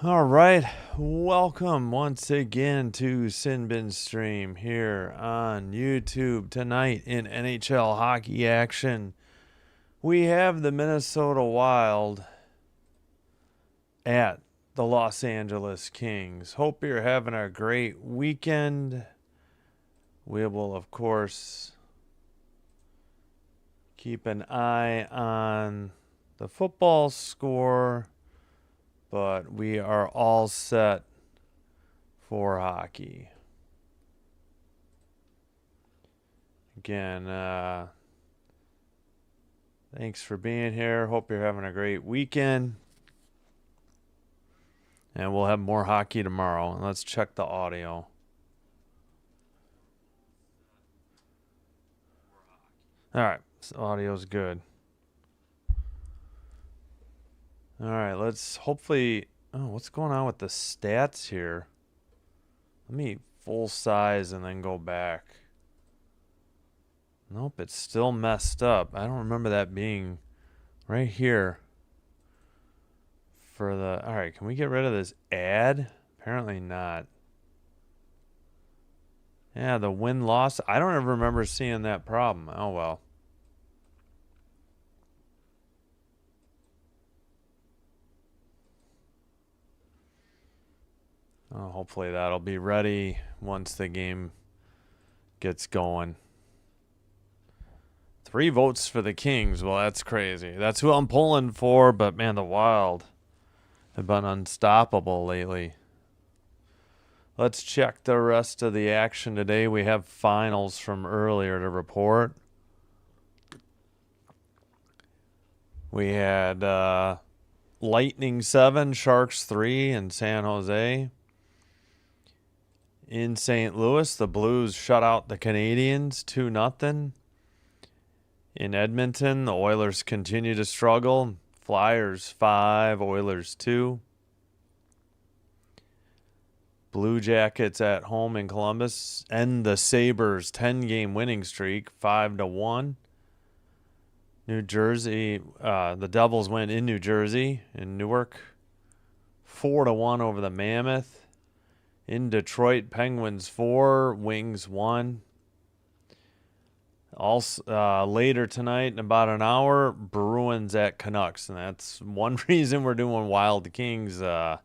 All right, welcome once again to Sin Bin Stream here on YouTube. Tonight in NHL hockey action, we have the Minnesota Wild at the Los Angeles Kings. Hope you're having a great weekend. We will, of course, keep an eye on the football score, but we are all set for hockey. Again, thanks for being here. Hope you're having a great weekend. And we'll have more hockey tomorrow. And let's check the audio. All right, this audio's good. All right, let's hopefully... Oh, what's going on with the stats here? Let me full size and then go back. Nope, it's still messed up. I don't remember that being right here. For the... All right, can we get rid of this ad? Apparently not. Yeah, the win-loss. I don't ever remember seeing that problem. Oh, well. Oh, hopefully that'll be ready once the game gets going. 3 votes for the Kings. Well, that's crazy. That's who I'm pulling for, but man, the Wild have been unstoppable lately. Let's check the rest of the action today. We have finals from earlier to report. We had Lightning 7, Sharks 3 in San Jose. In St. Louis, the Blues shut out the Canadiens 2-0. In Edmonton, the Oilers continue to struggle. Flyers 5, Oilers 2. Blue Jackets at home in Columbus end the Sabres' 10-game winning streak, 5-1. New Jersey, the Devils win in New Jersey, in Newark, 4-1 over the Mammoth. In Detroit, Penguins 4, Wings 1. Also, later tonight, in about an hour, Bruins at Canucks. And that's one reason we're doing Wild Kings. I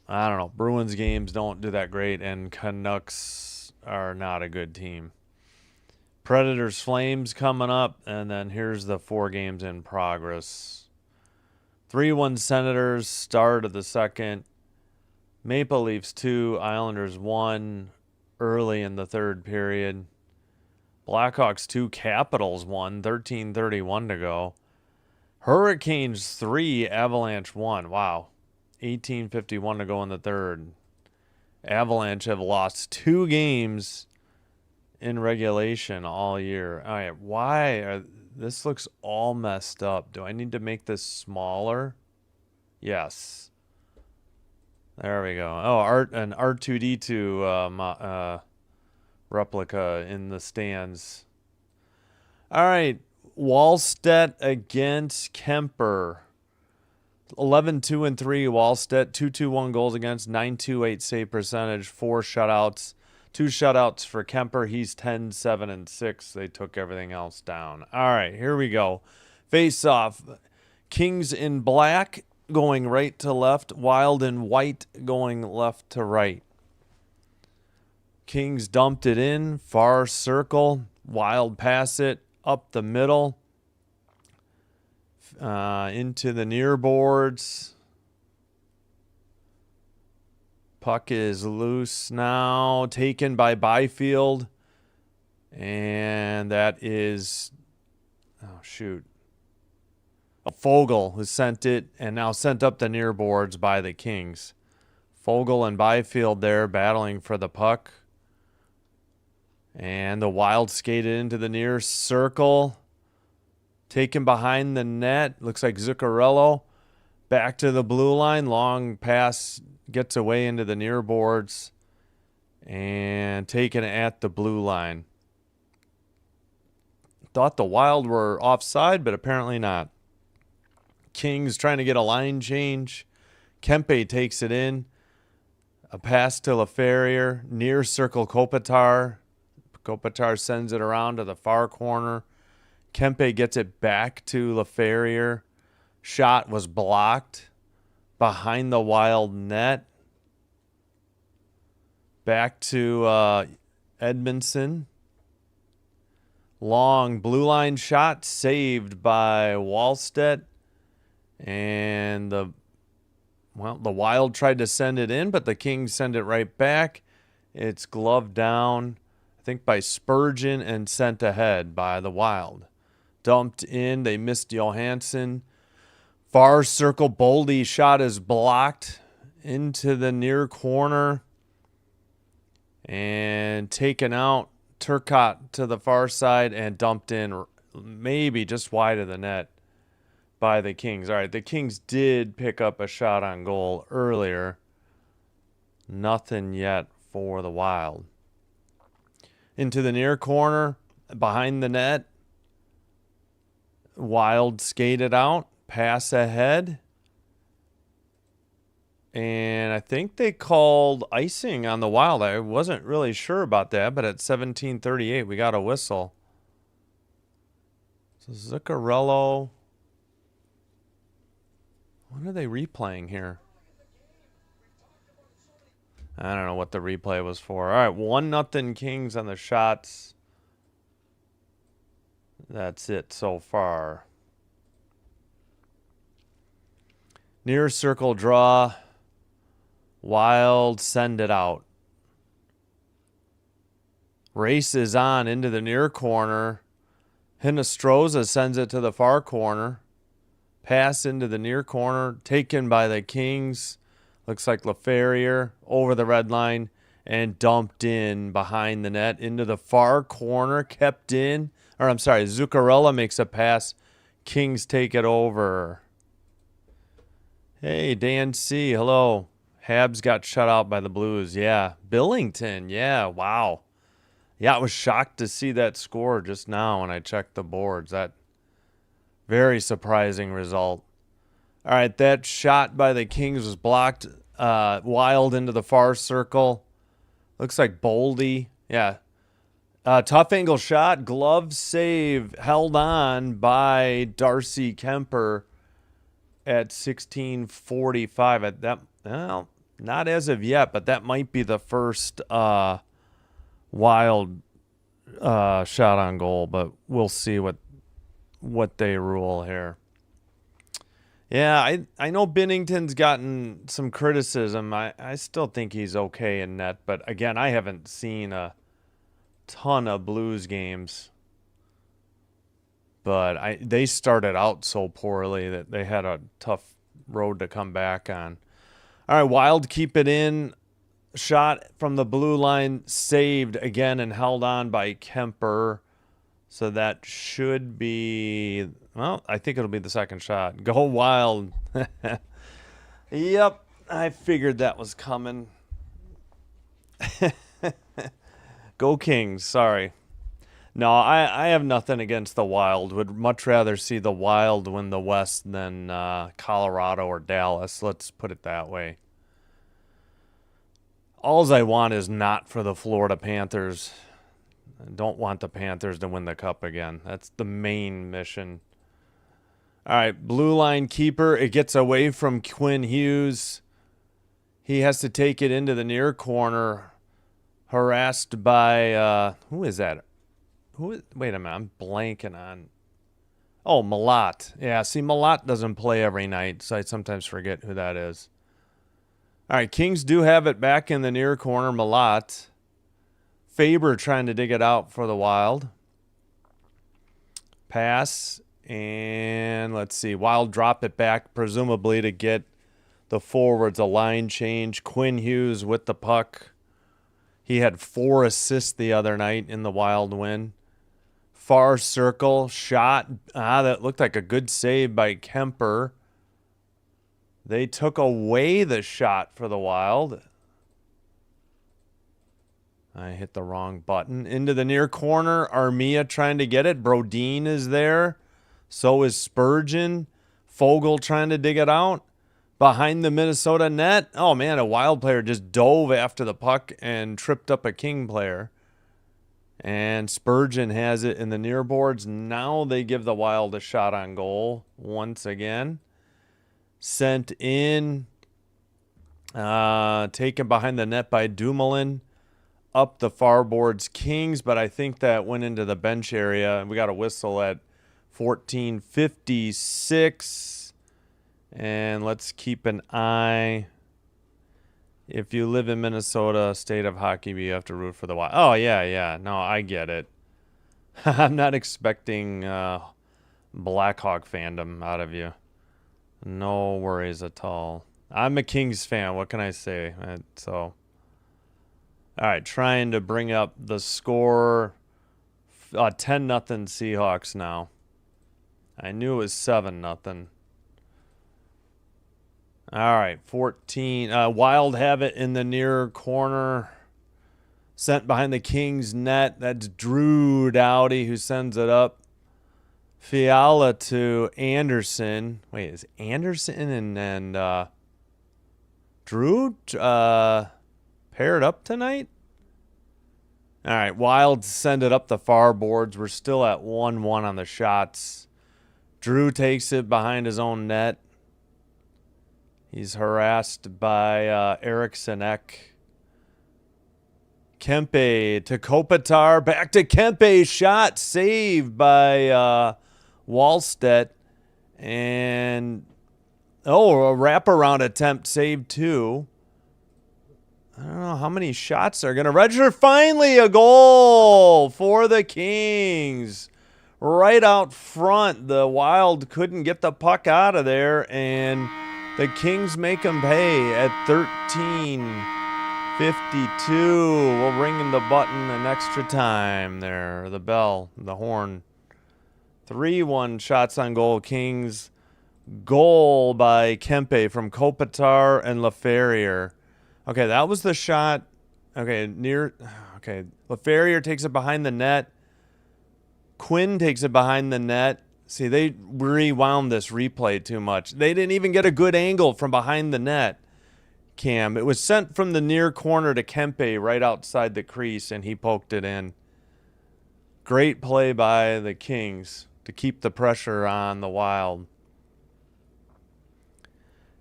don't know. Bruins games don't do that great, and Canucks are not a good team. Predators Flames coming up, and then here's the 4 games in progress. 3-1 Senators, start of the second. Maple Leafs 2, Islanders 1 early in the third period. Blackhawks 2, Capitals 1, 13:31 to go. Hurricanes 3, Avalanche 1. Wow. 18:51 to go in the third. Avalanche have lost 2 games in regulation all year. All right, why? This looks all messed up. Do I need to make this smaller? Yes. There we go. Oh, an R2D2 replica in the stands. All right, Wallstedt against Kemper. 11-2-3 Wallstedt, 2-2-1 goals against, 9.28 save percentage, 4 shutouts. 2 shutouts for Kemper. He's 10-7-6. They took everything else down. All right, here we go. Face off. Kings in black going right to left. Wild in white going left to right. Kings dumped it in. Far circle. Wild pass it up the middle. Into the near boards. Puck is loose now. Taken by Byfield. And that is... Oh, shoot. Fogle, who sent it and now sent up the near boards by the Kings. Fogle and Byfield there battling for the puck. And the Wild skated into the near circle. Taken behind the net. Looks like Zuccarello. Back to the blue line. Long pass gets away into the near boards. And taken at the blue line. Thought the Wild were offside, but apparently not. Kings trying to get a line change. Kempe takes it in. A pass to LaFerrier. Near circle Kopitar. Kopitar sends it around to the far corner. Kempe gets it back to LaFerrier. Shot was blocked behind the Wild net. Back to Edmondson. Long blue line shot saved by Wallstedt. And the Wild tried to send it in, but the Kings send it right back. It's gloved down, I think, by Spurgeon and sent ahead by the Wild. Dumped in. They missed Johansson. Far circle. Boldy shot is blocked into the near corner. And taken out. Turcotte to the far side and dumped in maybe just wide of the net by the Kings. All right, the Kings did pick up a shot on goal earlier. Nothing yet for the Wild. Into the near corner, behind the net. Wild skated out, pass ahead. And I think they called icing on the Wild. I wasn't really sure about that, but at 17:38, we got a whistle. So Zuccarello. What are they replaying here? I don't know what the replay was for. All right, 1-0 Kings on the shots. That's it so far. Near circle draw. Wild send it out. Race is on into the near corner. Hinostroza sends it to the far corner. Pass into the near corner. Taken by the Kings. Looks like LaFerrier over the red line and dumped in behind the net into the far corner. Kept in. Or I'm sorry, Zuccarello makes a pass. Kings take it over. Hey, Dan C. Hello. Habs got shut out by the Blues. Yeah. Billington. Yeah. Wow. Yeah, I was shocked to see that score just now when I checked the boards. That very surprising result. All right, that shot by the Kings was blocked. Wild into the far circle. Looks like Boldy. Yeah. Tough angle shot. Glove save held on by Darcy Kemper at 16:45. At that, well, not as of yet, but that might be the first Wild shot on goal. But we'll see what they rule here. Yeah, I know Binnington's gotten some criticism. I still think he's okay in net, but again, I haven't seen a ton of Blues games. But they started out so poorly that they had a tough road to come back on. All right, Wild keep it in. Shot from the blue line saved again and held on by Kemper. So that should be, well, I think it'll be the second shot. Go Wild. Yep, I figured that was coming. Go Kings, sorry. No, I have nothing against the Wild. Would much rather see the Wild win the West than Colorado or Dallas. Let's put it that way. Alls I want is not for the Florida Panthers. I don't want the Panthers to win the cup again. That's the main mission. All right, blue line keeper. It gets away from Quinn Hughes. He has to take it into the near corner. Harassed by, who is that? Wait a minute, I'm blanking on. Oh, Malat. Yeah, see, Malat doesn't play every night, so I sometimes forget who that is. All right, Kings do have it back in the near corner. Malat. Faber trying to dig it out for the Wild. Pass. And let's see. Wild drop it back, presumably to get the forwards a line change. Quinn Hughes with the puck. He had 4 assists the other night in the Wild win. Far circle. Shot. That looked like a good save by Kemper. They took away the shot for the Wild. I hit the wrong button. Into the near corner. Armia trying to get it. Brodin is there. So is Spurgeon. Fogle trying to dig it out. behind the Minnesota net. Oh, man, a Wild player just dove after the puck and tripped up a King player. And Spurgeon has it in the near boards. Now they give the Wild a shot on goal once again. Sent in. Taken behind the net by Dumoulin. Up the far boards, Kings, but I think that went into the bench area. We got a whistle at 14:56. And let's keep an eye. If you live in Minnesota, state of hockey, you have to root for the Wild. Oh, yeah. No, I get it. I'm not expecting Blackhawk fandom out of you. No worries at all. I'm a Kings fan. What can I say? All right, trying to bring up the score. 10-0 Seahawks now. I knew it was 7-0. All right, 14. Wild have it in the near corner. Sent behind the Kings net. That's Drew Doughty who sends it up. Fiala to Anderson. Wait, is Anderson and Drew paired up tonight? All right, Wild send it up the far boards. We're still at 1-1 on the shots. Drew takes it behind his own net. He's harassed by Eriksson Ek. Kempe to Kopitar. Back to Kempe. Shot saved by Wallstedt. And, a wraparound attempt saved too. I don't know how many shots are going to register. Finally, a goal for the Kings. Right out front. The Wild couldn't get the puck out of there, and the Kings make them pay at 13:52. We'll ring in the button an extra time there. The bell, the horn. 3-1 shots on goal. Kings. Goal by Kempe from Kopitar and LaFerriere. Okay, that was the shot. Okay, LaFerriere takes it behind the net. Quinn takes it behind the net. See, they rewound this replay too much. They didn't even get a good angle from behind the net, Cam. It was sent from the near corner to Kempe right outside the crease, and he poked it in. Great play by the Kings to keep the pressure on the Wild.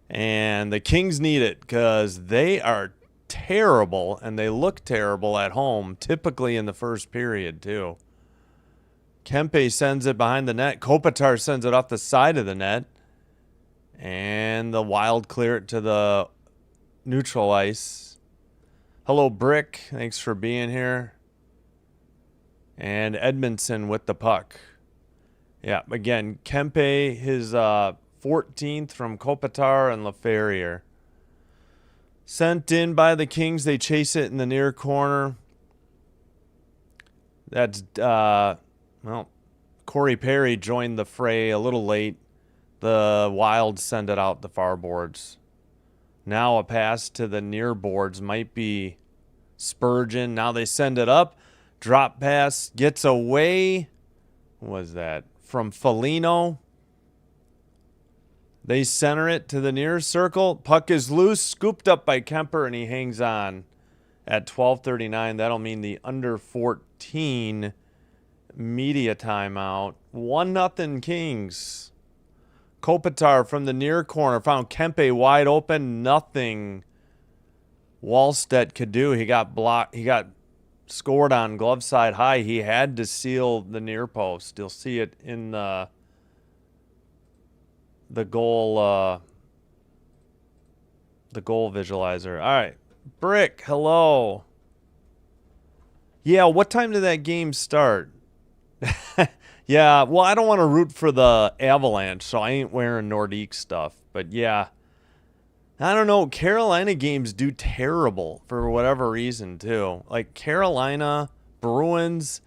And the Kings need it because they are terrible, and they look terrible at home, typically in the first period, too. Kempe sends it behind the net. Kopitar sends it off the side of the net. And the Wild clear it to the neutral ice. Hello, Brick. Thanks for being here. And Edmondson with the puck. Yeah, again, Kempe, his 14th from Kopitar and LaFerriere. Sent in by the Kings. They chase it in the near corner. That's, Corey Perry joined the fray a little late. The Wild send it out the far boards. Now a pass to the near boards might be Spurgeon. Now they send it up. Drop pass gets away. What was that? From Foligno. They center it to the near circle. Puck is loose, scooped up by Kemper, and he hangs on at 12:39. That'll mean the under 14 media timeout. 1-0 Kings. Kopitar from the near corner found Kempe wide open. Nothing Wallstedt could do. He got blocked. He got scored on glove side high. He had to seal the near post. You'll see it in the goal visualizer. All right. Brick, hello. Yeah, what time did that game start? Yeah, well, I don't want to root for the Avalanche, so I ain't wearing Nordique stuff. But yeah, I don't know. Carolina games do terrible for whatever reason, too. Like Carolina, Bruins,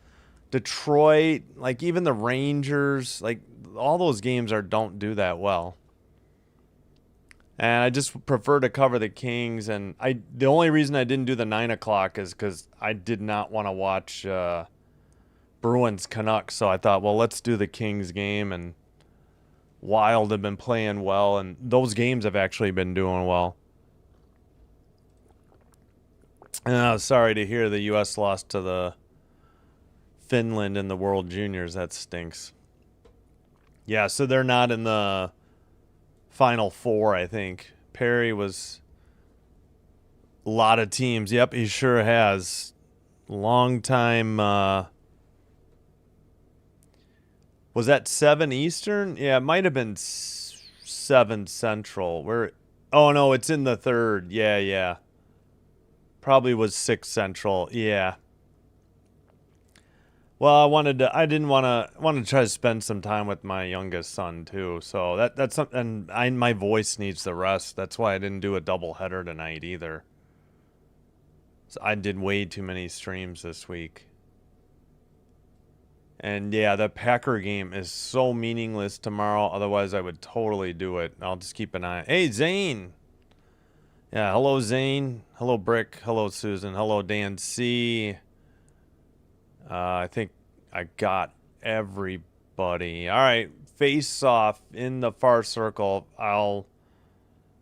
Detroit, like even the Rangers, like all those games don't do that well. And I just prefer to cover the Kings. And the only reason I didn't do the 9 o'clock is because I did not want to watch Bruins Canucks. So I thought, well, let's do the Kings game. And Wild have been playing well, and those games have actually been doing well. And I was sorry to hear the U.S. lost to the Finland in the World Juniors. That stinks. Yeah, so they're not in the Final Four, I think. Perry was a lot of teams. Yep, he sure has. Long time. Was that 7 Eastern? Yeah, it might have been 7 Central. Oh, no, it's in the third. Yeah. Probably was 6 Central. Yeah. Well, I didn't want to try to spend some time with my youngest son too. So that's something, and my voice needs the rest. That's why I didn't do a doubleheader tonight either. So I did way too many streams this week. And yeah, the Packer game is so meaningless tomorrow. Otherwise, I would totally do it. I'll just keep an eye. Hey, Zane. Yeah, hello, Zane. Hello, Brick. Hello, Susan. Hello, Dan C. I think I got everybody. All right, face off in the far circle. I'll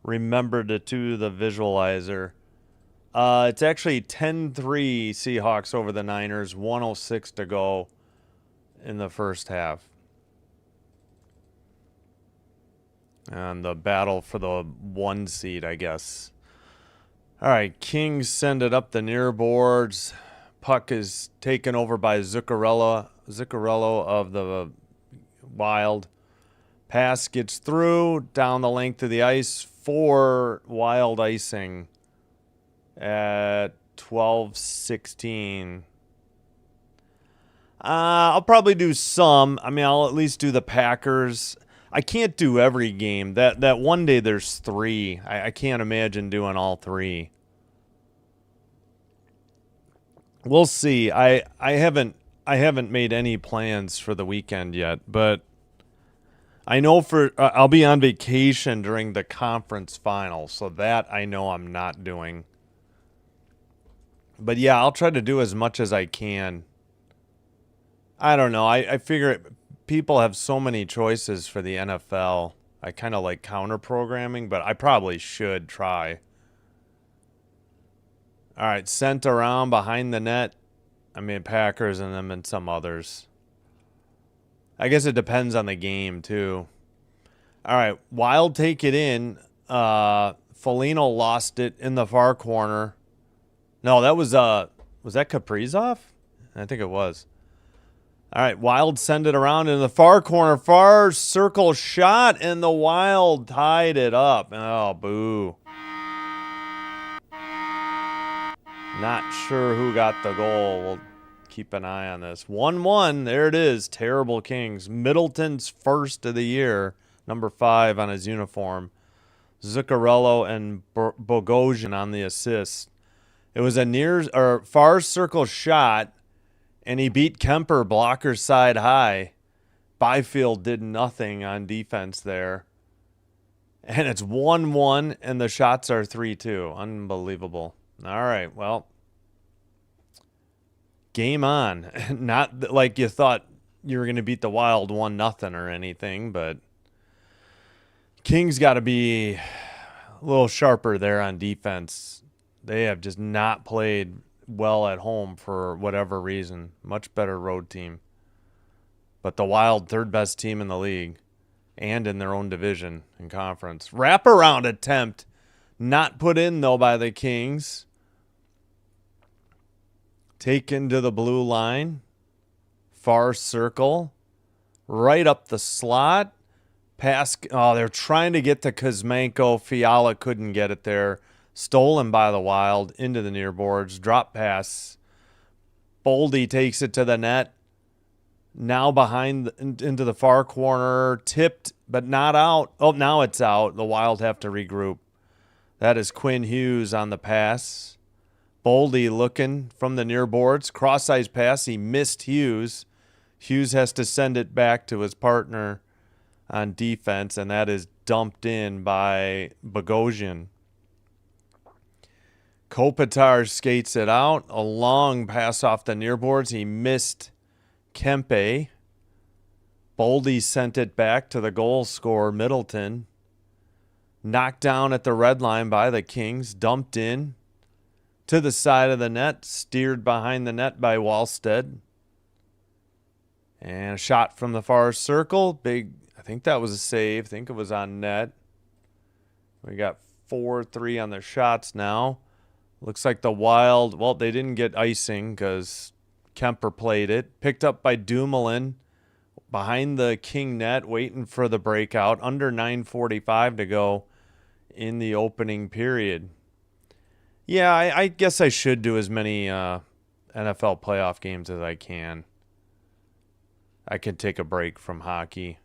remember to do the visualizer. It's actually 10-3 Seahawks over the Niners. 1:06 to go in the first half. And the battle for the 1 seed, I guess. All right, Kings send it up the near boards. Puck is taken over by Zuccarello of the Wild. Pass gets through down the length of the ice for Wild icing at 12:16. I'll probably do some. I mean, I'll at least do the Packers. I can't do every game. That one day there's 3. I can't imagine doing all 3. We'll see. I haven't made any plans for the weekend yet, but I know I'll be on vacation during the conference final, so that I know I'm not doing. But yeah, I'll try to do as much as I can. I don't know. I figure people have so many choices for the NFL. I kind of like counter programming, but I probably should try. All right, sent around behind the net. I mean, Packers and them and some others. I guess it depends on the game, too. All right, Wild take it in. Foligno lost it in the far corner. No, that was that Kaprizov? I think it was. All right, Wild send it around in the far corner. Far circle shot, and the Wild tied it up. Oh, boo. Not sure who got the goal. We'll keep an eye on this. 1-1. There it is. Terrible Kings. Middleton's first of the year. Number 5 on his uniform. Zuccarello and Bogosian on the assist. It was a far circle shot, and he beat Kemper blocker side high. Byfield did nothing on defense there. And it's 1-1, and the shots are 3-2. Unbelievable. All right, well, game on. Not like you thought you were going to beat the Wild 1-0 or anything, but Kings got to be a little sharper there on defense. They have just not played well at home for whatever reason. Much better road team. But the Wild, third best team in the league and in their own division and conference. Wraparound attempt. Not put in, though, by the Kings. Taken to the blue line. Far circle. Right up the slot. Pass. Oh, they're trying to get to Kuzmenko. Fiala couldn't get it there. Stolen by the Wild into the near boards. Drop pass. Boldy takes it to the net. Now behind into the far corner. Tipped, but not out. Oh, now it's out. The Wild have to regroup. That is Quinn Hughes on the pass. Boldy looking from the near boards. Cross-ice pass. He missed Hughes. Hughes has to send it back to his partner on defense, and that is dumped in by Bogosian. Kopitar skates it out. A long pass off the near boards. He missed Kempe. Boldy sent it back to the goal scorer, Middleton. Knocked down at the red line by the Kings. Dumped in to the side of the net. Steered behind the net by Wallstead. And a shot from the far circle. Big, I think that was a save. I think it was on net. We got 4-3 on the shots now. Looks like the Wild, well, they didn't get icing because Kemper played it. Picked up by Dumoulin behind the King net, waiting for the breakout. Under 9:45 to go in the opening period. Yeah, I guess I should do as many NFL playoff games as I can. I could take a break from hockey.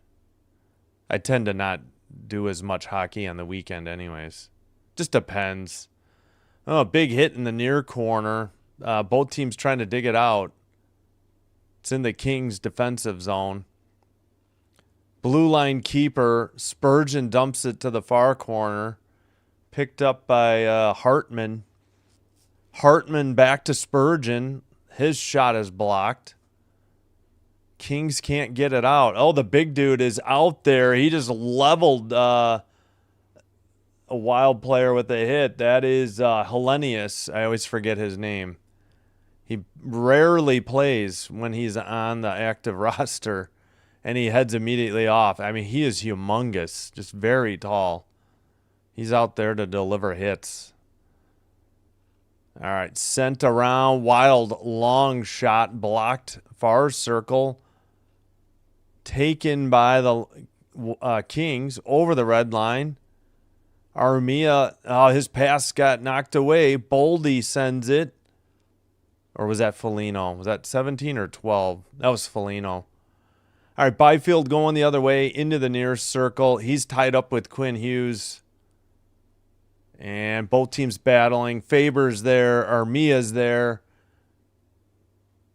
I tend to not do as much hockey on the weekend anyways. Just depends. Oh, a big hit in the near corner. Both teams trying to dig it out. It's in the Kings' defensive zone. Blue line keeper. Spurgeon dumps it to the far corner. Picked up by Hartman. Hartman back to Spurgeon. His shot is blocked. Kings can't get it out. Oh, the big dude is out there. He just leveled a Wild player with a hit. That is Hellenius. I always forget his name. He rarely plays when he's on the active roster, and he heads immediately off. I mean, he is humongous, just very tall. He's out there to deliver hits. All right, sent around. Wild long shot, blocked far circle. Taken by the Kings over the red line. Armia, his pass got knocked away. Boldy sends it. Or was that Foligno? Was that 17 or 12? That was Foligno. All right, Byfield going the other way into the near circle. He's tied up with Quinn Hughes. And both teams battling. Faber's there. Armia's there.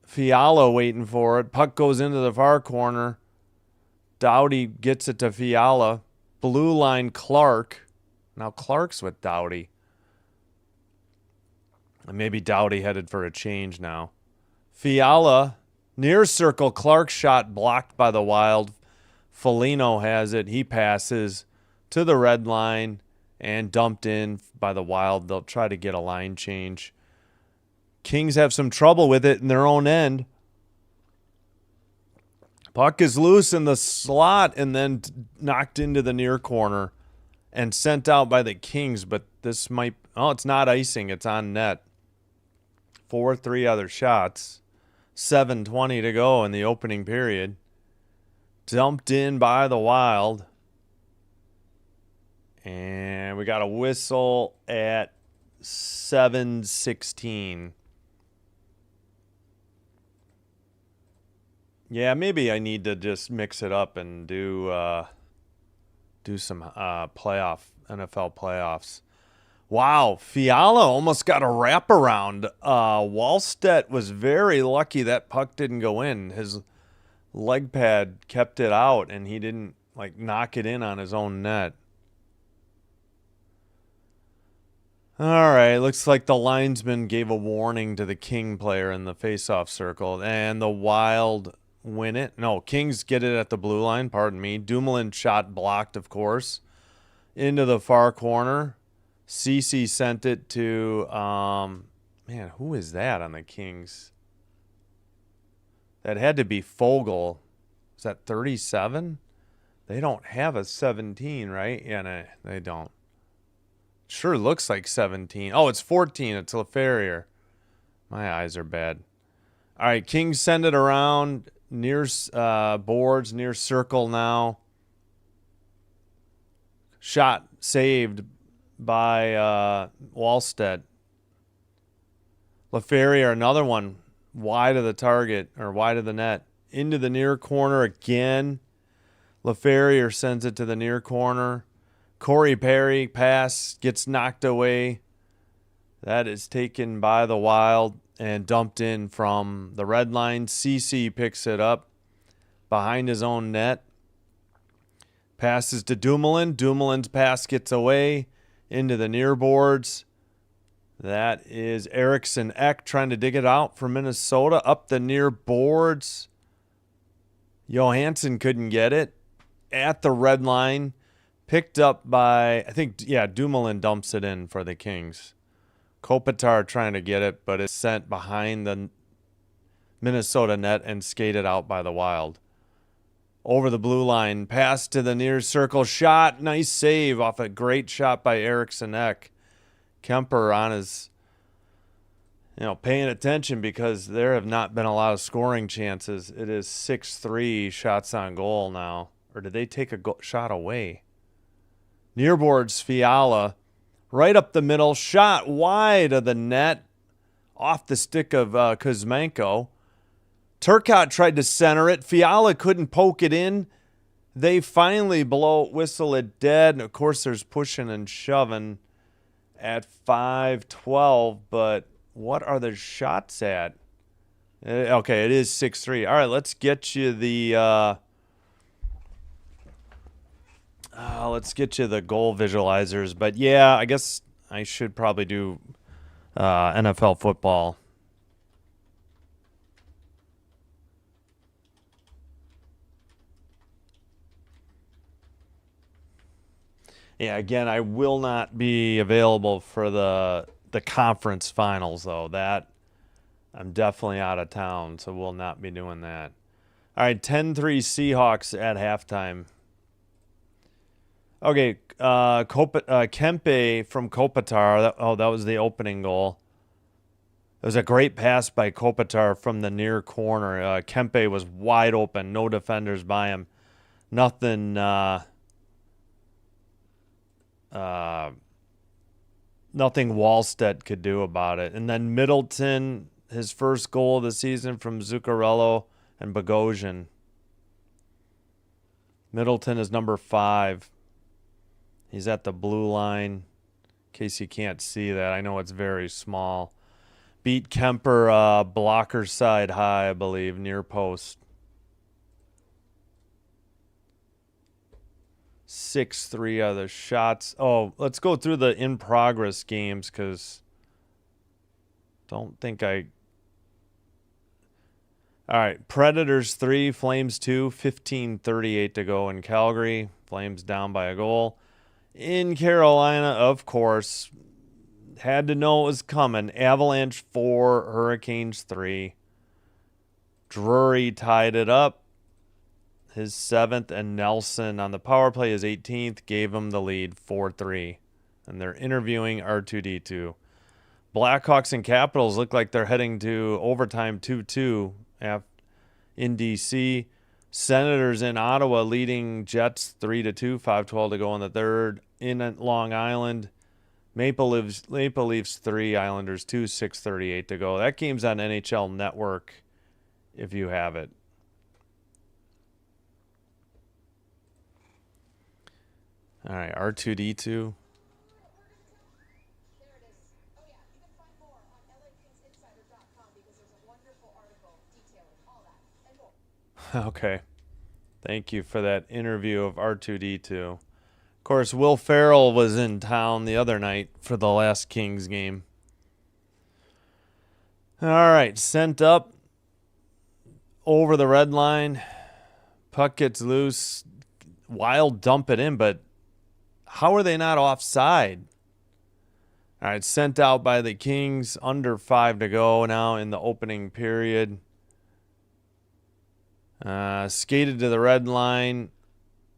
Fiala waiting for it. Puck goes into the far corner. Doughty gets it to Fiala. Blue line Clark. Now Clark's with Doughty. And maybe Doughty headed for a change now. Fiala, near circle. Clark shot blocked by the Wild. Foligno has it. He passes to the red line and dumped in by the Wild. They'll try to get a line change. Kings have some trouble with it in their own end. Puck is loose in the slot and then knocked into the near corner and sent out by the Kings, but this might... Oh, it's not icing. It's on net. 4-3 other shots. 7:20 to go in the opening period. Dumped in by the Wild. And we got a whistle at 7:16. Yeah, maybe I need to just mix it up and do some NFL playoffs. Wow, Fiala almost got a wraparound. Wallstedt was very lucky that puck didn't go in. His leg pad kept it out, and he didn't knock it in on his own net. All right, looks like the linesman gave a warning to the King player in the faceoff circle, and the Wild win it. No, Kings get it at the blue line, pardon me. Dumoulin shot blocked, of course, into the far corner. Cece sent it to, man, who is that on the Kings? That had to be Fogle. Is that 37? They don't have a 17, right? Yeah, no, they don't. Sure looks like 17. Oh, it's 14. It's LaFerrier. My eyes are bad. All right, Kings send it around near boards, near circle now. Shot saved by Wallstedt. LaFerrier, another one wide of the target, or wide of the net. Into the near corner again. LaFerrier sends it to the near corner. Corey Perry pass gets knocked away. That is taken by the Wild and dumped in from the red line. CC picks it up behind his own net. Passes to Dumoulin. Dumoulin's pass gets away into the near boards. That is Eriksson Ek trying to dig it out for Minnesota. Up the near boards. Johansson couldn't get it at the red line. Picked up by, I think, Dumoulin dumps it in for the Kings. Kopitar trying to get it, but it's sent behind the Minnesota net and skated out by the Wild. Over the blue line, pass to the near circle, shot, nice save off a great shot by Eriksson Ek. Kemper on his, paying attention because there have not been a lot of scoring chances. It is 6-3 shots on goal now. Or did they take a shot away? Nearboards Fiala, right up the middle, shot wide of the net, off the stick of Kuzmenko. Turcotte tried to center it. Fiala couldn't poke it in. They finally whistle it dead. And of course, there's pushing and shoving at 5:12. But what are the shots at? Okay, it is 6-3. All right, let's get you the goal visualizers. But yeah, I guess I should probably do NFL football. Yeah, again, I will not be available for the conference finals, though. That I'm definitely out of town, so we'll not be doing that. All right, 10-3 Seahawks at halftime. Okay, Kempe from Kopitar. That was the opening goal. It was a great pass by Kopitar from the near corner. Kempe was wide open, no defenders by him. Nothing Wallstedt could do about it. And then Middleton, his first goal of the season from Zuccarello and Bogosian. Middleton is number 5. He's at the blue line. In case you can't see that, I know it's very small. Beat Kemper blocker side high, I believe, near post. 6-3 other shots. Oh, let's go through the in-progress games because don't think I... All right, Predators 3, Flames 2, 15:38 to go in Calgary. Flames down by a goal. In Carolina, of course, had to know it was coming. Avalanche 4, Hurricanes 3. Drury tied it up. His 7th, and Nelson on the power play, his 18th, gave him the lead 4-3. And they're interviewing R2D2. Blackhawks and Capitals look like they're heading to overtime 2-2 in D.C. Senators in Ottawa leading Jets 3-2, 5:12 to go in the third. In Long Island, Maple Leafs 3, Islanders 2, 6:38 to go. That game's on NHL Network if you have it. All right, R2D2. Okay. Thank you for that interview of R2D2. Of course, Will Ferrell was in town the other night for the last Kings game. All right, sent up over the red line. Puck gets loose. Wild dump it in, but how are they not offside? All right, sent out by the Kings. Under 5 to go now in the opening period. Skated to the red line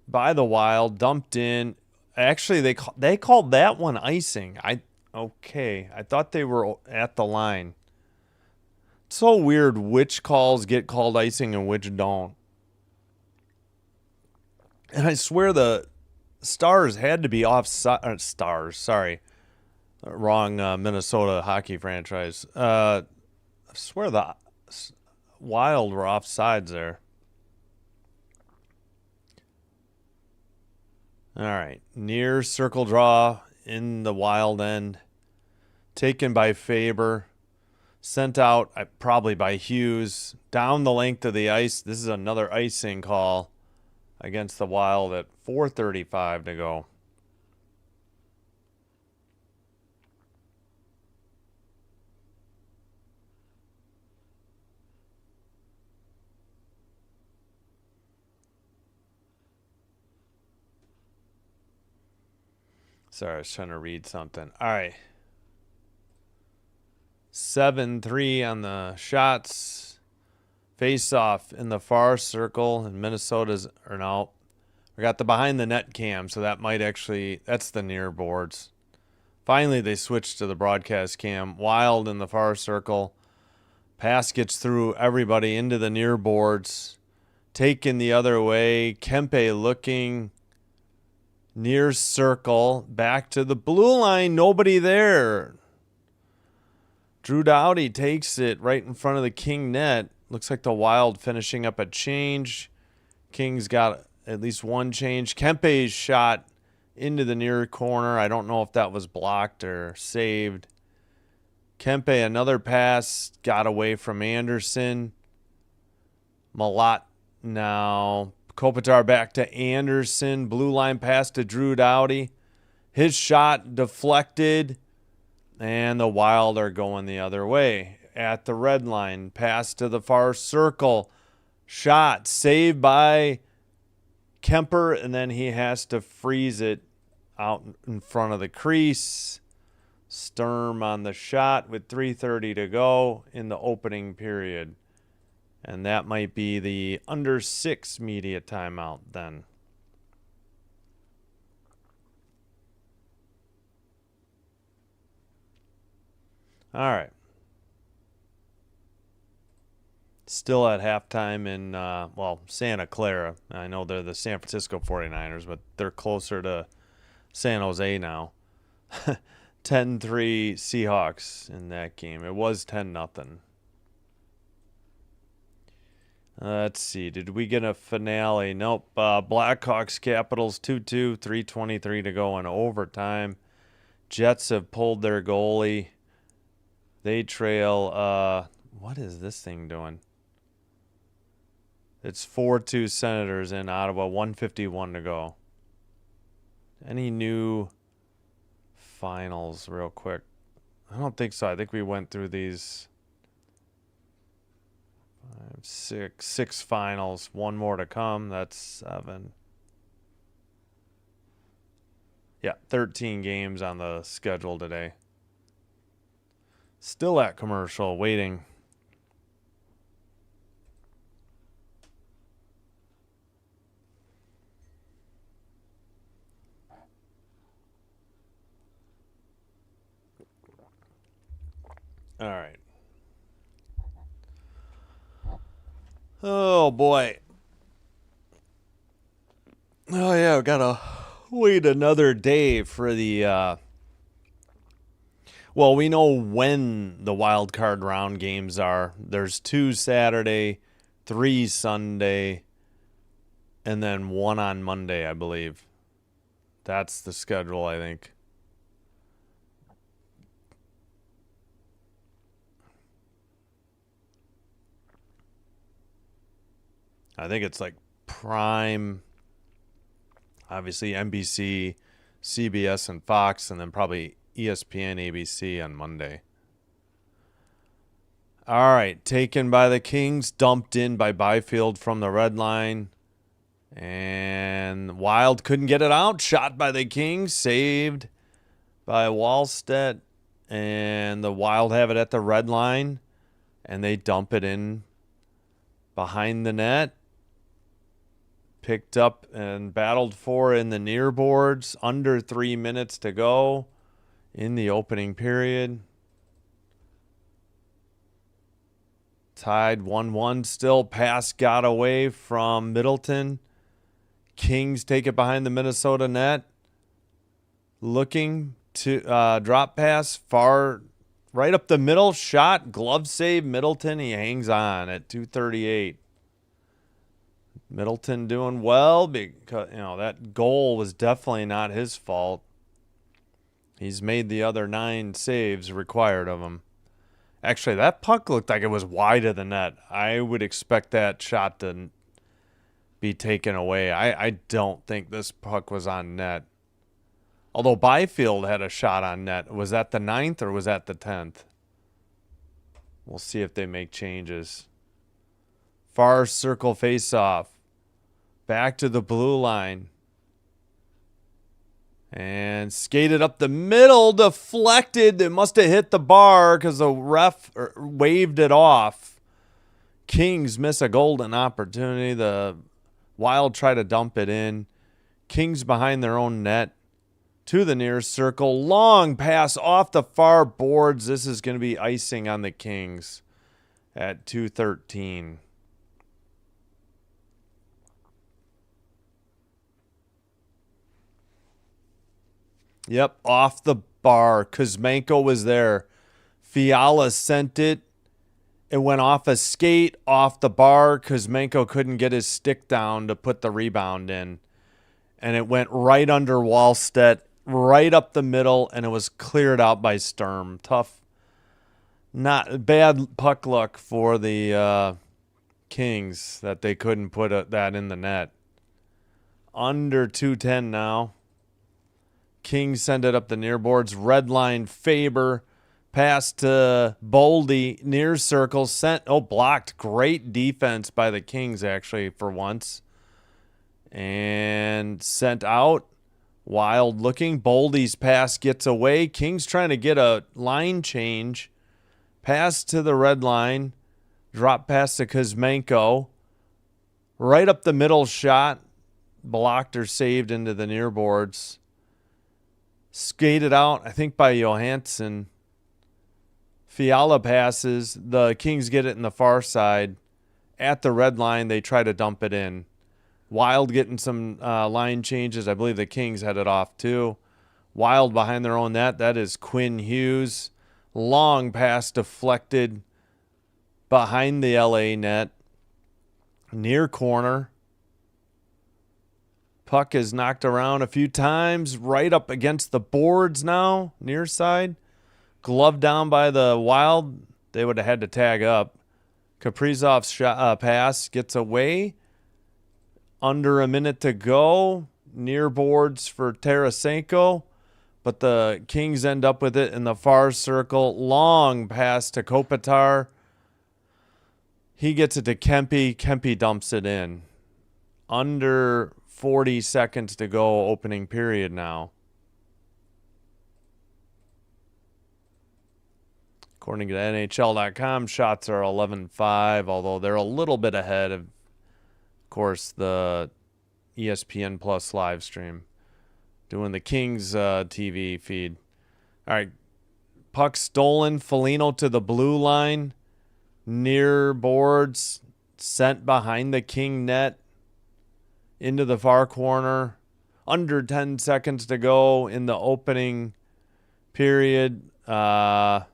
by the Wild. Dumped in. Actually, they called that one icing. I thought they were at the line. It's so weird which calls get called icing and which don't. And I swear the Stars had to be offside. Stars, sorry. Wrong Minnesota hockey franchise. I swear the Wild were offsides there. All right. Near circle draw in the Wild end. Taken by Faber. Sent out probably by Hughes. Down the length of the ice. This is another icing call against the Wild at 4:35 to go. Sorry, I was trying to read something. All right. 7-3 on the shots. Face off in the far circle, and Minnesota's, or no, we got the behind the net cam, so that might actually, that's the near boards. Finally, they switched to the broadcast cam. Wild in the far circle. Pass gets through everybody into the near boards. Taken the other way. Kempe looking near circle. Back to the blue line. Nobody there. Drew Doughty takes it right in front of the King net. Looks like the Wild finishing up a change. Kings got at least one change. Kempe's shot into the near corner. I don't know if that was blocked or saved. Kempe, another pass, got away from Anderson. Malat now. Kopitar back to Anderson. Blue line pass to Drew Doughty. His shot deflected. And the Wild are going the other way. At the red line, pass to the far circle. Shot saved by Kemper, and then he has to freeze it out in front of the crease. Sturm on the shot with 3:30 to go in the opening period. And that might be the under 6 media timeout then. All right. Still at halftime in, Santa Clara. I know they're the San Francisco 49ers, but they're closer to San Jose now. 10-3 Seahawks in that game. It was 10-0. Let's see. Did we get a finale? Nope. Blackhawks Capitals 2-2, 3:23 to go in overtime. Jets have pulled their goalie. They trail. What is this thing doing? It's 4-2 Senators in Ottawa, 1:51 to go. Any new finals real quick? I don't think so. I think we went through these 6 finals. One more to come. That's 7. Yeah, 13 games on the schedule today. Still at commercial, waiting. All right. Oh, boy. Oh, yeah, we got to wait another day for the... Well, we know when the wild card round games are. There's 2 Saturday, 3 Sunday, and then 1 on Monday, I believe. That's the schedule, I think. I think it's like Prime, obviously NBC, CBS, and Fox, and then probably ESPN, ABC on Monday. All right, taken by the Kings, dumped in by Byfield from the red line. And Wild couldn't get it out. Shot by the Kings, saved by Wallstedt. And the Wild have it at the red line. And they dump it in behind the net. Picked up and battled for in the near boards. Under 3 minutes to go in the opening period. Tied 1-1 still. Pass got away from Middleton. Kings take it behind the Minnesota net. Looking to drop pass far right up the middle. Shot. Glove save. Middleton. He hangs on at 2:38. Middleton doing well because, that goal was definitely not his fault. He's made the other 9 saves required of him. Actually, that puck looked like it was wide of the net. I would expect that shot to be taken away. I don't think this puck was on net. Although Byfield had a shot on net. Was that the 9th or was that the 10th? We'll see if they make changes. Far circle face-off. Back to the blue line. And skated up the middle, deflected. It must have hit the bar because the ref waved it off. Kings miss a golden opportunity. The Wild try to dump it in. Kings behind their own net to the near circle. Long pass off the far boards. This is going to be icing on the Kings at 2:13. Yep, off the bar. Kuzmenko was there. Fiala sent it. It went off a skate, off the bar. Kuzmenko couldn't get his stick down to put the rebound in. And it went right under Wallstedt, right up the middle, and it was cleared out by Sturm. Tough, not bad puck luck for the Kings that they couldn't put that in the net. Under 2:10 now. Kings send it up the near boards. Red line, Faber. Pass to Boldy. Near circle. Blocked. Great defense by the Kings, actually, for once. And sent out. Wild looking. Boldy's pass gets away. Kings trying to get a line change. Pass to the red line. Drop pass to Kuzmenko. Right up the middle shot. Blocked or saved into the near boards. Skated out, I think, by Johansson. Fiala passes. The Kings get it in the far side. At the red line, they try to dump it in. Wild getting some line changes. I believe the Kings had it off too. Wild behind their own net. That is Quinn Hughes. Long pass deflected behind the LA net. Near corner. Puck is knocked around a few times. Right up against the boards now. Near side. Glove down by the Wild. They would have had to tag up. Kaprizov's pass gets away. Under a minute to go. Near boards for Tarasenko. But the Kings end up with it in the far circle. Long pass to Kopitar. He gets it to Kempe. Kempe dumps it in. Under 40 seconds to go, opening period now. According to NHL.com, shots are 11-5, although they're a little bit ahead of course, the ESPN Plus live stream. Doing the Kings TV feed. All right. Puck stolen. Foligno to the blue line. Near boards. Sent behind the King net. Into the far corner. Under 10 seconds to go in the opening period. LaFerriere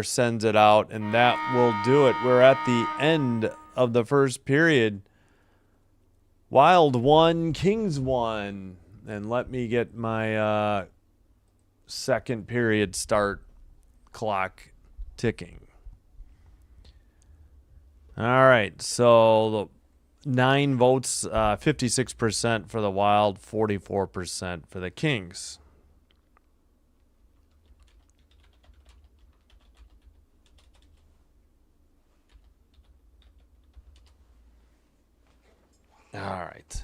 sends it out, and that will do it. We're at the end of the first period. Wild 1, Kings 1. And let me get my second period start clock ticking. All right, so the 9 votes, 56% for the Wild, 44% for the Kings. All right.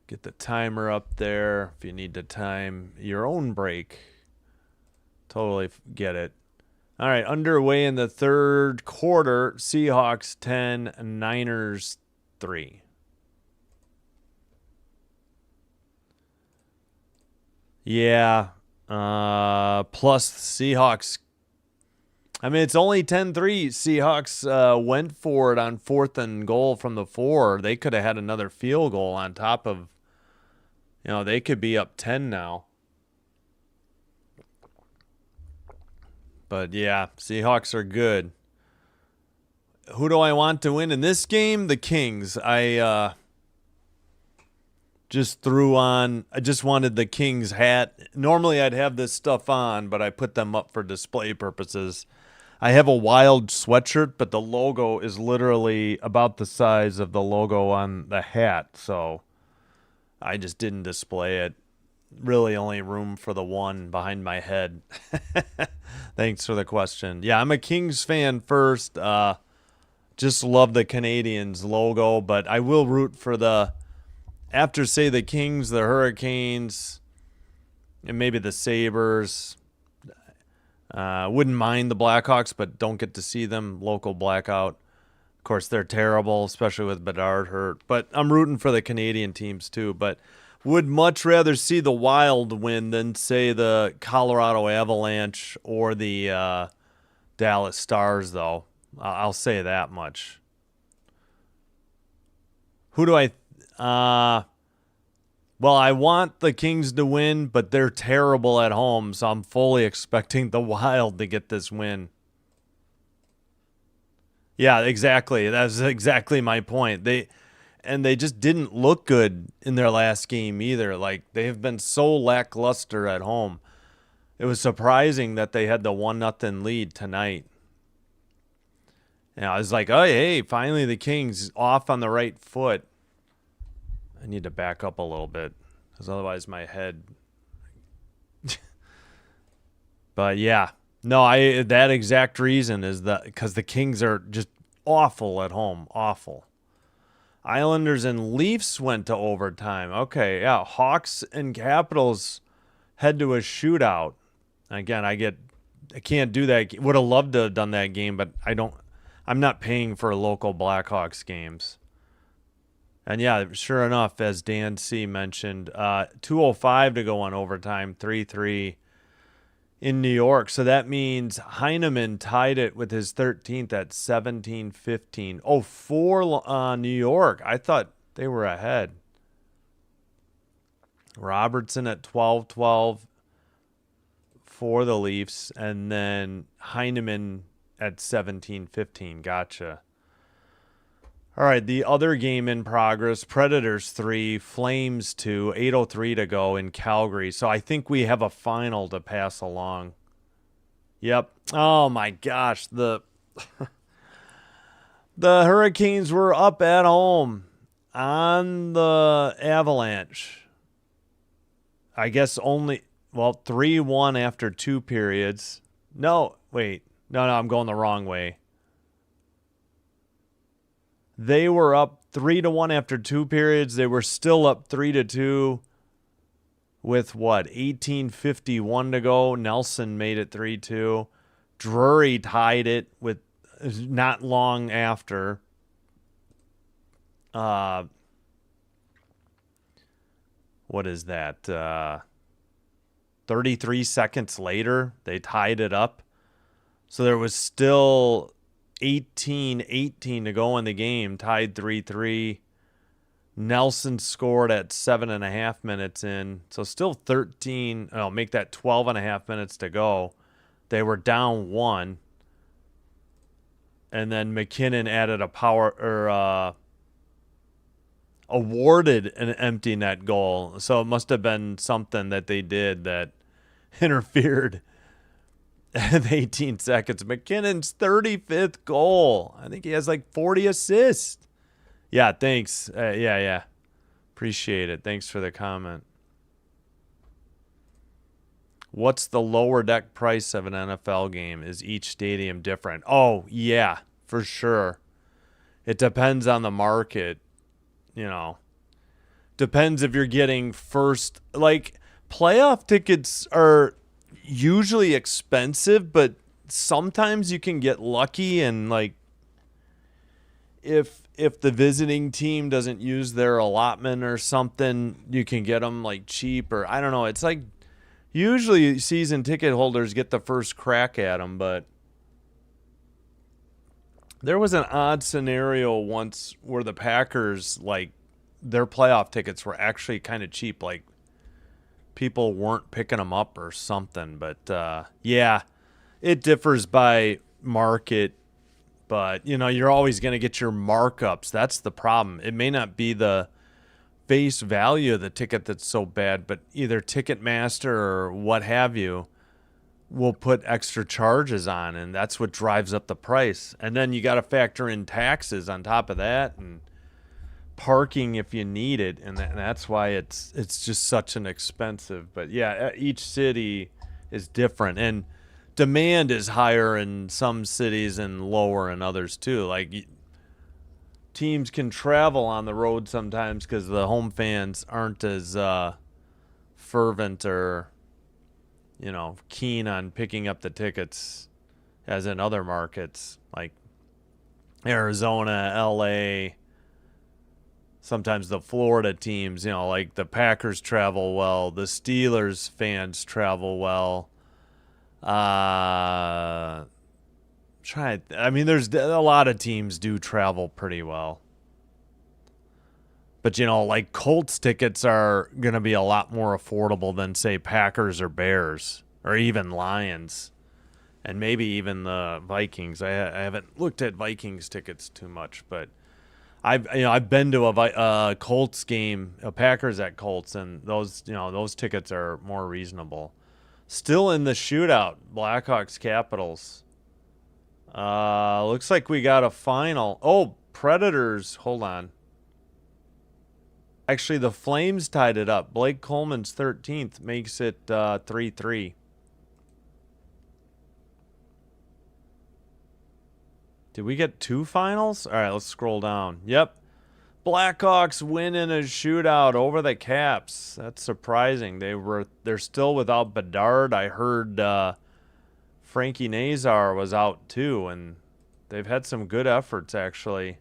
Get the timer up there if you need to time your own break. Totally get it. All right, underway in the third quarter. Seahawks 10, Niners 3. Yeah. Plus Seahawks. I mean, it's only 10-3. Seahawks went for it on 4th and goal from the 4. They could have had another field goal on top of, they could be up 10 now. But, yeah, Seahawks are good. Who do I want to win in this game? The Kings. I just wanted the Kings hat. Normally I'd have this stuff on, but I put them up for display purposes. I have a Wild sweatshirt, but the logo is literally about the size of the logo on the hat, so I just didn't display it. Really only room for the one behind my head. Thanks for the question. Yeah, I'm a Kings fan first. Just love the Canadiens logo, but I will root for after, say, the Kings, the Hurricanes, and maybe the Sabres. Wouldn't mind the Blackhawks, but don't get to see them. Local blackout. Of course, they're terrible, especially with Bedard hurt. But I'm rooting for the Canadian teams too. But would much rather see the Wild win than, say, the Colorado Avalanche or the Dallas Stars, though. I'll say that much. Who do I... well, I want the Kings to win, but they're terrible at home, so I'm fully expecting the Wild to get this win. Yeah, exactly. That's exactly my point. They just didn't look good in their last game either. Like, they have been so lackluster at home. It was surprising that they had the 1-0 lead tonight. And I was like, oh, hey, finally the Kings off on the right foot. I need to back up a little bit, because otherwise my head... But yeah, no, that exact reason is because the Kings are just awful at home, awful. Islanders and Leafs went to overtime. Okay, yeah, Hawks and Capitals head to a shootout. Again, I can't do that. Would have loved to have done that game, but I'm not paying for local Blackhawks games. And yeah, sure enough, as Dan C. mentioned, 2:05 to go on overtime, 3-3 in New York. So that means Heineman tied it with his 13th at 17-15. Oh, 4 New York. I thought they were ahead. Robertson at 12-12 for the Leafs, and then Heineman at 17-15. Gotcha. All right, the other game in progress, Predators 3, Flames 2, 8:03 to go in Calgary. So I think we have a final to pass along. Yep. Oh, my gosh. The Hurricanes were up at home on the Avalanche. I guess 3-1 after 2 periods. No, wait. No, I'm going the wrong way. They were up 3-1 after 2 periods. They were still up 3-2 with 18:51 to go. Nelson made it 3-2. Drury tied it with not long after. What is that? 33 seconds later, they tied it up. So there was still 18 to go in the game, tied 3-3. Nelson scored at 7.5 minutes in. So still 13. I'll make that 12.5 minutes to go. They were down 1. And then McKinnon added awarded an empty net goal. So it must have been something that they did that interfered at 18 seconds. McKinnon's 35th goal. I think he has 40 assists. Yeah, thanks. Yeah. Appreciate it. Thanks for the comment. What's the lower deck price of an NFL game? Is each stadium different? Oh, yeah, for sure. It depends on the market. Depends if you're getting first. Playoff tickets are usually expensive, but sometimes you can get lucky, and if the visiting team doesn't use their allotment or something, you can get them cheap, or I don't know. It's usually season ticket holders get the first crack at them, but there was an odd scenario once where the Packers, their playoff tickets were actually kind of cheap. People weren't picking them up or something. But, yeah, it differs by market. But, you're always going to get your markups. That's the problem. It may not be the face value of the ticket that's so bad, but either Ticketmaster or what have you will put extra charges on, and that's what drives up the price. And then you got to factor in taxes on top of that, and parking if you need it, and that's why it's just such an expensive. But yeah, each city is different, and demand is higher in some cities and lower in others too. teams can travel on the road sometimes because the home fans aren't as fervent or, keen on picking up the tickets as in other markets like Arizona, LA. Sometimes the Florida teams, like the Packers travel well. The Steelers fans travel well. There's a lot of teams do travel pretty well. But, like Colts tickets are going to be a lot more affordable than, say, Packers or Bears or even Lions. And maybe even the Vikings. I haven't looked at Vikings tickets too much, but I've been to a Colts game, a Packers at Colts, and those tickets are more reasonable. Still in the shootout, Blackhawks Capitals. Looks like we got a final. Oh, Predators. Hold on. Actually, the Flames tied it up. Blake Coleman's 13th makes it 3-3. Did we get two finals? All right, let's scroll down. Yep. Blackhawks win in a shootout over the Caps. That's surprising. They're still without Bedard. I heard Frankie Nazar was out too, and they've had some good efforts actually.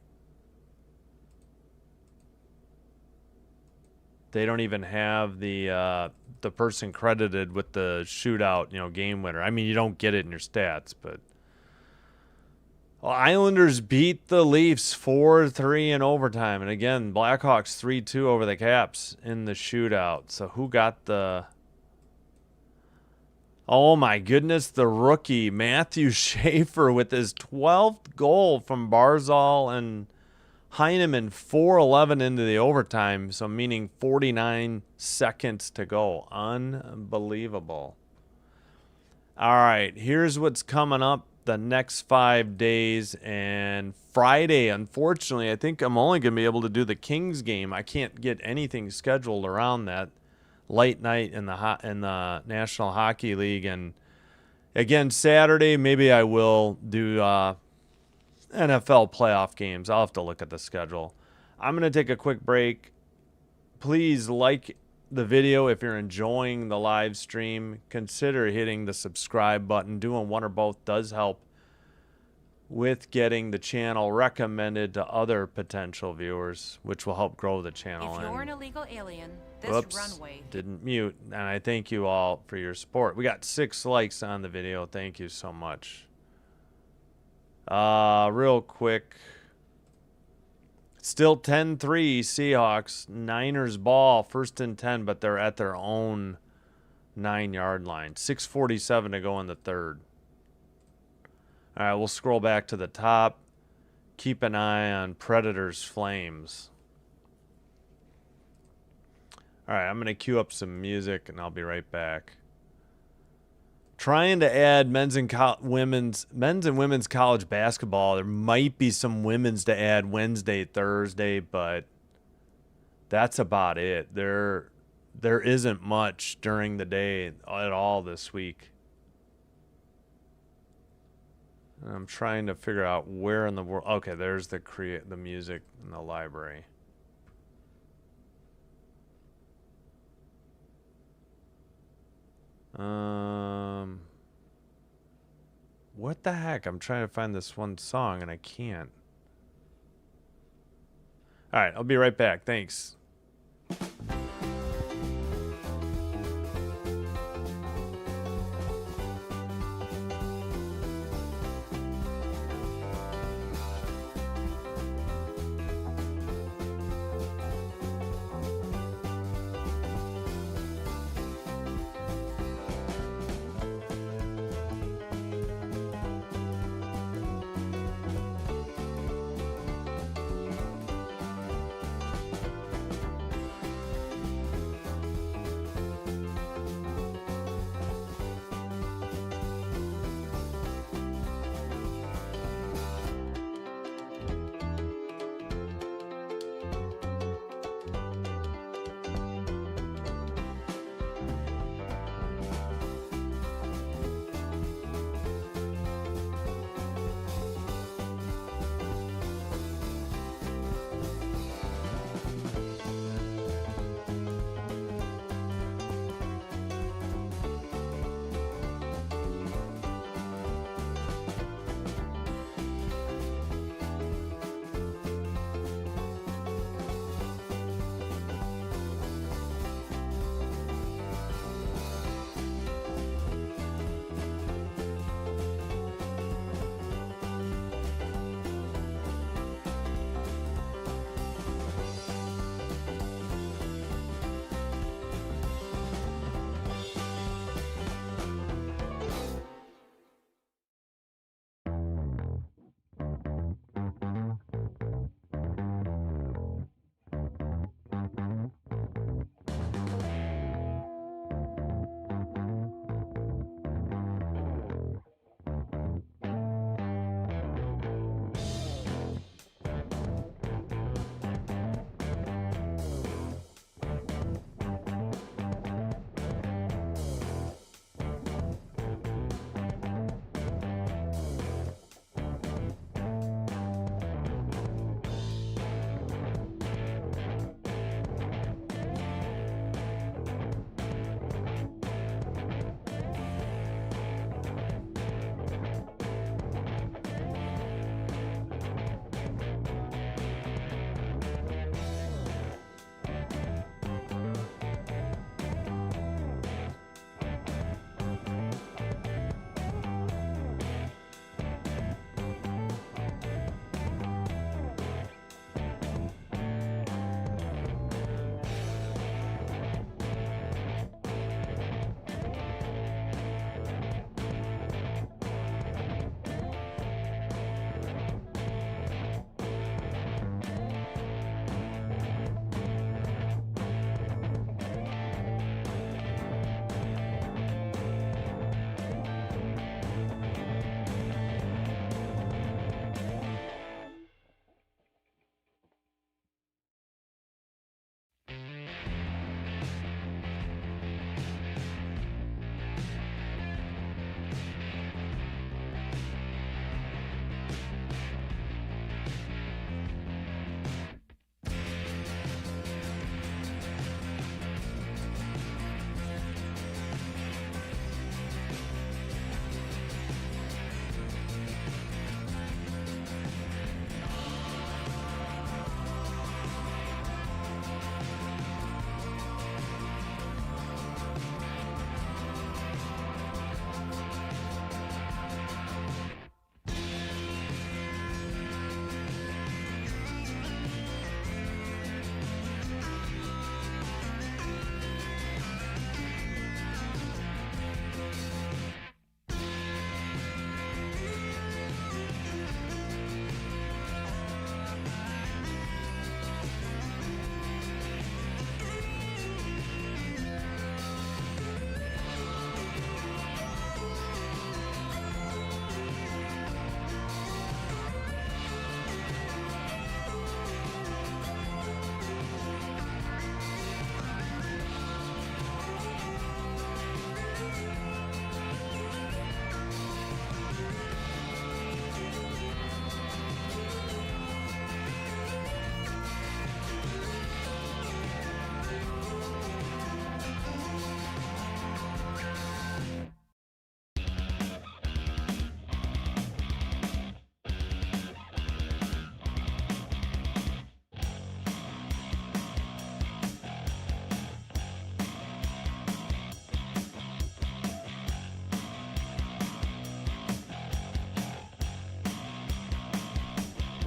They don't even have the person credited with the shootout, game winner. I mean, you don't get it in your stats, but Islanders beat the Leafs 4-3 in overtime. And again, Blackhawks 3-2 over the Caps in the shootout. So who got the... Oh my goodness, the rookie, Matthew Schaefer with his 12th goal from Barzal and Heineman, 4:11 into the overtime. So meaning 49 seconds to go. Unbelievable. All right, here's what's coming up the next 5 days. And Friday, unfortunately, I think I'm only going to be able to do the Kings game. I can't get anything scheduled around that late night in the National Hockey League. And again, Saturday, maybe I will do NFL playoff games. I'll have to look at the schedule. I'm going to take a quick break. Please like the video if you're enjoying the live stream. Consider hitting the subscribe button. Doing one or both does help with getting the channel recommended to other potential viewers, which will help grow the channel. If you're an illegal alien, this runway... Didn't mute. And I thank you all for your support. We got 6 likes on the video. Thank you so much. Real quick. Still 10-3 Seahawks. Niners ball. 1st and 10, but they're at their own 9-yard line. 6:47 to go in the third. All right, we'll scroll back to the top. Keep an eye on Predators Flames. All right, I'm going to cue up some music, and I'll be right back. Trying to add men's and women's college basketball. There might be some women's to add Wednesday, Thursday, but that's about it. There isn't much during the day at all this week. I'm trying to figure out where in the world. Okay, there's the music in the library. What the heck? I'm trying to find this one song and I can't. All right, I'll be right back. Thanks.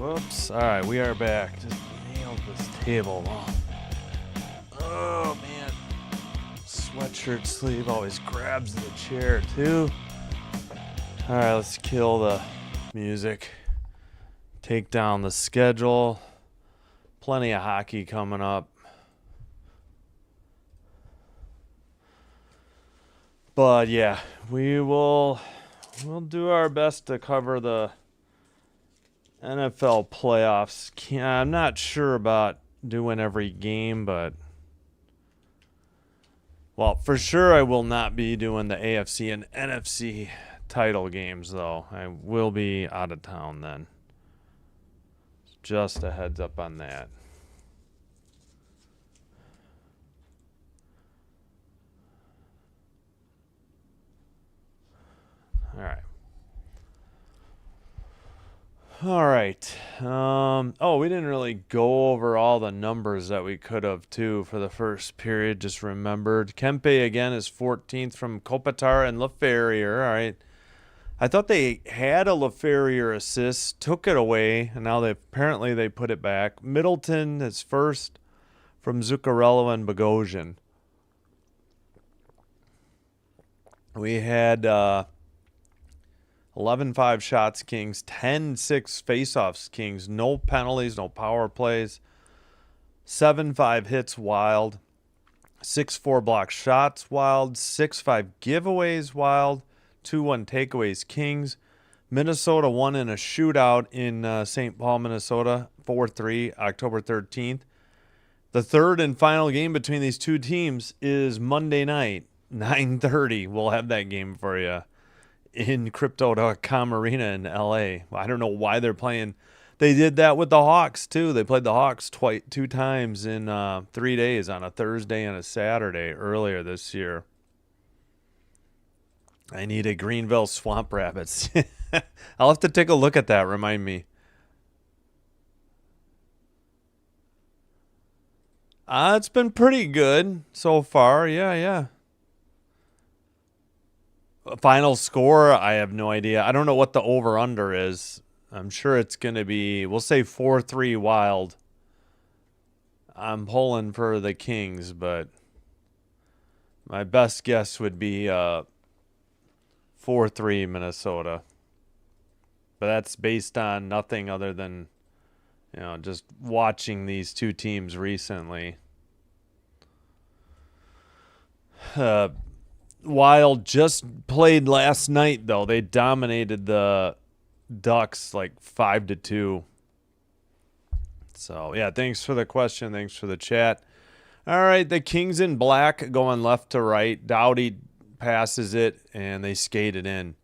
Whoops. All right, we are back. Just nailed this table. Oh, man. Sweatshirt sleeve always grabs the chair, too. All right, let's kill the music. Take down the schedule. Plenty of hockey coming up. But, yeah, we'll do our best to cover the NFL playoffs. I'm not sure about doing every game, but well, for sure I will not be doing the AFC and NFC title games, though. I will be out of town then. Just a heads up on that. All right. We didn't really go over all the numbers that we could have, too, for the first period. Just remembered. Kempe, again, is 14th from Kopitar and LaFerriere. All right. I thought they had a LaFerriere assist, took it away, and now they put it back. Middleton is first from Zuccarello and Bogosian. We had 11-5 shots Kings, 10-6 faceoffs Kings, no penalties, no power plays, 7-5 hits Wild, 6-4 block shots Wild, 6-5 giveaways Wild, 2-1 takeaways Kings. Minnesota won in a shootout in St. Paul, Minnesota, 4-3, October 13th. The third and final game between these two teams is Monday night, 9:30. We'll have that game for you in Crypto.com Arena in LA. I don't know why they're playing. They did that with the Hawks, too. They played the Hawks two times in 3 days, on a Thursday and a Saturday earlier this year. I need a Greenville Swamp Rabbits. I'll have to take a look at that. Remind me. It's been pretty good so far. Yeah. Final score, I have no idea. I don't know what the over-under is. I'm sure it's going to be, we'll say 4-3 Wild. I'm pulling for the Kings, but my best guess would be 4-3 Minnesota. But that's based on nothing other than, just watching these two teams recently. Wild just played last night, though. They dominated the Ducks like 5-2. So, yeah, thanks for the question. Thanks for the chat. All right, the Kings in black going left to right. Doughty passes it, and they skate it in.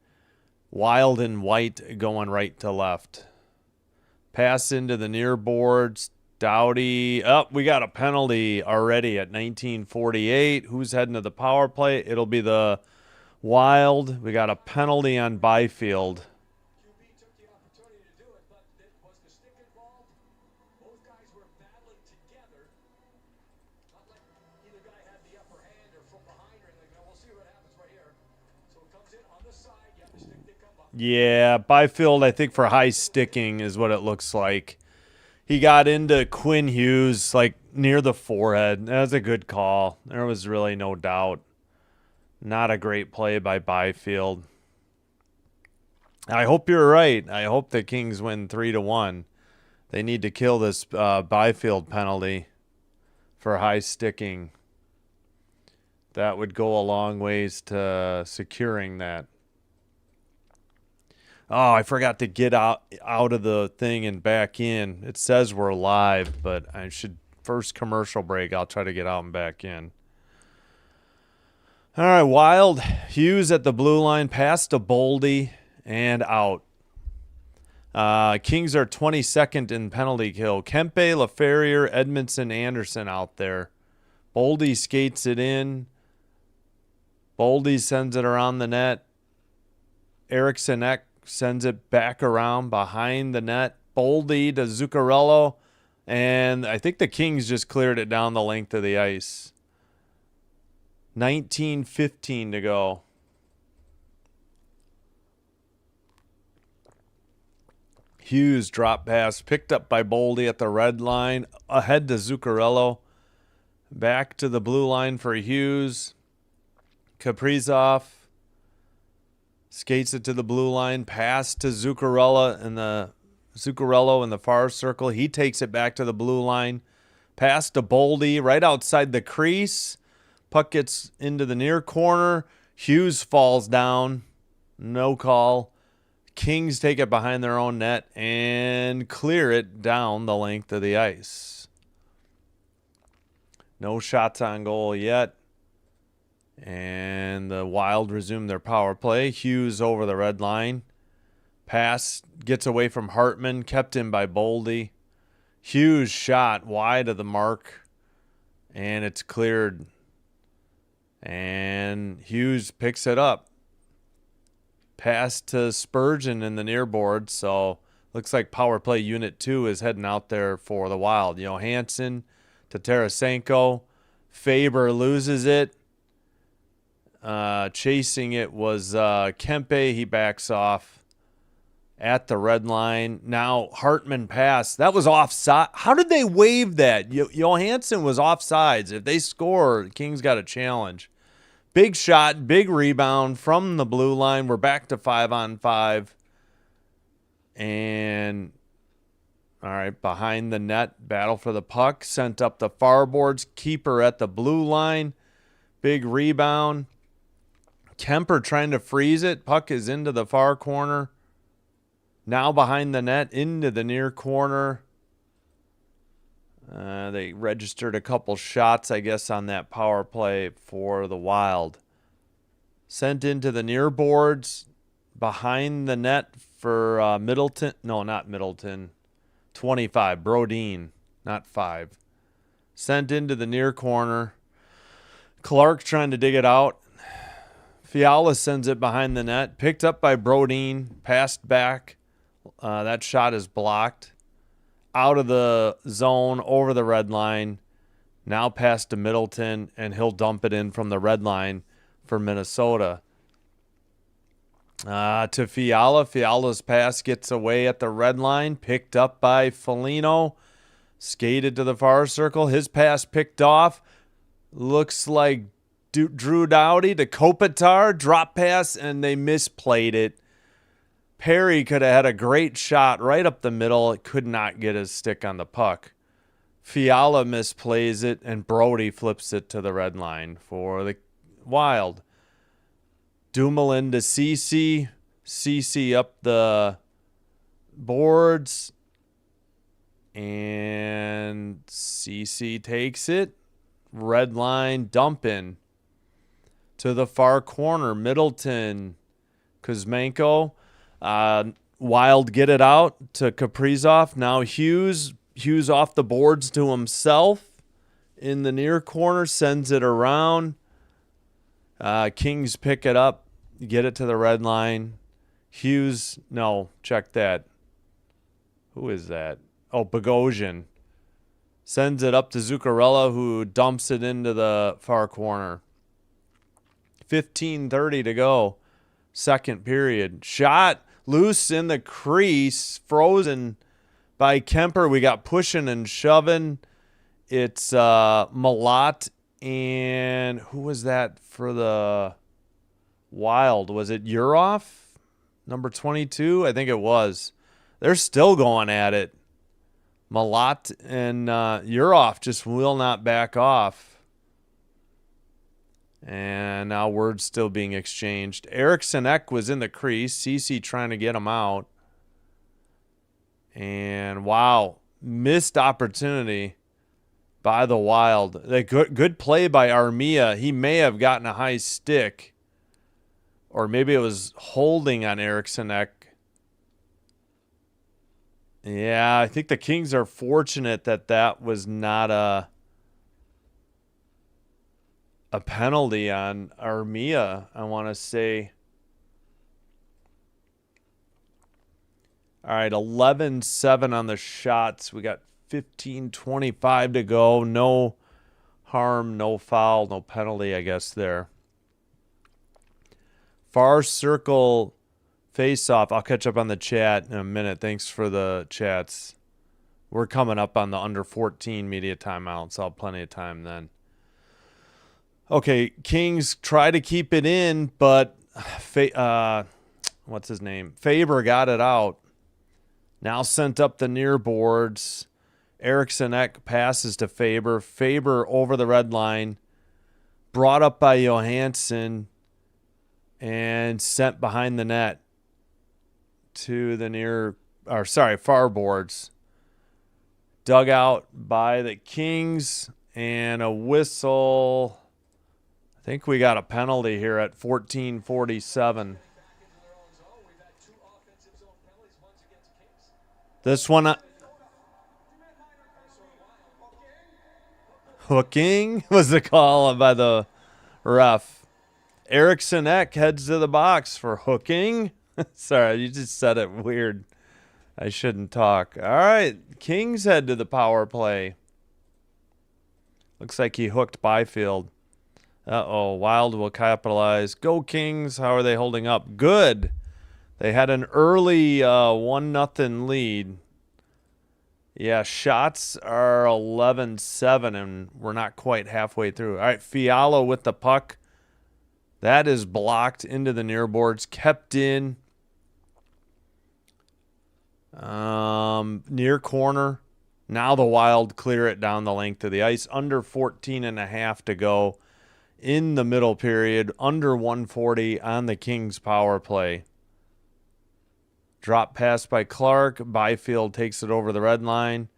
Wild in white going right to left. Pass into the near boards. Doughty. We got a penalty already at 1948. Who's heading to the power play? It'll be the Wild. We got a penalty on Byfield. QB took the opportunity to do it, but was the stick involved? Both guys were battling together. Not like either guy had the upper hand or from behind or anything. We'll see what happens right here. So it comes in on the side. Yeah, the stick did come up. Yeah, Byfield, I think, for high sticking is what it looks like. He got into Quinn Hughes, like, near the forehead. That was a good call. There was really no doubt. Not a great play by Byfield. I hope you're right. I hope the Kings win 3-1. They need to kill this Byfield penalty for high sticking. That would go a long ways to securing that. Oh, I forgot to get out of the thing and back in. It says we're live, but I should first commercial break. I'll try to get out and back in. All right, Wild. Hughes at the blue line, pass to Boldy, and out. Kings are 22nd in penalty kill. Kempe, LaFerriere, Edmondson, Anderson out there. Boldy skates it in. Boldy sends it around the net. Eriksson Ek sends it back around behind the net. Boldy to Zuccarello. And I think the Kings just cleared it down the length of the ice. 19:15 to go. Hughes drop pass picked up by Boldy at the red line. Ahead to Zuccarello. Back to the blue line for Hughes. Kaprizov skates it to the blue line. Pass to Zuccarello in the far circle. He takes it back to the blue line. Pass to Boldy right outside the crease. Puck gets into the near corner. Hughes falls down. No call. Kings take it behind their own net and clear it down the length of the ice. No shots on goal yet. And the Wild resume their power play. Hughes over the red line. Pass gets away from Hartman, kept in by Boldy. Hughes shot wide of the mark, and it's cleared. And Hughes picks it up. Pass to Spurgeon in the near board, so looks like power play unit 2 is heading out there for the Wild. Johansson to Tarasenko. Faber loses it. Chasing it was Kempe. He backs off at the red line. Now Hartman pass. That was offside. How did they waive that? Johansson was offsides. If they score, the Kings got a challenge. Big shot, big rebound from the blue line. We're back to 5-on-5. And, all right, behind the net, battle for the puck. Sent up the far boards. Keeper at the blue line. Big rebound. Kemper trying to freeze it. Puck is into the far corner. Now behind the net, into the near corner. They registered a couple shots, I guess, on that power play for the Wild. Sent into the near boards. Behind the net for Middleton. No, not Middleton. 25. Brodeen, not 5. Sent into the near corner. Clark trying to dig it out. Fiala sends it behind the net. Picked up by Brodeen. Passed back. That shot is blocked. Out of the zone, over the red line. Now pass to Middleton, and he'll dump it in from the red line for Minnesota. To Fiala. Fiala's pass gets away at the red line. Picked up by Foligno. Skated to the far circle. His pass picked off. Looks like Drew Doughty to Kopitar. Drop pass, and they misplayed it. Perry could have had a great shot right up the middle. It could not get his stick on the puck. Fiala misplays it, and Brody flips it to the red line for the Wild. Dumoulin to Ceci. Ceci up the boards. And Ceci takes it. Red line, dump in. To the far corner, Middleton. Kuzmenko. Wild get it out to Kaprizov. Now Hughes. Hughes off the boards to himself. In the near corner, sends it around. Kings pick it up. Get it to the red line. Hughes, no, check that. Who is that? Oh, Bogosian. Sends it up to Zuccarello, who dumps it into the far corner. 15:30 to go. Second period. Shot loose in the crease. Frozen by Kemper. We got pushing and shoving. It's Malat and who was that for the Wild? Was it Urov? Number 22? I think it was. They're still going at it. Malat and Urov just will not back off. And now words still being exchanged. Eriksson Ek was in the crease. Ceci trying to get him out. And wow, missed opportunity by the Wild. Good play by Armia. He may have gotten a high stick. Or maybe it was holding on Eriksson Ek. Yeah, I think the Kings are fortunate that was not a penalty on Armia, I want to say. All right, 11-7 on the shots. We got 15:25 to go. No harm, no foul, no penalty, I guess, there. Far circle Face off. I'll catch up on the chat in a minute. Thanks for the chats. We're coming up on the under 14 media timeout, so I'll have plenty of time then. Okay, Kings try to keep it in, but what's his name? Faber got it out. Now sent up the near boards. Eriksson Ek passes to Faber. Faber over the red line. Brought up by Johansson and sent behind the net to the far boards. Dug out by the Kings and a whistle. I think we got a penalty here at 14:47. This one, hooking was the call by the ref. Eriksson Ek heads to the box for hooking. Sorry, you just said it weird. I shouldn't talk. All right, Kings head to the power play. Looks like he hooked Byfield. Uh-oh, Wild will capitalize. Go Kings. How are they holding up? Good. They had an early 1-0 lead. Yeah, shots are 11-7, and we're not quite halfway through. All right, Fiala with the puck. That is blocked into the near boards. Kept in. Near corner. Now the Wild clear it down the length of the ice. Under 14.5 to go in the middle period. Under 140 on the Kings power play. Drop pass by Clark. Byfield takes it over the red line.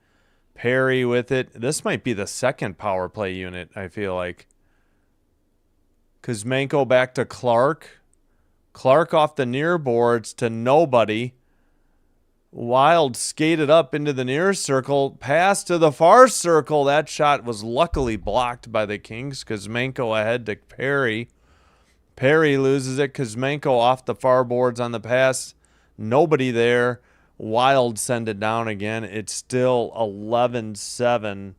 Perry with it. This might be the second power play unit, I feel like. Kuzmenko back to Clark. Clark off the near boards to nobody. Wild skated up into the near circle. Pass to the far circle. That shot was luckily blocked by the Kings. Kuzmenko ahead to Perry. Perry loses it. Kuzmenko off the far boards on the pass. Nobody there. Wild send it down again. It's still 11-7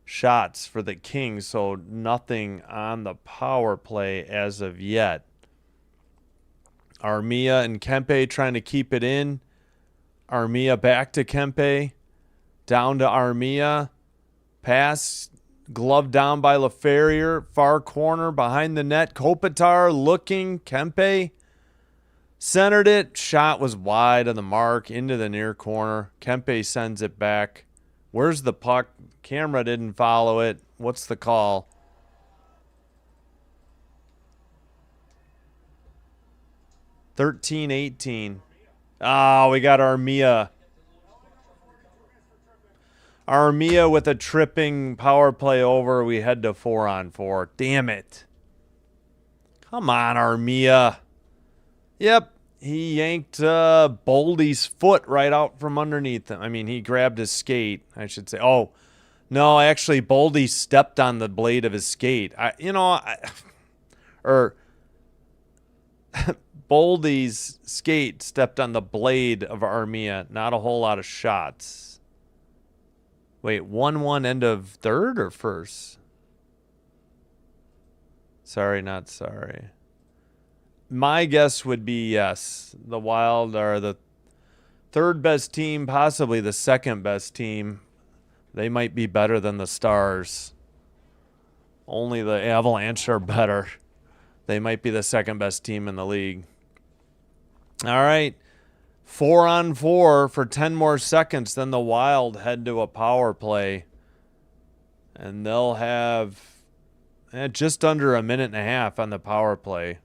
shots for the Kings, so nothing on the power play as of yet. Armia and Kempe trying to keep it in. Armia back to Kempe. Down to Armia. Pass. Glove down by LaFerriere. Far corner behind the net. Kopitar looking. Kempe centered it. Shot was wide of the mark into the near corner. Kempe sends it back. Where's the puck? Camera didn't follow it. What's the call? (13-18). Oh, we got Armia. Armia with a tripping power play over. We head to 4-on-4. Damn it. Come on, Armia. Yep. He yanked Boldy's foot right out from underneath him. I mean, he grabbed his skate, I should say. Oh, no, actually, Boldy stepped on the blade of his skate. Boldy's skate stepped on the blade of Armia. Not a whole lot of shots. Wait, 1-1 end of third or first? Sorry, not sorry. My guess would be yes. The Wild are the third best team, possibly the second best team. They might be better than the Stars. Only the Avalanche are better. They might be the second best team in the league. All right. 4-on-4 for 10 more seconds. Then the Wild head to a power play. And they'll have just under a minute and a half on the power play.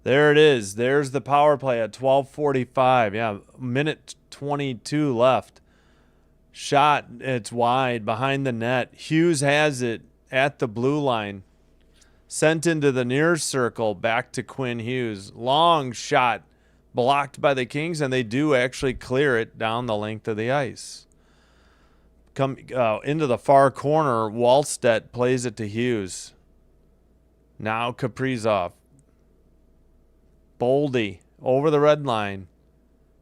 There it is. There's the power play at 12:45. Yeah, minute 22 left. Shot, it's wide behind the net. Hughes has it at the blue line. Sent into the near circle, back to Quinn Hughes. Long shot blocked by the Kings, and they do actually clear it down the length of the ice. Come into the far corner, Wallstedt plays it to Hughes. Now Kaprizov. Boldy over the red line.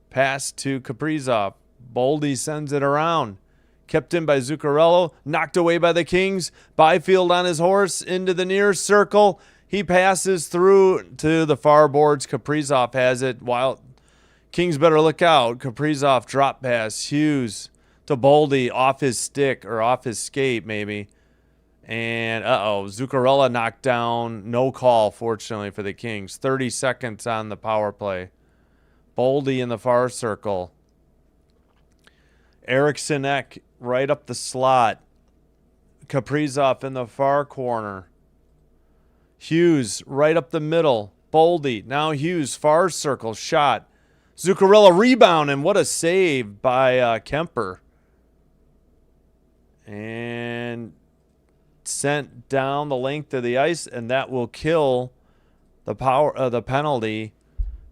Pass to Kaprizov. Boldy sends it around. Kept in by Zuccarello. Knocked away by the Kings. Byfield on his horse into the near circle. He passes through to the far boards. Kaprizov has it. While Kings better look out. Kaprizov drop pass. Hughes to Boldy off his stick or off his skate maybe. And, Zuccarella knocked down. No call, fortunately, for the Kings. 30 seconds on the power play. Boldy in the far circle. Eriksson Ek right up the slot. Kaprizov in the far corner. Hughes right up the middle. Boldy. Now Hughes, far circle, shot. Zuccarella rebound, and what a save by Kemper. And sent down the length of the ice, and that will kill the penalty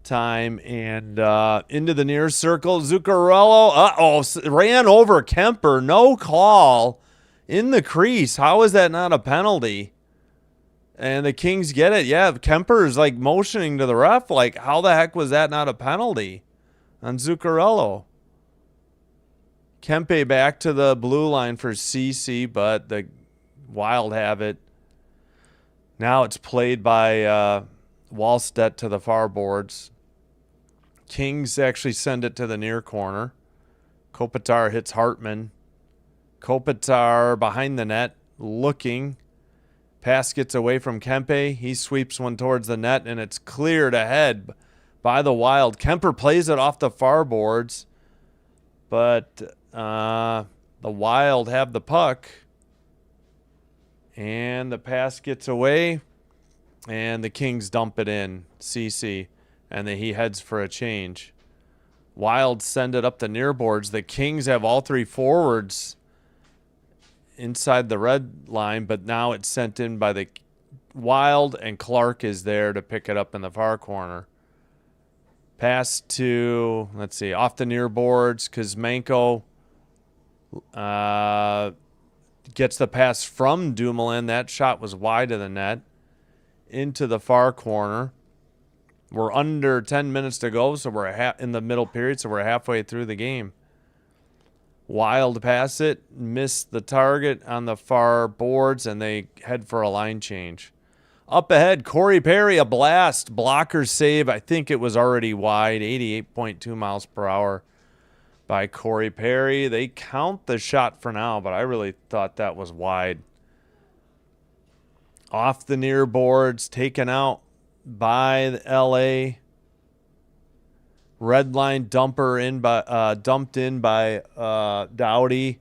time. And into the near circle, Zuccarello ran over Kemper. No call in the crease. How is that not a penalty? And the Kings get it. Yeah, Kemper is like motioning to the ref like, how the heck was that not a penalty on Zuccarello? Kempe back to the blue line for CC, but the Wild have it. Now it's played by Wallstedt to the far boards. Kings actually send it to the near corner. Kopitar hits Hartman. Kopitar behind the net, looking. Pass gets away from Kempe. He sweeps one towards the net, and it's cleared ahead by the Wild. Kemper plays it off the far boards, but the Wild have the puck. And the pass gets away, and the Kings dump it in, CC, and then he heads for a change. Wild send it up the near boards. The Kings have all three forwards inside the red line, but now it's sent in by the Wild, and Clark is there to pick it up in the far corner. Pass to, let's see, off the near boards. Kuzmenko gets the pass from Dumoulin. That shot was wide of the net. Into the far corner. We're under 10 minutes to go, so we're in the middle period, so we're halfway through the game. Wild pass it, miss the target on the far boards, and they head for a line change. Up ahead, Corey Perry, a blast. Blocker save. I think it was already wide. 88.2 miles per hour by Corey Perry. They count the shot for now, but I really thought that was wide. Off the near boards, taken out by the LA. Red line dumper in by dumped in by Doughty.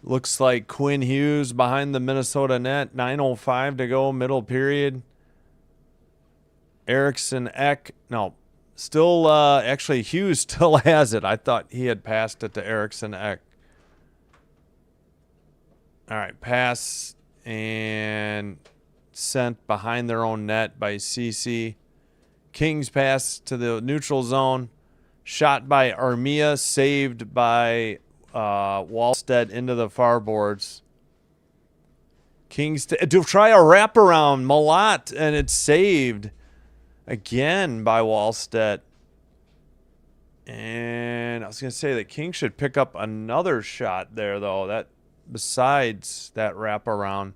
Looks like Quinn Hughes behind the Minnesota net. 9:05 to go, middle period. Eriksson Ek, no, still actually Hughes still has it. I thought he had passed it to Eriksson Ek. All right, pass and sent behind their own net by CC. Kings pass to the neutral zone. Shot by Armia, saved by Wallstedt into the far boards. Kings to try a wraparound. Malat, and it's saved again by Wallstedt. And I was going to say that Kings should pick up another shot there, though, that besides that wraparound.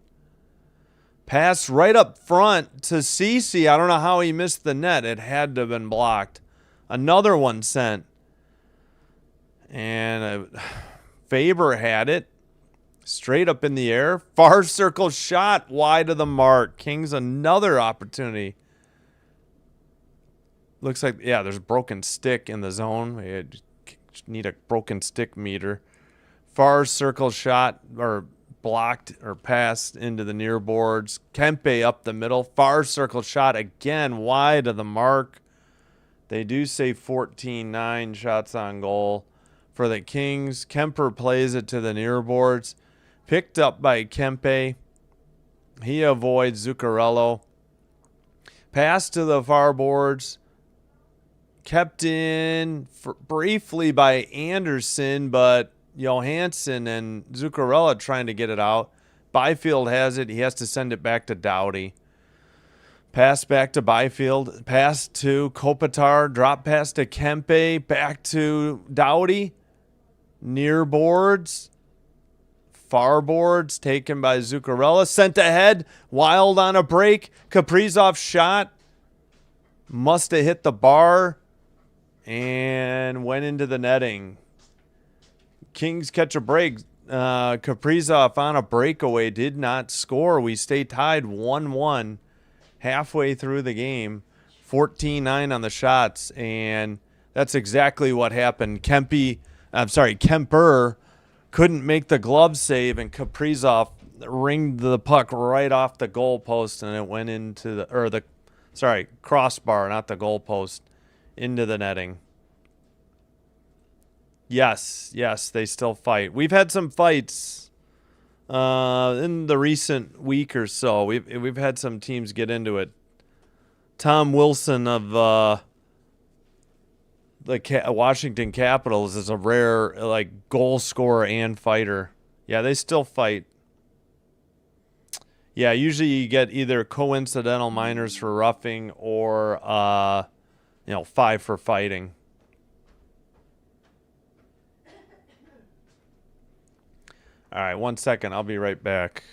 Pass right up front to Cece. I don't know how he missed the net. It had to have been blocked. Another one sent. And Faber had it. Straight up in the air. Far circle shot wide of the mark. Kings another opportunity. Looks like, yeah, there's a broken stick in the zone. We need a broken stick meter. Far circle shot, or blocked or passed into the near boards. Kempe up the middle. Far circle shot again wide of the mark. They do say 14-9 shots on goal for the Kings. Kemper plays it to the near boards. Picked up by Kempe. He avoids Zuccarello. Pass to the far boards. Kept in briefly by Anderson, but Johansson and Zuccarello trying to get it out. Byfield has it. He has to send it back to Doughty. Pass back to Byfield. Pass to Kopitar. Drop pass to Kempe. Back to Doughty. Near boards. far boards taken by Zuccarello. Sent ahead. Wild on a break. Kaprizov shot. Must have hit the bar and went into the netting. Kings catch a break. Kaprizov on a breakaway did not score. We stay tied 1-1 halfway through the game. 14-9 on the shots, and that's exactly what happened. Kemper couldn't make the glove save, and Kaprizov ringed the puck right off the goalpost, and it went into the crossbar, not the goalpost, into the netting. Yes, they still fight. We've had some fights in the recent week or so. We've had some teams get into it. Tom Wilson of the Washington Capitals is a rare goal scorer and fighter. Yeah, they still fight. Yeah, usually you get either coincidental minors for roughing or 5 for fighting. All right, 1 second. I'll be right back.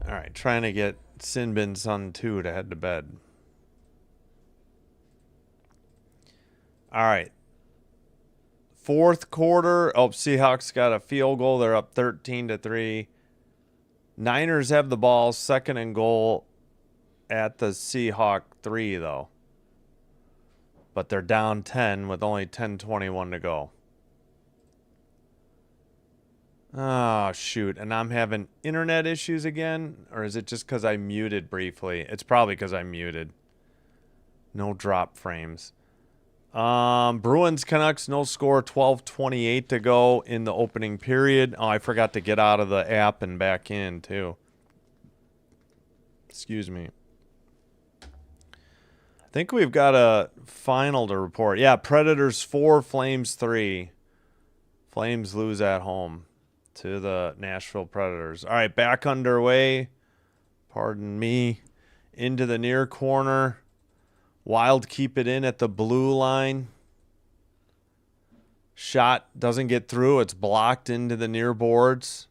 All right, trying to get Sinbin Sun 2 to head to bed. All right. Fourth quarter. Oh, Seahawks got a field goal. They're up 13-3. Niners have the ball, 2nd and goal at the Seahawk 3, though. But they're down 10 with only 10:21 to go. Oh, shoot. And I'm having internet issues again? Or is it just because I muted briefly? It's probably because I muted. No drop frames. Bruins Canucks, no score, 12:28 to go in the opening period. Oh, I forgot to get out of the app and back in, too. Excuse me. I think we've got a final to report. Yeah, Predators 4, Flames 3. Flames lose at home to the Nashville Predators. All right, back underway. Pardon me. Into the near corner. Wild keep it in at the blue line. Shot doesn't get through. It's blocked into the near boards.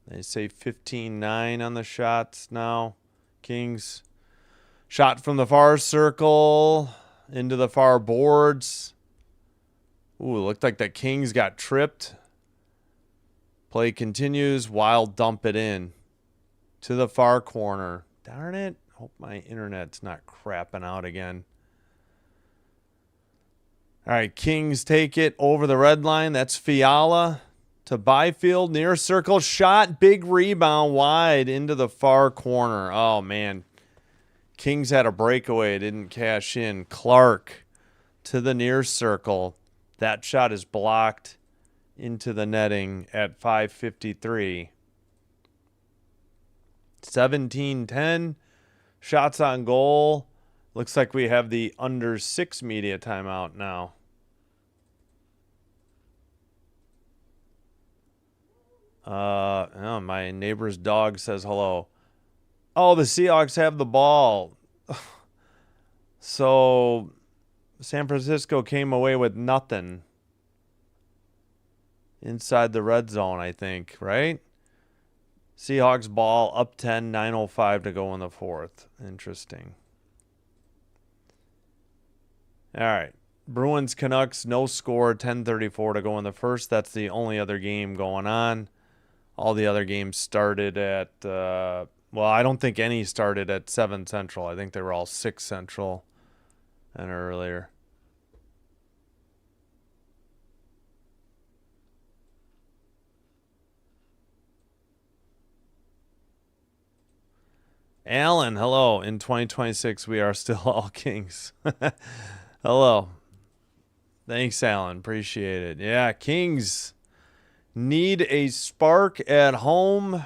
They say 15-9 on the shots now. Kings. Shot from the far circle into the far boards. Ooh, looked like the Kings got tripped. Play continues. Wild dump it in to the far corner. Darn it. Hope my internet's not crapping out again. All right, Kings take it over the red line. That's Fiala to Byfield. Near circle shot. Big rebound wide into the far corner. Oh, man. Kings had a breakaway. Didn't cash in. Clark to the near circle. That shot is blocked into the netting at 5:53. 17-10. Shots on goal. Looks like we have the under 6 media timeout now. Oh, my neighbor's dog says hello. Oh, the Seahawks have the ball. So San Francisco came away with nothing inside the red zone, I think, right? Seahawks ball up 10, 9:05 to go in the fourth. Interesting. All right. Bruins Canucks, no score, 10:34 to go in the first. That's the only other game going on. All the other games started at, I don't think any started at 7 Central. I think they were all 6 Central and earlier. Alan, hello. In 2026, we are still all Kings. Hello. Thanks, Alan. Appreciate it. Yeah, Kings need a spark at home.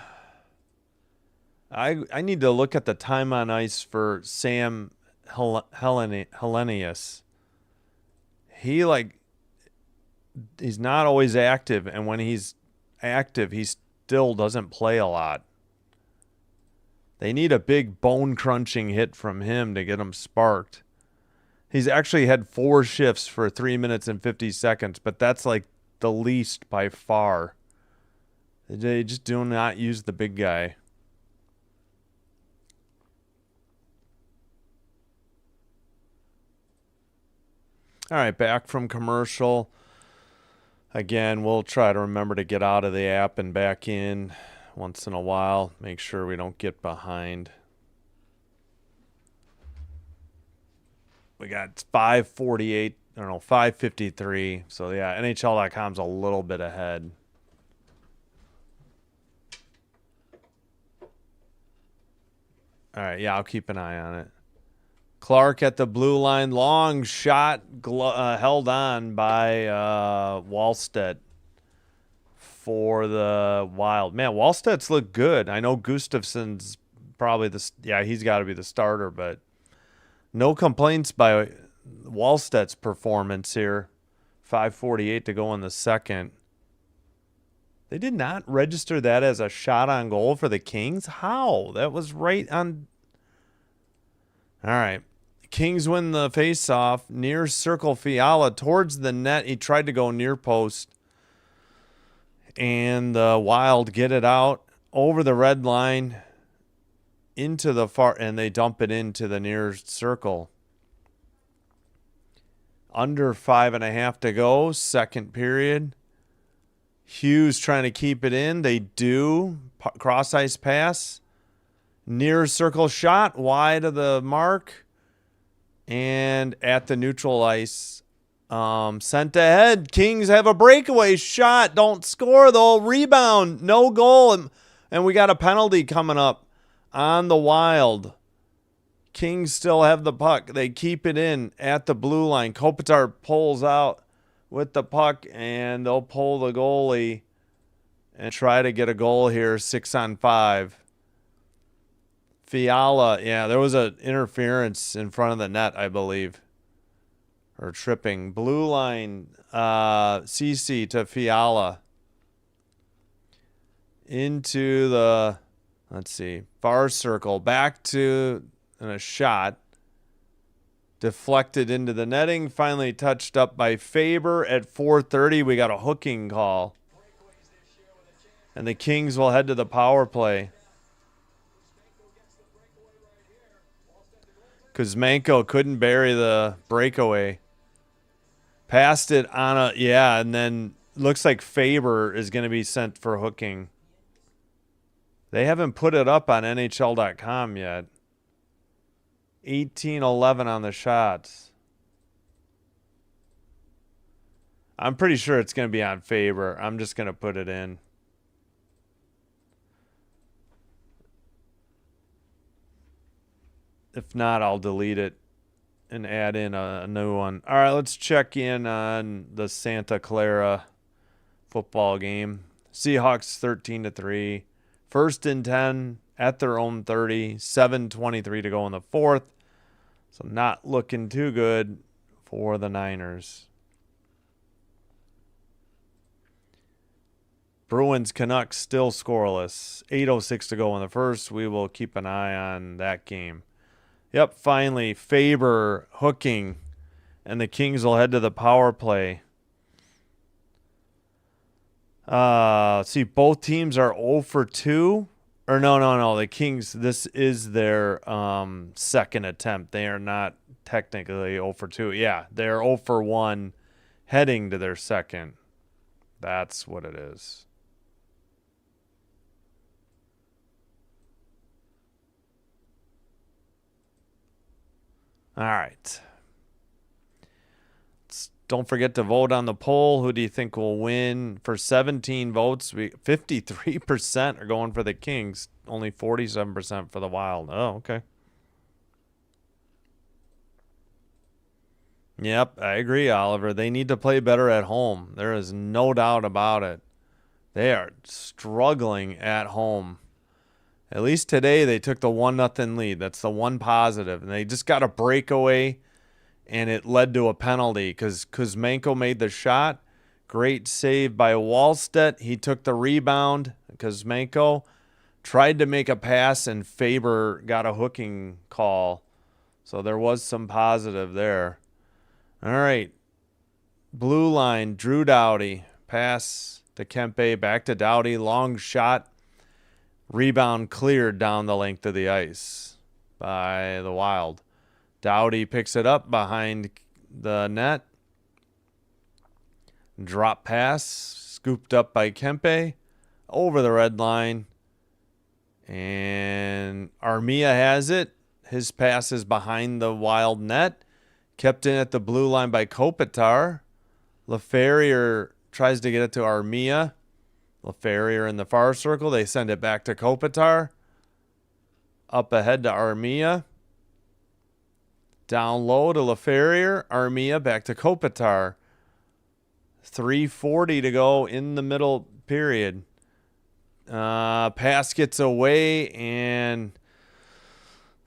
I need to look at the time on ice for Sam Hellenius. He's not always active, and when he's active, he still doesn't play a lot. They need a big bone-crunching hit from him to get him sparked. He's actually had 4 shifts for 3 minutes and 50 seconds, but that's like the least by far. They just do not use the big guy. All right, back from commercial. Again, we'll try to remember to get out of the app and back in once in a while. Make sure we don't get behind. We got 5:48, I don't know, 5:53. So yeah, NHL.com's a little bit ahead. All right, yeah, I'll keep an eye on it. Clark at the blue line, long shot, held on by Wallstedt for the Wild. Man, Wallstedt's look good. I know Gustafson's probably he's got to be the starter, but no complaints by Wallstedt's performance here. 5:48 to go in the second. They did not register that as a shot on goal for the Kings. How? That was right on. All right. Kings win the faceoff. Near circle Fiala towards the net. He tried to go near post. And the Wild get it out over the red line into the far, and they dump it into the near circle. Under 5.5 to go, second period. Hughes trying to keep it in. They do. Cross ice pass. Near circle shot. Wide of the mark. And at the neutral ice. Sent ahead. Kings have a breakaway shot. Don't score, though. Rebound. No goal. And we got a penalty coming up on the Wild. Kings still have the puck. They keep it in at the blue line. Kopitar pulls out with the puck, and they'll pull the goalie and try to get a goal here, 6-on-5. Fiala, yeah, there was an interference in front of the net, I believe, or tripping. Blue line, CC to Fiala. Into the, let's see, far circle. Back to a shot. Deflected into the netting. Finally touched up by Faber at 4:30. We got a hooking call. And the Kings will head to the power play. Kuzmenko couldn't bury the breakaway. Passed it on and then looks like Faber is going to be sent for hooking. They haven't put it up on NHL.com yet. 18-11 on the shots. I'm pretty sure it's going to be on Faber. I'm just going to put it in. If not, I'll delete it and add in a new one. All right, let's check in on the Santa Clara football game. Seahawks 13-3. 1st and 10 at their own 30. 7:23 to go in the fourth. So not looking too good for the Niners. Bruins Canucks still scoreless. 8:06 to go in the first. We will keep an eye on that game. Yep, finally, Faber hooking, and the Kings will head to the power play. See, both teams are 0 for 2. Or no. The Kings, this is their second attempt. They are not technically 0 for 2. Yeah, they're 0 for 1 heading to their second. That's what it is. All right. Don't forget to vote on the poll. Who do you think will win? For 17 votes, 53% are going for the Kings. Only 47% for the Wild. Oh, okay. Yep, I agree, Oliver. They need to play better at home. There is no doubt about it. They are struggling at home. At least today they took the 1-0 lead. That's the one positive. And they just got a breakaway, and it led to a penalty because Kuzmenko made the shot. Great save by Wallstedt. He took the rebound. Kuzmenko tried to make a pass, and Faber got a hooking call. So there was some positive there. All right. Blue line, Drew Doughty. Pass to Kempe, back to Doughty. Long shot. Rebound cleared down the length of the ice by the Wild. Doughty picks it up behind the net. Drop pass, scooped up by Kempe. Over the red line. And Armia has it. His pass is behind the Wild net. Kept in at the blue line by Kopitar. LaFerrier tries to get it to Armia. LaFerrier in the far circle. They send it back to Kopitar. Up ahead to Armia. Down low to LaFerrier. Armia back to Kopitar. 3:40 to go in the middle period. Pass gets away, and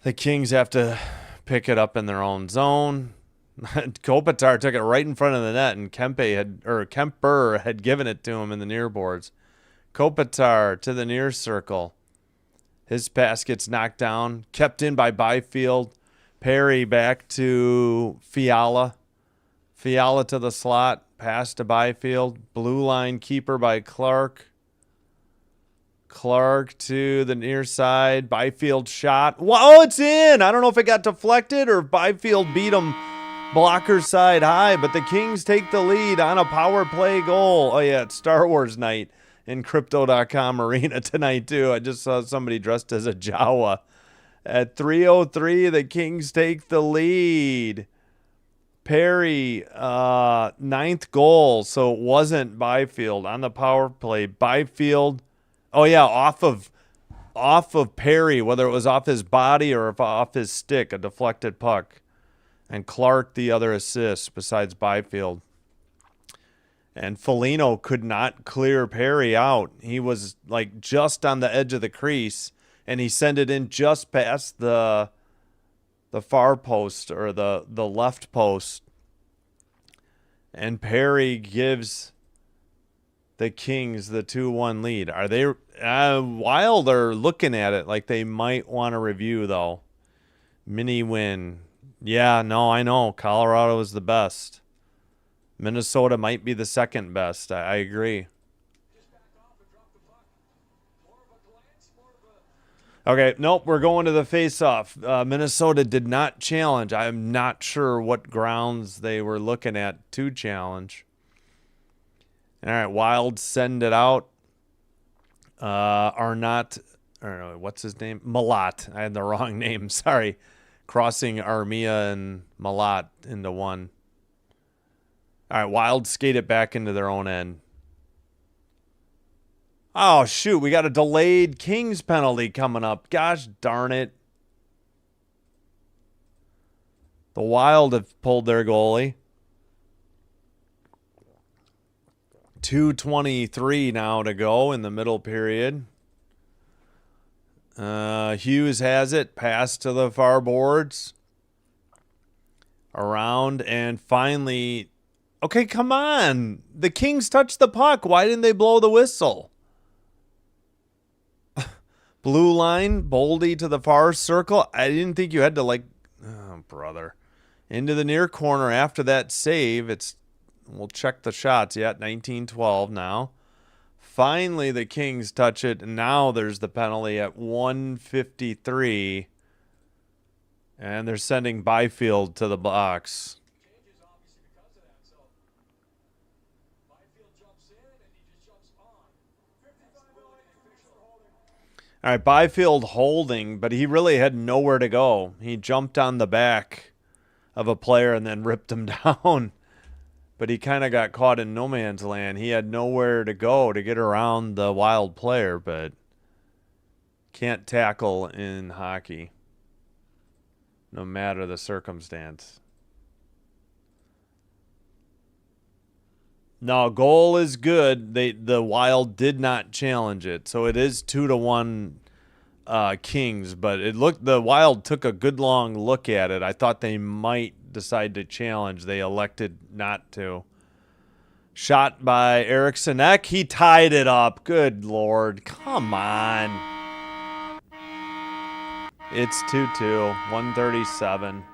the Kings have to pick it up in their own zone. Kopitar took it right in front of the net, and Kemper had given it to him in the near boards. Kopitar to the near circle. His pass gets knocked down, kept in by Byfield. Perry back to Fiala. Fiala to the slot, pass to Byfield. Blue line keeper by Clark. Clark to the near side. Byfield shot. Whoa, it's in! I don't know if it got deflected or if Byfield beat him blocker side high, but the Kings take the lead on a power play goal. Oh, yeah, it's Star Wars night in Crypto.com Arena tonight, too. I just saw somebody dressed as a Jawa. At 3:03, the Kings take the lead. Perry, ninth goal, so it wasn't Byfield on the power play. Byfield, oh yeah, off of Perry, whether it was off his body or if off his stick, a deflected puck. And Clark, the other assist besides Byfield. And Foligno could not clear Perry out. He was like just on the edge of the crease, and he sent it in just past the far post or the left post. And Perry gives the Kings the 2-1 lead. Are they Wild are looking at it like they might want to review, though. Mini win. Yeah, no, I know. Colorado is the best. Minnesota might be the second best. I agree. Okay, nope, we're going to the face-off. Minnesota did not challenge. I'm not sure what grounds they were looking at to challenge. All right, Wild send it out. Arnott, or what's his name? Malat. I had the wrong name. Sorry. Crossing Armia and Malat into one. All right, Wild skate it back into their own end. Oh, shoot. We got a delayed Kings penalty coming up. Gosh darn it. The Wild have pulled their goalie. 2:23 now to go in the middle period. Hughes has it. Pass to the far boards. Around and finally... Okay, come on. The Kings touched the puck. Why didn't they blow the whistle? Blue line, Boldy to the far circle. I didn't think you had to oh, brother. Into the near corner after that save. We'll check the shots yet. 19-12 now. Finally, the Kings touch it, and now there's the penalty at 1:53. And they're sending Byfield to the box. All right, Byfield holding, but he really had nowhere to go. He jumped on the back of a player and then ripped him down. But he kind of got caught in no man's land. He had nowhere to go to get around the Wild player, but can't tackle in hockey, no matter the circumstance. No, goal is good. The Wild did not challenge it, so it is 2-1 Kings, but the Wild took a good long look at it. I thought they might decide to challenge. They elected not to. Shot by Eriksson Ek. He tied it up. Good Lord. Come on. It's 2-2. 137.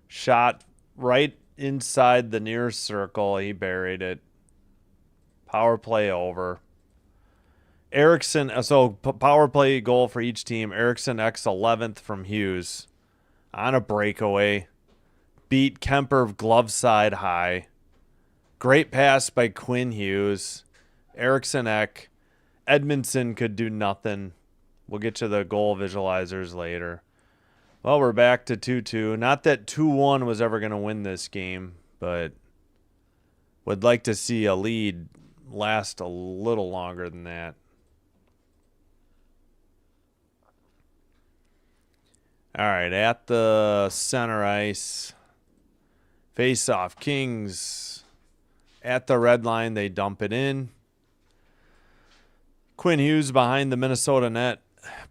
Shot right inside the near circle. He buried it. Power play over. Eriksson, so power play goal for each team. Eriksson Ek's 11th from Hughes. On a breakaway. Beat Kemper glove side high. Great pass by Quinn Hughes. Eriksson Ek. Edmondson could do nothing. We'll get to the goal visualizers later. Well, we're back to 2-2. Not that 2-1 was ever going to win this game, but would like to see a lead last a little longer than that. All right, at the center ice. Face-off. Kings at the red line. They dump it in. Quinn Hughes behind the Minnesota net.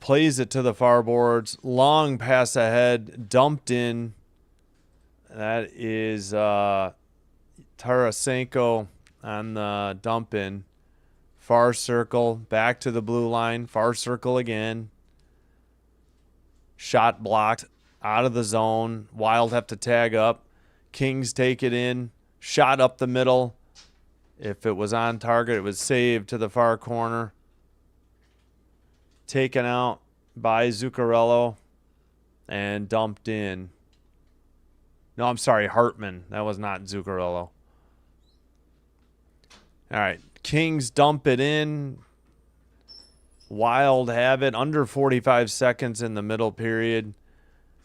Plays it to the far boards. Long pass ahead. Dumped in. That is Tarasenko on the dump in. Far circle. Back to the blue line. Far circle again. Shot blocked. Out of the zone. Wild have to tag up. Kings take it in. Shot up the middle. If it was on target, it was saved to the far corner. Taken out by Zuccarello and dumped in. No, I'm sorry, Hartman. That was not Zuccarello. All right, Kings dump it in. Wild have it under 45 seconds in the middle period.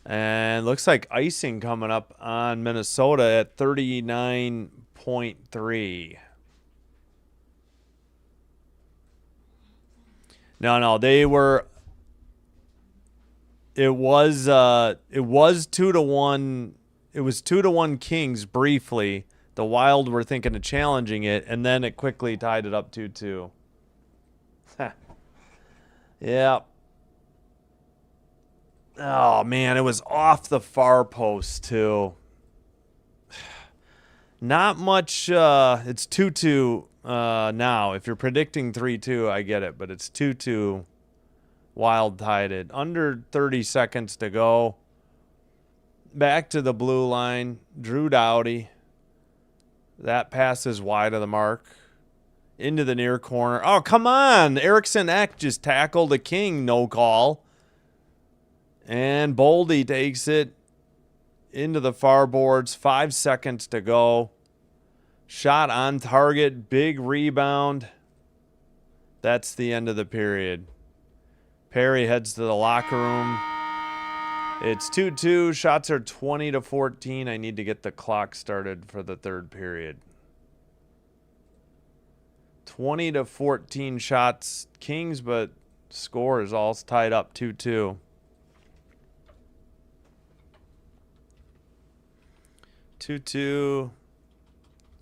And looks like icing coming up on Minnesota at 39.3. No, they were. It was 2-1. It was 2-1 Kings briefly. The Wild were thinking of challenging it, and then it quickly tied it up 2-2. Yeah. Oh man, it was off the far post too. Not much. It's 2-2 now. If you're predicting 3-2, I get it, but it's 2-2. Wild tied it. Under 30 seconds to go. Back to the blue line. Drew Doughty. That pass is wide of the mark. Into the near corner. Oh, come on. Eriksson Ek just tackled a King. No call. And Boldy takes it into the far boards. 5 seconds to go. Shot on target. Big rebound. That's the end of the period. Perry heads to the locker room. It's 2-2. Shots are 20-14. I need to get the clock started for the third period. 20-14 shots Kings, but score is all tied up 2-2. 2-2.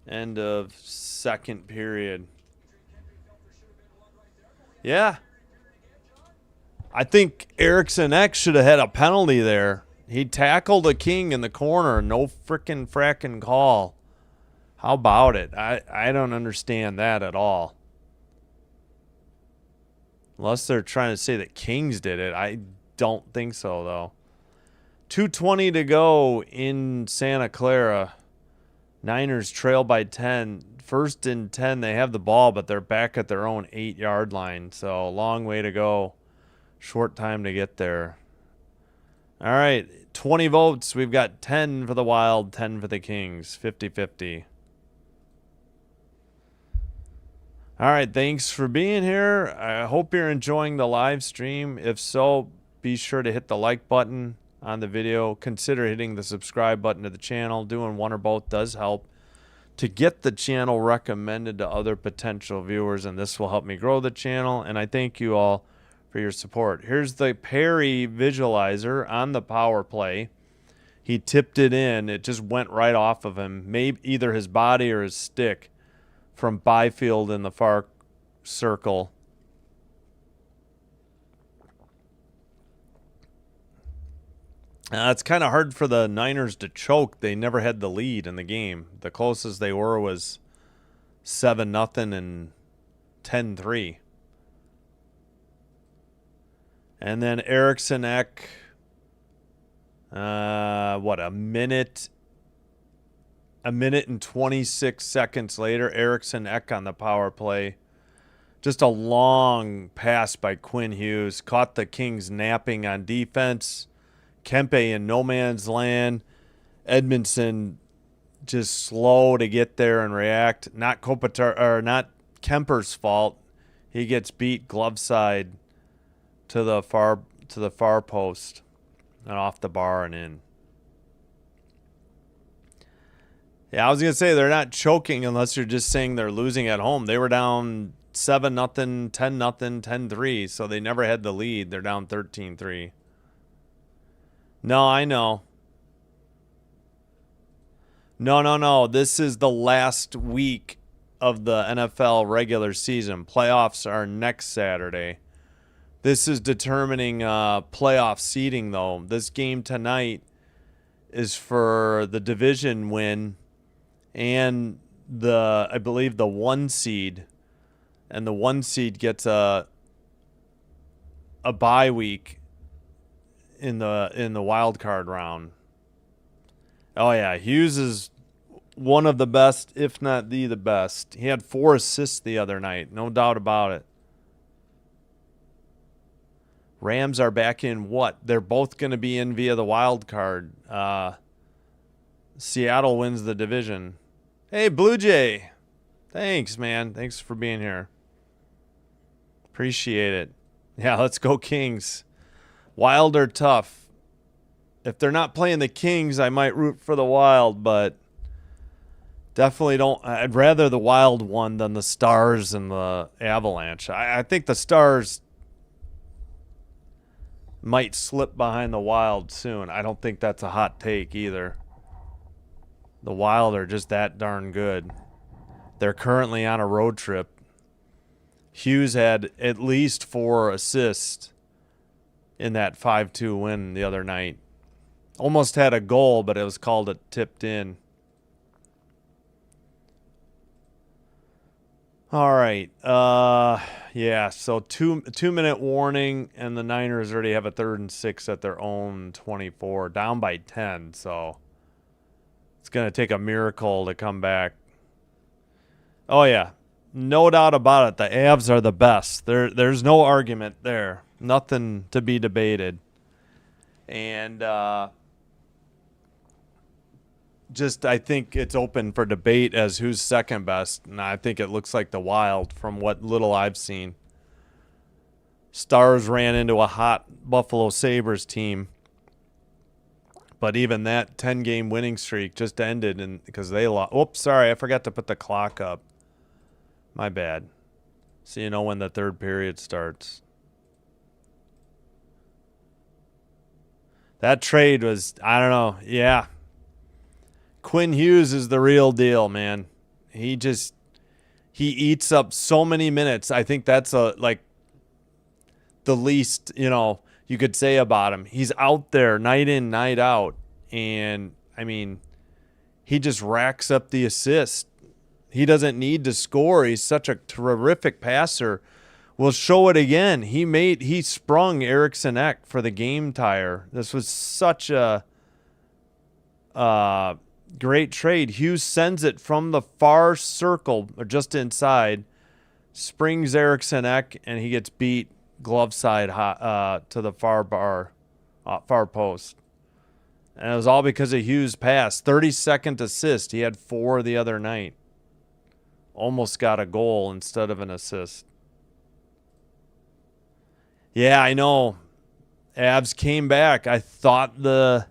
End of second period. Yeah. I think Eriksson Ek should have had a penalty there. He tackled a King in the corner. No frickin' frackin' call. How about it? I don't understand that at all. Unless they're trying to say that Kings did it. I don't think so, though. 2:20 to go in Santa Clara. Niners trail by 10. First and 10, they have the ball, but they're back at their own 8-yard line. So, long way to go. Short time to get there. All right, 20 votes. We've got 10 for the Wild, 10 for the Kings. 50-50. All right, thanks for being here. I hope you're enjoying the live stream. If so, be sure to hit the like button on the video. Consider hitting the subscribe button to the channel. Doing one or both does help to get the channel recommended to other potential viewers, and this will help me grow the channel. And I thank you all for your support. Here's the Perry visualizer on the power play. He tipped it in. It just went right off of him. Maybe either his body or his stick from Byfield in the far circle. It's kind of hard for the Niners to choke. They never had the lead in the game. The closest they were was 7-0 and 10-3. And then Eriksson Ek, a minute and 26 seconds later, Eriksson Ek on the power play. Just a long pass by Quinn Hughes. Caught the Kings napping on defense. Kempe in no man's land. Edmondson just slow to get there and react. Not Kemper's fault. He gets beat glove side to the far post and off the bar and in. Yeah, I was gonna say they're not choking unless you're just saying they're losing at home. They were down 7-0, 10-0, 10-3, so they never had the lead. They're down 13-3. No, I know. No. This is the last week of the NFL regular season. Playoffs are next Saturday. This is determining playoff seeding, though. This game tonight is for the division win and I believe the 1 seed. And the 1 seed gets a bye week in the wild card round. Oh yeah, Hughes is one of the best, if not the best. He had 4 assists the other night, no doubt about it. Rams are back in what? They're both going to be in via the wild card. Seattle wins the division. Hey, Blue Jay. Thanks, man. Thanks for being here. Appreciate it. Yeah, let's go Kings. Wild are tough. If they're not playing the Kings, I might root for the Wild, but definitely don't. I'd rather the Wild one than the Stars and the Avalanche. I think the Stars might slip behind the Wild soon. I don't think that's a hot take either. The Wild are just that darn good. They're currently on a road trip. Hughes had at least 4 assists in that 5-2 win the other night. Almost had a goal, but it was called a tipped in. All right. Yeah, so 2-minute warning, and the Niners already have a 3rd and 6 at their own 24, down by 10. So it's going to take a miracle to come back. Oh, yeah. No doubt about it. The Avs are the best. There's no argument there. Nothing to be debated. And just I think it's open for debate as who's second best. And I think it looks like the Wild from what little I've seen. Stars ran into a hot Buffalo Sabres team. But even that 10-game winning streak just ended because they lost. Oops, sorry. I forgot to put the clock up. My bad. So you know when the 3rd period starts. That trade was, I don't know. Yeah. Quinn Hughes is the real deal, man. He eats up so many minutes. I think that's the least, you could say about him. He's out there night in, night out. And, I mean, he just racks up the assists. He doesn't need to score. He's such a terrific passer. We'll show it again. He sprung Eriksson Ek for the game tire. This was such a great trade. Hughes sends it from the far circle, or just inside, springs Eriksson Ek, and he gets beat glove side to the far post. And it was all because of Hughes' pass. 32nd assist. He had 4 the other night. Almost got a goal instead of an assist. Yeah, I know. Avs came back. I thought the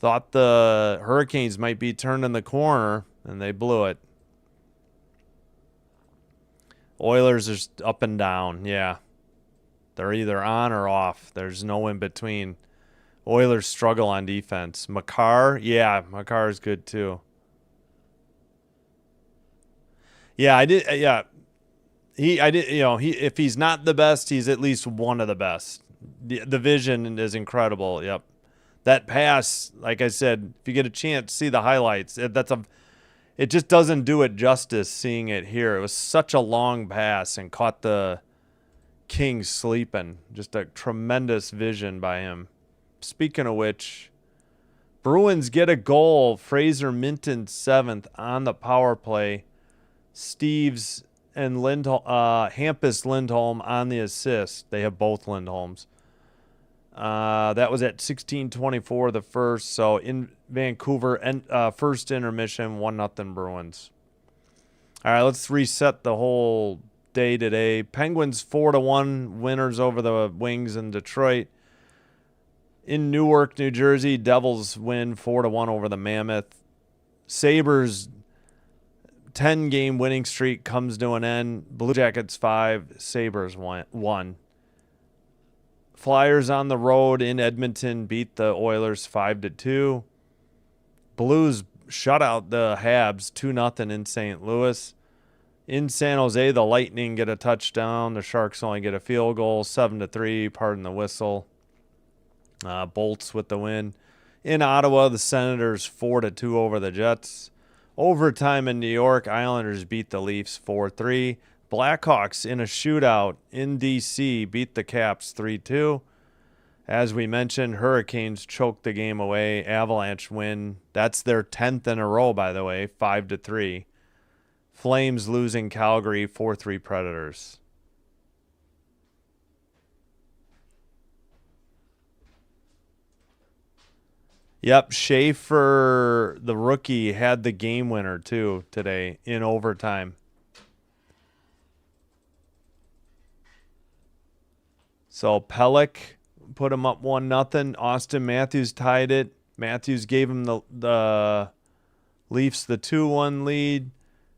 Hurricanes might be turning the corner, and they blew it. Oilers are up and down. Yeah. They're either on or off. There's no in between. Oilers struggle on defense. Makar, yeah, Makar is good too. Yeah, I did. Yeah, if he's not the best, he's at least one of the best. The vision is incredible. Yep. That pass, like I said, if you get a chance, see the highlights. It just doesn't do it justice seeing it here. It was such a long pass and caught the Kings sleeping. Just a tremendous vision by him. Speaking of which, Bruins get a goal. Fraser Minton 7th on the power play. Steves and Hampus Lindholm on the assist. They have both Lindholms. That was at 16:24 the first. So in Vancouver, and first intermission, 1-0 Bruins. All right, let's reset the whole day today. Penguins 4-1 winners over the Wings in Detroit. In Newark, New Jersey, Devils win 4-1 over the Mammoth. Sabres 10-game winning streak comes to an end. Blue Jackets 5, Sabres 1. Flyers on the road in Edmonton beat the Oilers 5-2. Blues shut out the Habs 2-0 in St. Louis. In San Jose, the Lightning get a touchdown. The Sharks only get a field goal, 7-3. Pardon the whistle. Bolts with the win. In Ottawa, the Senators 4-2 over the Jets. Overtime in New York, Islanders beat the Leafs 4-3. Blackhawks in a shootout in D.C. beat the Caps 3-2. As we mentioned, Hurricanes choked the game away. Avalanche win. That's their 10th in a row, by the way, 5-3. Flames losing Calgary 4-3 Predators. Yep, Schaefer, the rookie, had the game winner, too, today in overtime. So Pelech put him up 1-0. Austin Matthews tied it. Matthews gave him the Leafs the 2-1 lead.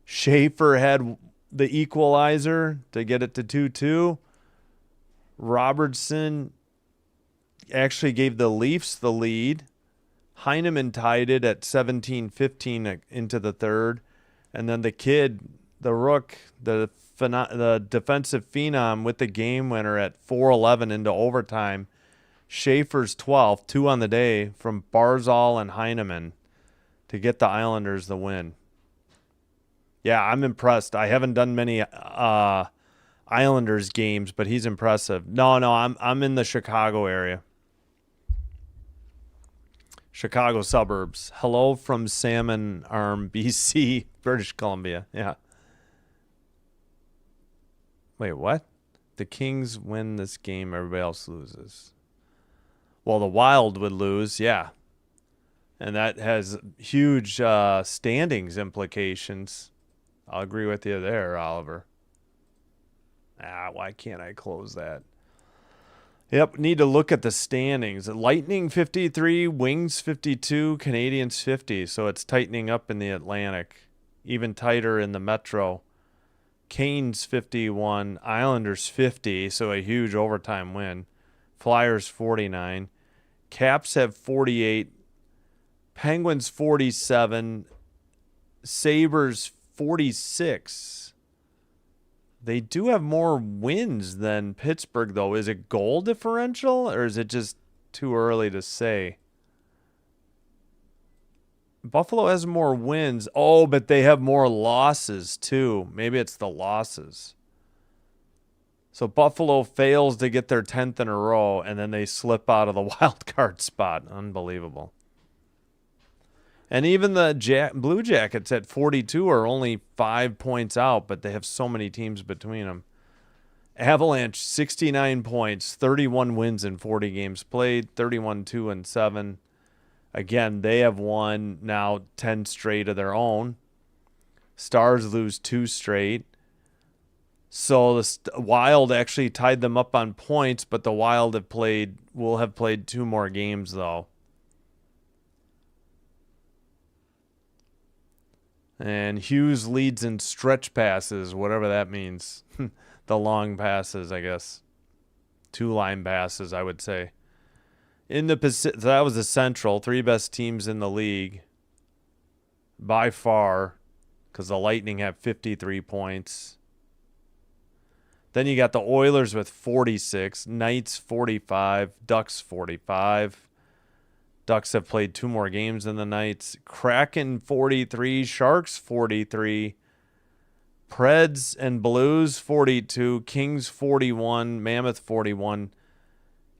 Schaefer had the equalizer to get it to 2-2. Robertson actually gave the Leafs the lead. Heineman tied it at 17-15 into the third. And then the kid, the rook, the defensive phenom with the game winner at 4:11 into overtime. Schaefer's 12th, 2 on the day from Barzal and Heineman to get the Islanders the win. Yeah, I'm impressed. I haven't done many Islanders games, but he's impressive. No, I'm in the Chicago area. Chicago suburbs. Hello from Salmon Arm, BC, British Columbia. Yeah. Wait, what? The Kings win this game, everybody else loses. Well, the Wild would lose, yeah. And that has huge standings implications. I'll agree with you there, Oliver. Why can't I close that? Yep, need to look at the standings. Lightning 53, Wings 52, Canadiens 50. So it's tightening up in the Atlantic. Even tighter in the Metro. Canes 51, Islanders 50, so a huge overtime win. Flyers 49. Caps have 48. Penguins 47. Sabres 46. They do have more wins than Pittsburgh, though. Is it goal differential, or is it just too early to say? Buffalo has more wins. Oh, but they have more losses, too. Maybe it's the losses. So Buffalo fails to get their 10th in a row, and then they slip out of the wild card spot. Unbelievable. And even the Blue Jackets at 42 are only 5 points out, but they have so many teams between them. Avalanche, 69 points, 31 wins in 40 games played, 31-2-7. Again, they have won now 10 straight of their own. Stars lose 2 straight. So the Wild actually tied them up on points, but the Wild will have played 2 more games, though. And Hughes leads in stretch passes, whatever that means. The long passes, I guess. 2 line passes, I would say. In the Pacific, that was the Central, 3 best teams in the league by far, because the Lightning have 53 points. Then you got the Oilers with 46, Knights 45, Ducks 45. Ducks have played 2 more games than the Knights. Kraken 43, Sharks 43, Preds and Blues 42, Kings 41, Mammoth 41.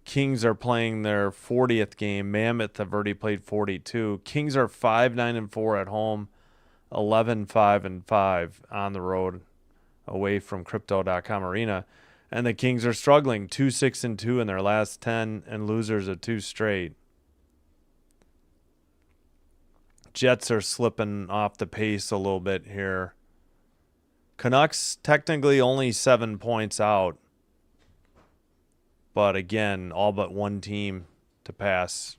Kings are playing their 40th game. Mammoth have already played 42. Kings are 5-9-4 at home, 11-5-5 on the road away from Crypto.com Arena. And the Kings are struggling, 2-6-2 in their last 10 and losers of 2 straight. Jets are slipping off the pace a little bit here. Canucks technically only 7 points out. But again, all but one team to pass.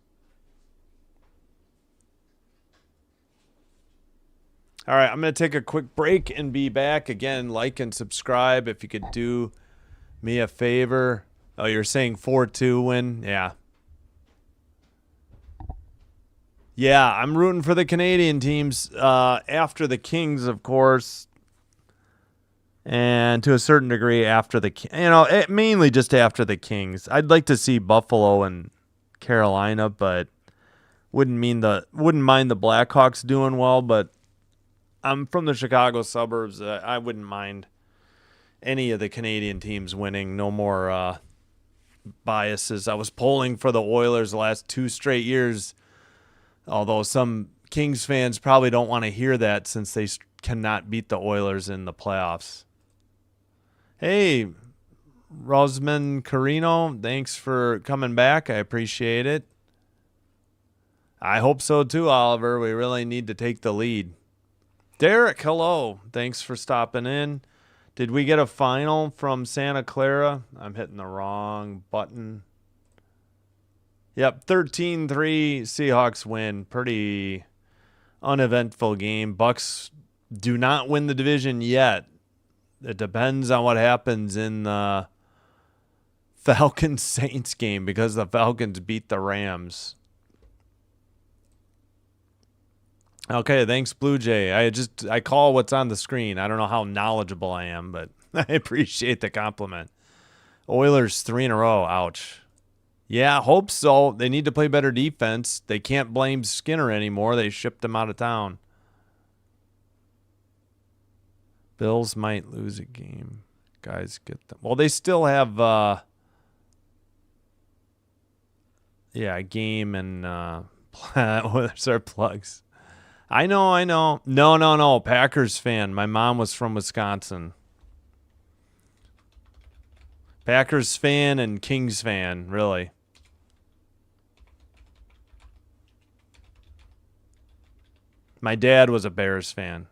All right, I'm going to take a quick break and be back. Again, like and subscribe if you could do me a favor. Oh, you're saying 4-2 win? Yeah. Yeah, I'm rooting for the Canadian teams after the Kings, of course. And to a certain degree after the, mainly just after the Kings. I'd like to see Buffalo and Carolina, but wouldn't mind the Blackhawks doing well. But I'm from the Chicago suburbs. I wouldn't mind any of the Canadian teams winning. No more biases. I was polling for the Oilers the last 2 straight years, although some Kings fans probably don't want to hear that since they cannot beat the Oilers in the playoffs. Hey, Rosman Carino, thanks for coming back. I appreciate it. I hope so too, Oliver. We really need to take the lead. Derek, hello. Thanks for stopping in. Did we get a final from Santa Clara? I'm hitting the wrong button. Yep, 13-3 Seahawks win. Pretty uneventful game. Bucks do not win the division yet. It depends on what happens in the Falcons-Saints game because the Falcons beat the Rams. Okay, thanks, Blue Jay. I call what's on the screen. I don't know how knowledgeable I am, but I appreciate the compliment. Oilers 3 in a row. Ouch. Yeah, hope so. They need to play better defense. They can't blame Skinner anymore. They shipped him out of town. Bills might lose a game. Guys, get them. Well, they still have a game and there's our plugs. I know. No. Packers fan. My mom was from Wisconsin. Packers fan and Kings fan, really. My dad was a Bears fan.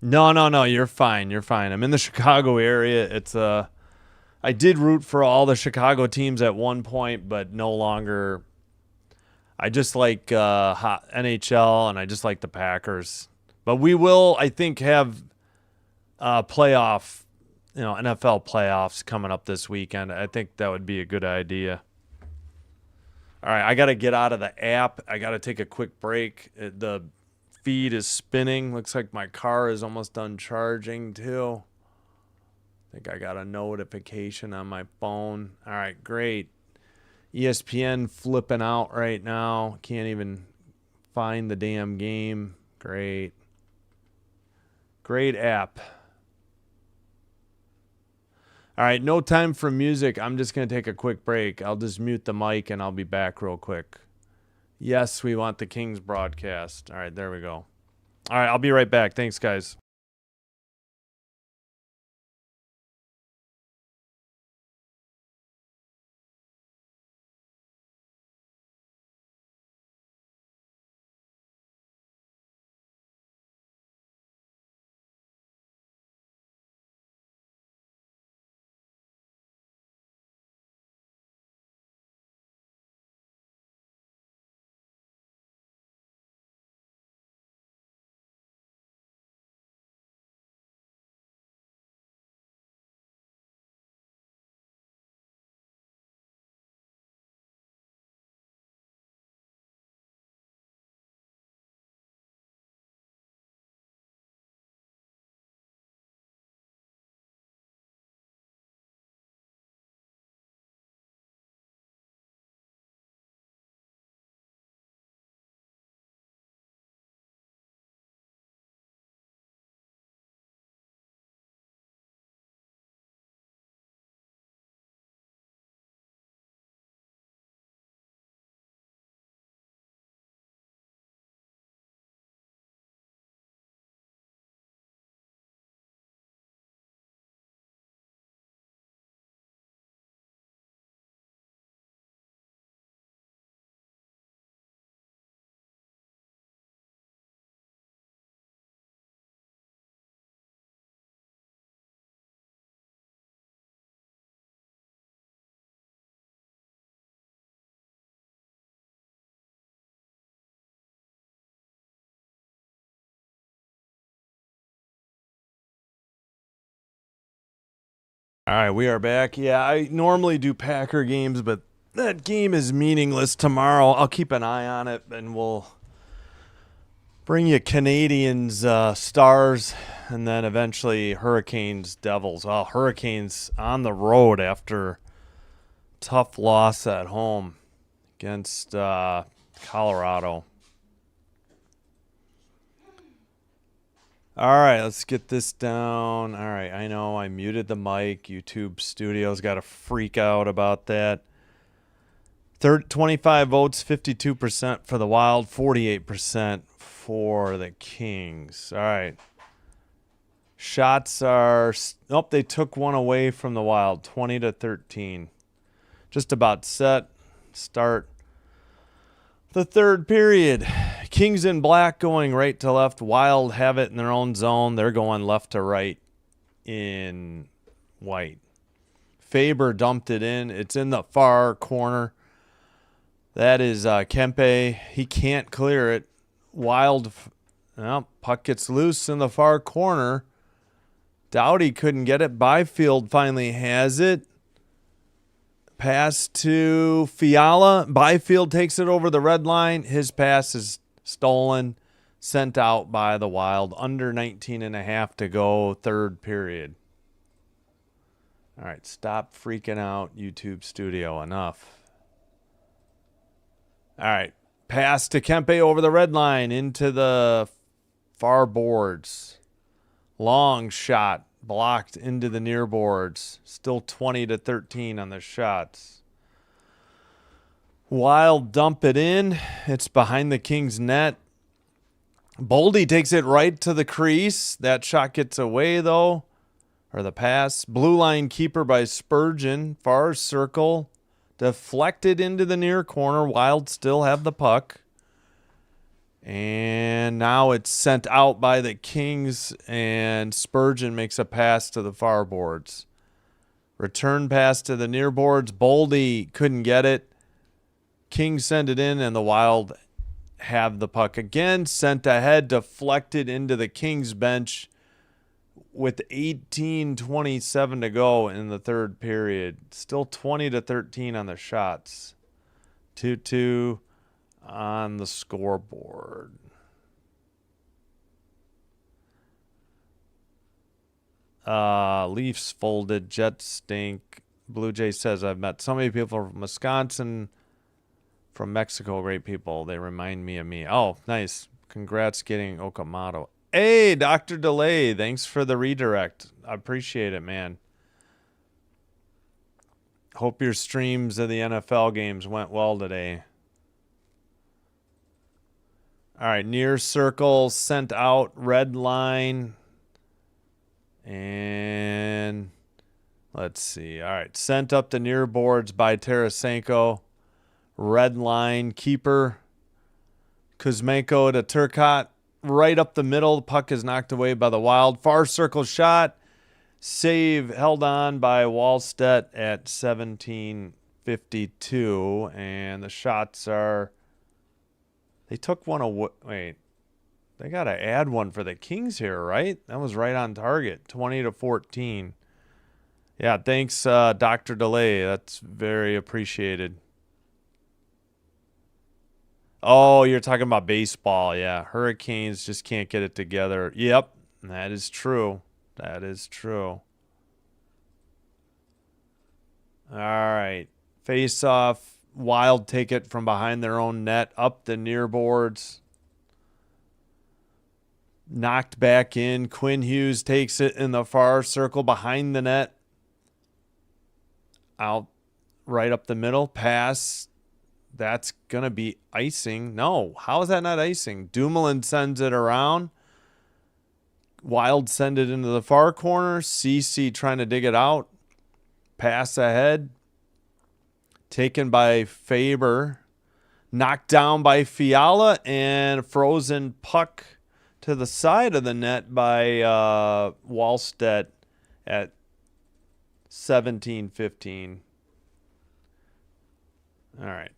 No. You're fine. I'm in the Chicago area. I did root for all the Chicago teams at one point, but no longer. I just like NHL, and I just like the Packers. But we will, I think, have playoff, NFL playoffs coming up this weekend. I think that would be a good idea. All right, I got to get out of the app. I got to take a quick break. The feed is spinning. Looks like my car is almost done charging too. I think I got a notification on my phone. All right, great. ESPN flipping out right now. Can't even find the damn game. Great. Great app. All right, no time for music. I'm just going to take a quick break. I'll just mute the mic and I'll be back real quick. Yes, we want the Kings broadcast. All right, there we go. All right, I'll be right back. Thanks, guys. All right, we are back. Yeah, I normally do Packer games, but that game is meaningless tomorrow. I'll keep an eye on it, and we'll bring you Canadians, Stars, and then eventually Hurricanes, Devils. Well, Hurricanes on the road after tough loss at home against Colorado. All right, let's get this down. All right, I know I muted the mic. YouTube Studios got to freak out about that. 25 votes, 52% for the Wild, 48% for the Kings. All right. Shots are... Nope, they took one away from the Wild, 20-13. Just about set. Start the third period. Kings in black going right to left. Wild have it in their own zone. They're going left to right in white. Faber dumped it in. It's in the far corner. That is Kempe. He can't clear it. Wild, well, puck gets loose in the far corner. Doughty couldn't get it. Byfield finally has it. Pass to Fiala. Byfield takes it over the red line. His pass is stolen, sent out by the Wild. Under 19 and a half to go, third period. All right, stop freaking out, YouTube Studio. Enough. All right, pass to Kempe over the red line into the far boards. Long shot. Blocked into the near boards. Still 20-13 on the shots. Wild dump it in. It's behind the Kings' net. Boldy takes it right to the crease. That shot gets away, though. Or the pass. Blue line keeper by Spurgeon. Far circle. Deflected into the near corner. Wild still have the puck. And now it's sent out by the Kings, and Spurgeon makes a pass to the far boards. Return pass to the near boards. Boldy couldn't get it. Kings send it in, and the Wild have the puck again. Sent ahead, deflected into the Kings bench with 18:27 to go in the third period. Still 20-13 on the shots. 2-2. On the scoreboard. Leafs folded. Jets stink. Blue Jay says, I've met so many people from Wisconsin, from Mexico. Great people. They remind me of me. Oh, nice. Congrats getting Okamoto. Hey, Dr. Delay. Thanks for the redirect. I appreciate it, man. Hope your streams of the NFL games went well today. All right, near circle, sent out, red line. And let's see. All right, sent up the near boards by Tarasenko. Red line, keeper. Kuzmenko to Turcotte. Right up the middle. The puck is knocked away by the Wild. Far circle shot. Save held on by Wallstedt at 17:52. And the shots are... They took one away. Wait, they got to add one for the Kings here, right? That was right on target, 20-14. Yeah, thanks, Dr. Delay. That's very appreciated. Oh, you're talking about baseball. Yeah, Hurricanes just can't get it together. Yep, that is true. That is true. All right, face off. Wild take it from behind their own net, up the near boards. Knocked back in. Quinn Hughes takes it in the far circle behind the net. Out right up the middle. Pass. That's going to be icing. No, how is that not icing? Dumoulin sends it around. Wild send it into the far corner. CC trying to dig it out. Pass ahead. Taken by Faber. Knocked down by Fiala. And frozen puck to the side of the net by Wallstedt at 17:15. All right.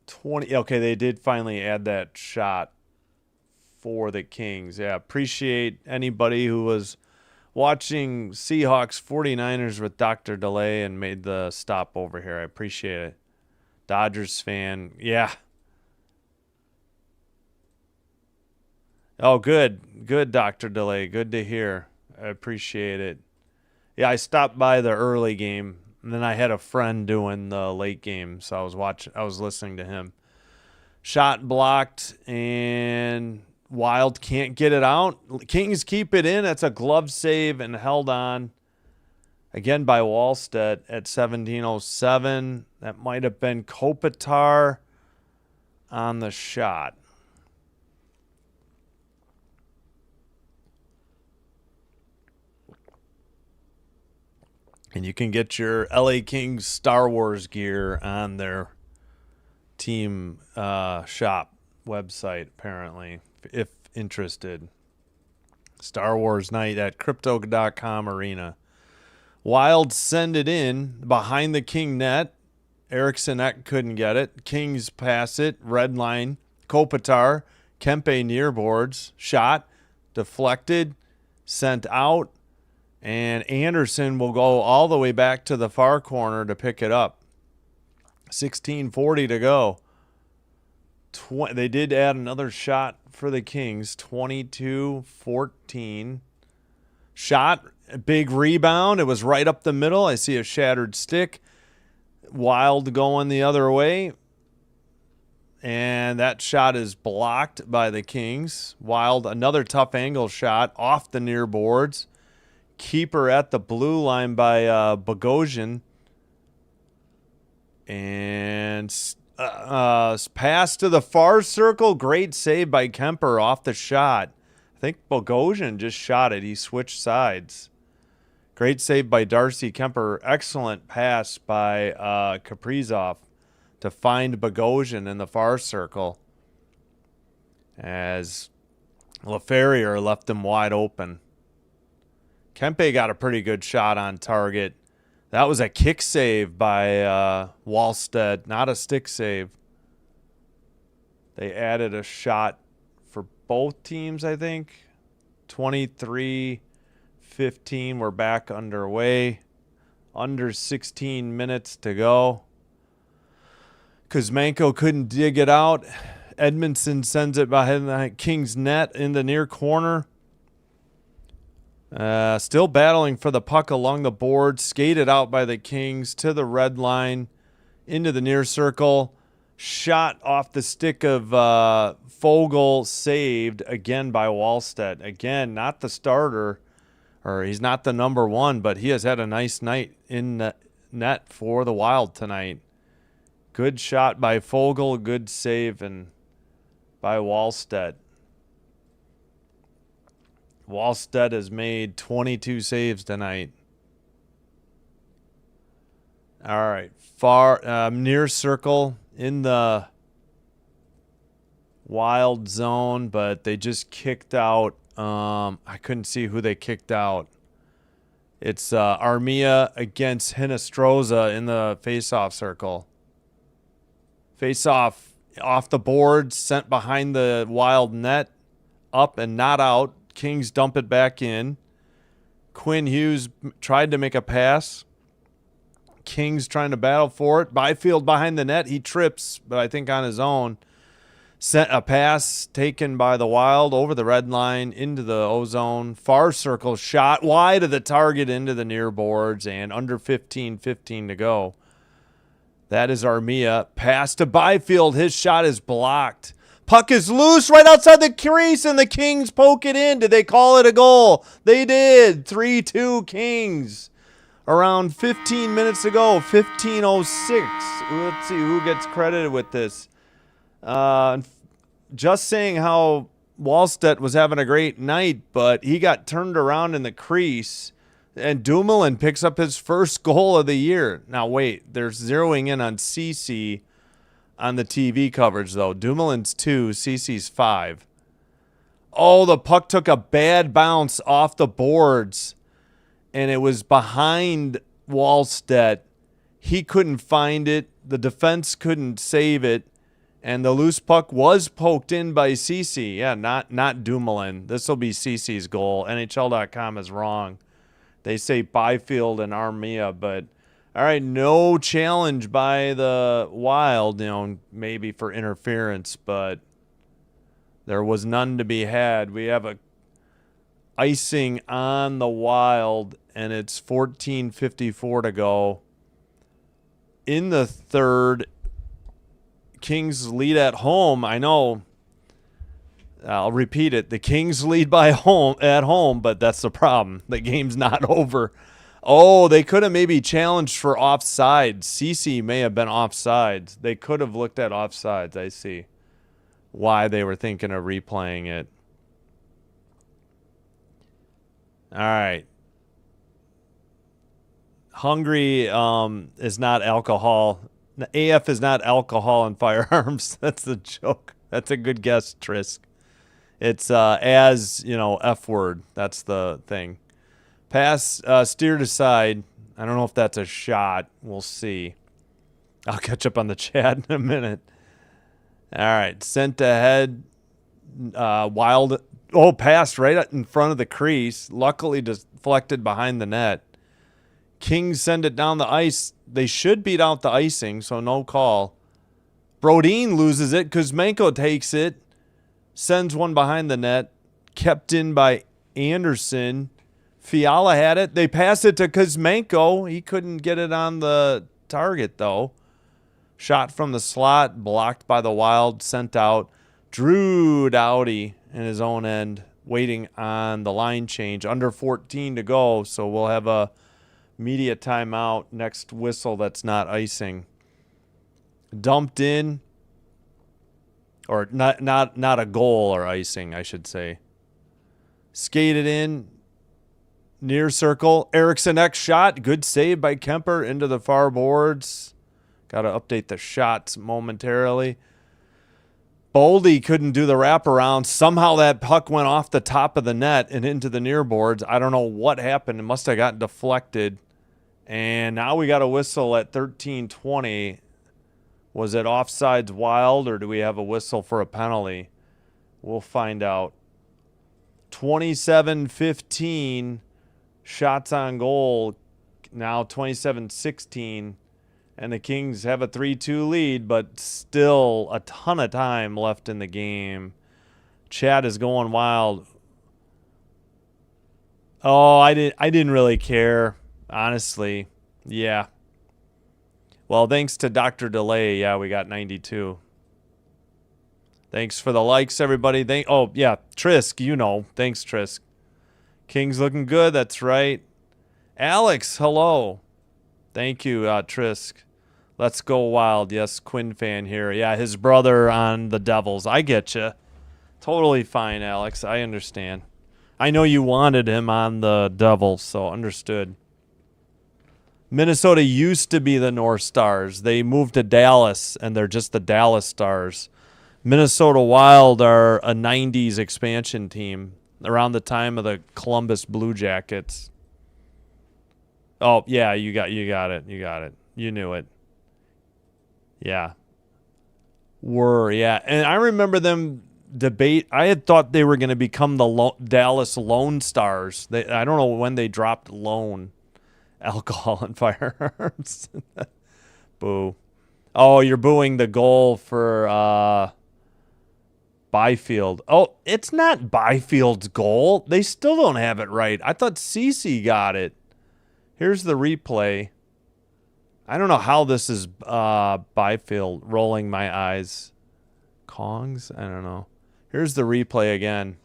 20. Okay, they did finally add that shot for the Kings. Yeah, appreciate anybody who was watching Seahawks 49ers with Dr. Delay and made the stop over here. I appreciate it. Dodgers fan. Yeah. Oh, good. Good, Dr. Delay. Good to hear. I appreciate it. Yeah, I stopped by the early game, and then I had a friend doing the late game, so I was listening to him. Shot blocked, and Wild can't get it out. Kings keep it in. That's a glove save and held on. Again by Wallstedt at 17:07. That might have been Kopitar on the shot. And you can get your LA Kings Star Wars gear on their team shop website, apparently, if interested. Star Wars night at Crypto.com Arena. Wild send it in behind the King net. Eriksson Ek couldn't get it. Kings pass it. Red line. Kopitar. Kempe near boards. Shot. Deflected. Sent out. And Anderson will go all the way back to the far corner to pick it up. 16:40 to go. They did add another shot for the Kings. 22-14. Shot, big rebound. It was right up the middle. I see a shattered stick. Wild going the other way. And that shot is blocked by the Kings. Wild, another tough angle shot off the near boards. Keeper at the blue line by Bogosian. And pass to the far circle. Great save by Kemper off the shot. I think Bogosian just shot it. He switched sides. Great save by Darcy Kemper. Excellent pass by Kaprizov to find Bogosian in the far circle as LaFerrier left him wide open. Kempe got a pretty good shot on target. That was a kick save by Wallstedt, not a stick save. They added a shot for both teams, I think. 23-15, we're back underway. Under 16 minutes to go. Kuzmenko couldn't dig it out. Edmondson sends it behind the Kings net in the near corner. Still battling for the puck along the board. Skated out by the Kings to the red line. Into the near circle. Shot off the stick of Fogle. Saved again by Wallstedt. Again, not the starter. Or he's not the number one, but he has had a nice night in the net for the Wild tonight. Good shot by Fogle. Good save and by Wallstedt. Wallstedt has made 22 saves tonight. All right. Far near circle in the Wild zone, but they just kicked out. I couldn't see who they kicked out. It's Armia against Hinostroza in the face-off circle. Face-off off the boards, sent behind the Wild net, up and not out. Kings dump it back in. Quinn Hughes tried to make a pass. Kings trying to battle for it. Byfield behind the net. He trips, but I think on his own. Sent a pass taken by the Wild over the red line into the O-zone. Far circle shot wide of the target into the near boards and under 15 to go. That is Armia. Pass to Byfield. His shot is blocked. Puck is loose right outside the crease, and the Kings poke it in. Did they call it a goal? They did. 3-2 Kings. Around 15 minutes ago, 15:06. Let's see who gets credited with this. Just saying how Wallstedt was having a great night, but he got turned around in the crease, and Dumoulin picks up his first goal of the year. Now, wait, they're zeroing in on CC on the TV coverage, though. Dumoulin's 2, CC's 5. Oh, the puck took a bad bounce off the boards, and it was behind Wallstedt. He couldn't find it. The defense couldn't save it, and the loose puck was poked in by CC. Yeah, not Dumoulin. This will be CC's goal. NHL.com is wrong. They say Byfield and Armia, but all right, no challenge by the Wild, maybe for interference, but there was none to be had. We have a icing on the Wild, and it's 14:54 to go. In the third, Kings lead at home. I know. I'll repeat it. The Kings lead at home, but that's the problem. The game's not over. Oh, they could have maybe challenged for offsides. Cece may have been offsides. They could have looked at offsides. I see why they were thinking of replaying it. All right. Hungry is not alcohol. AF is not alcohol and firearms. That's the joke. That's a good guess, Trisk. It's F word. That's the thing. Pass steered aside. I don't know if that's a shot. We'll see. I'll catch up on the chat in a minute. All right. Sent ahead. Wild. Oh, passed right in front of the crease. Luckily deflected behind the net. Kings send it down the ice. They should beat out the icing, so no call. Brodin loses it. Kuzmenko takes it. Sends one behind the net. Kept in by Anderson. Fiala had it. They pass it to Kuzmenko. He couldn't get it on the target, though. Shot from the slot. Blocked by the Wild. Sent out. Drew Doughty in his own end. Waiting on the line change. Under 14 to go, so we'll have a media timeout. Next whistle that's not icing. Dumped in. Or not a goal or icing, I should say. Skated in. Near circle. Eriksson X shot. Good save by Kemper into the far boards. Got to update the shots momentarily. Boldy couldn't do the wraparound. Somehow that puck went off the top of the net and into the near boards. I don't know what happened. It must have gotten deflected. And now we got a whistle at 13:20. Was it offsides Wild, or do we have a whistle for a penalty? We'll find out. 27-15. Shots on goal. Now 27-16. And the Kings have a 3-2 lead, but still a ton of time left in the game. Chad is going wild. Oh, I didn't really care, honestly. Yeah. Well, thanks to Dr. Delay, yeah, we got 92. Thanks for the likes, everybody. Oh, yeah, Trisk, Thanks, Trisk. Kings looking good, that's right. Alex, hello. Thank you, Trisk. Let's go Wild. Yes, Quinn fan here. Yeah, his brother on the Devils. I get you. Totally fine, Alex. I understand. I know you wanted him on the Devils, so understood. Minnesota used to be the North Stars. They moved to Dallas, and they're just the Dallas Stars. Minnesota Wild are a 90s expansion team around the time of the Columbus Blue Jackets. Oh, yeah, you got it. You knew it. Yeah. And I remember them debate. I had thought they were going to become the Dallas Lone Stars. I don't know when they dropped Lone. Alcohol and firearms. Boo. Oh, you're booing the goal for Byfield. Oh, it's not Byfield's goal. They still don't have it right. I thought Cece got it. Here's the replay. I don't know how this is Byfield. Rolling my eyes. Kongs? I don't know. Here's the replay again.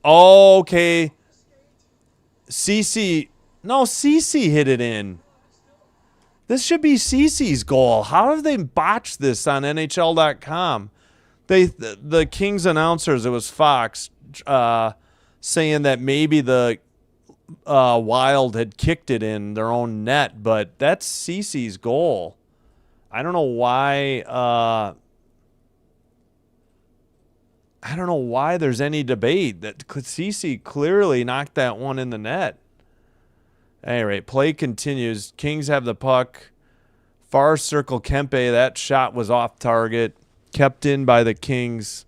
Okay. Cece hit it in. This should be Cece's goal. How have they botched this on NHL.com? The Kings announcers, it was Fox, saying that maybe the Wild had kicked it in their own net, but that's Cece's goal. I don't know why. I don't know why there's any debate that Cece clearly knocked that one in the net. At any rate, play continues. Kings have the puck. Far circle Kempe. That shot was off target. Kept in by the Kings.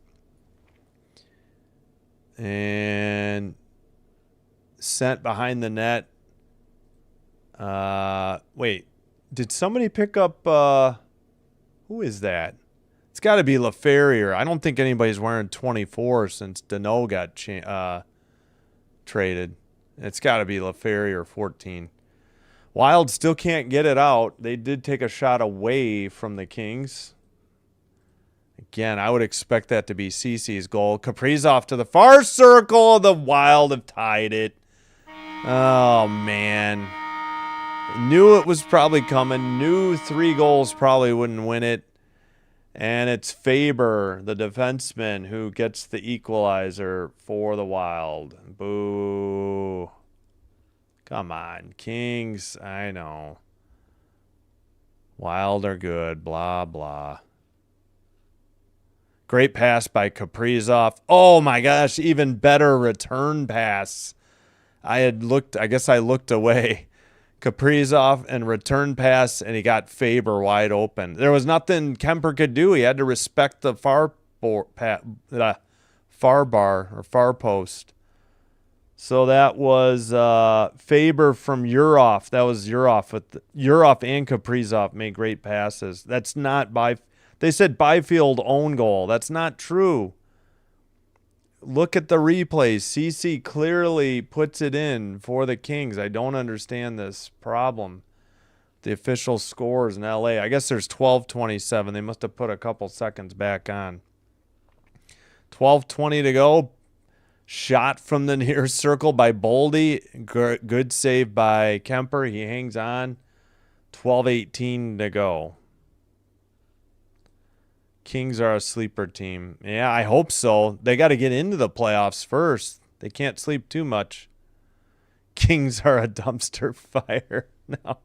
And sent behind the net. Wait. Did somebody pick up... who is that? It's got to be LaFerrier. I don't think anybody's wearing 24 since Deneau got traded. It's got to be LaFerrier 14. Wild still can't get it out. They did take a shot away from the Kings. Again, I would expect that to be Cece's goal. Kaprizov to the far circle. The Wild have tied it. Oh, man. Knew it was probably coming. Knew 3 goals probably wouldn't win it. And it's Faber, the defenseman, who gets the equalizer for the Wild. Boo. Come on, Kings. I know. Wild are good. Blah, blah. Great pass by Kaprizov. Oh, my gosh. Even better return pass. I guess I looked away. Kaprizov and return pass, and he got Faber wide open. There was nothing Kemper could do. He had to respect the far bar or far post. So that was Faber from Urov. That was Urov. Urov and Kaprizov made great passes. That's not they said Byfield own goal. That's not true. Look at the replays. CC clearly puts it in for the Kings. I don't understand this problem. The official scores in LA. I guess there's 12:27. They must have put a couple seconds back on. 12:20 to go. Shot from the near circle by Boldy. Good save by Kemper. He hangs on. 12:18 to go. Kings are a sleeper team. Yeah, I hope so. They got to get into the playoffs first. They can't sleep too much. Kings are a dumpster fire now.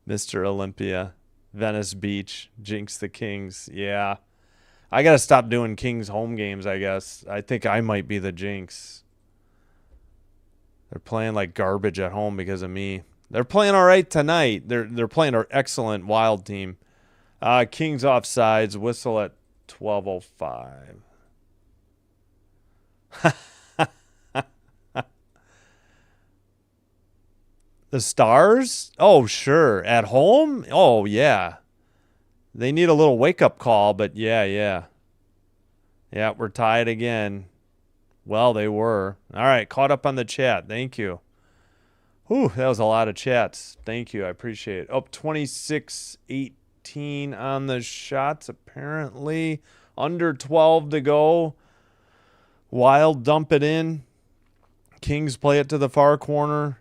Mr. Olympia, Venice Beach, jinx the Kings. Yeah. I got to stop doing Kings home games, I guess. I think I might be the jinx. They're playing like garbage at home because of me. They're playing all right tonight. They're playing an excellent Wild team. Kings offsides, whistle at 12:05. The Stars? Oh, sure. At home? Oh, yeah. They need a little wake-up call, but yeah. Yeah, we're tied again. Well, they were. All right, caught up on the chat. Thank you. Whew, that was a lot of chats. Thank you. I appreciate it. Up 26-18 on the shots, apparently. Under 12 to go. Wild dump it in. Kings play it to the far corner.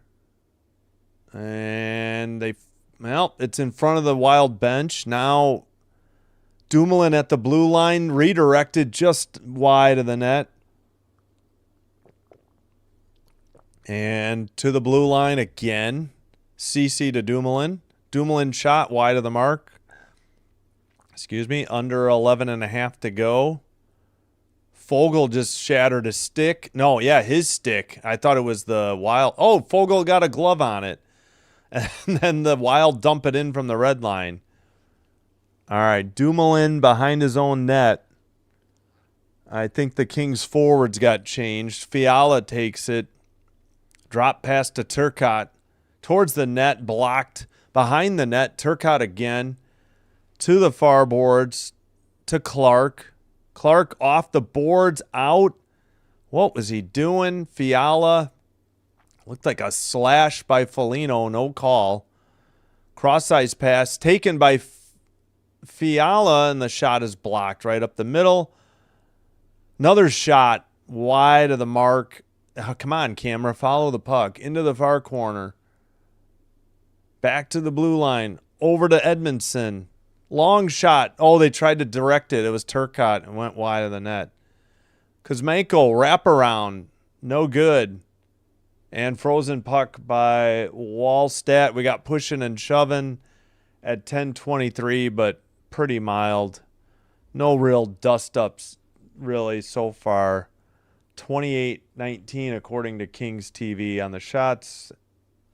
And it's in front of the Wild bench. Now, Dumoulin at the blue line, redirected just wide of the net. And to the blue line again. CC to Dumoulin. Dumoulin shot wide of the mark. Under 11.5 to go. Fogle just shattered a stick. No, yeah, his stick. I thought it was the Wild. Oh, Fogle got a glove on it. And then the Wild dump it in from the red line. All right, Dumoulin behind his own net. I think the Kings forwards got changed. Fiala takes it. Drop pass to Turcotte. Towards the net, blocked. Behind the net, Turcotte again. To the far boards. To Clark. Clark off the boards, out. What was he doing? Fiala. Looked like a slash by Foligno, no call. Cross-ice pass taken by Fiala, and the shot is blocked right up the middle. Another shot wide of the mark. Oh, come on, camera. Follow the puck. Into the far corner. Back to the blue line. Over to Edmondson. Long shot. Oh, they tried to direct it. It was Turcotte and went wide of the net. Kuzmenko, wraparound. No good. And frozen puck by Wallstat. We got pushing and shoving at 10:23, but pretty mild. No real dust-ups, really, so far. 28-19, according to Kings TV on the shots.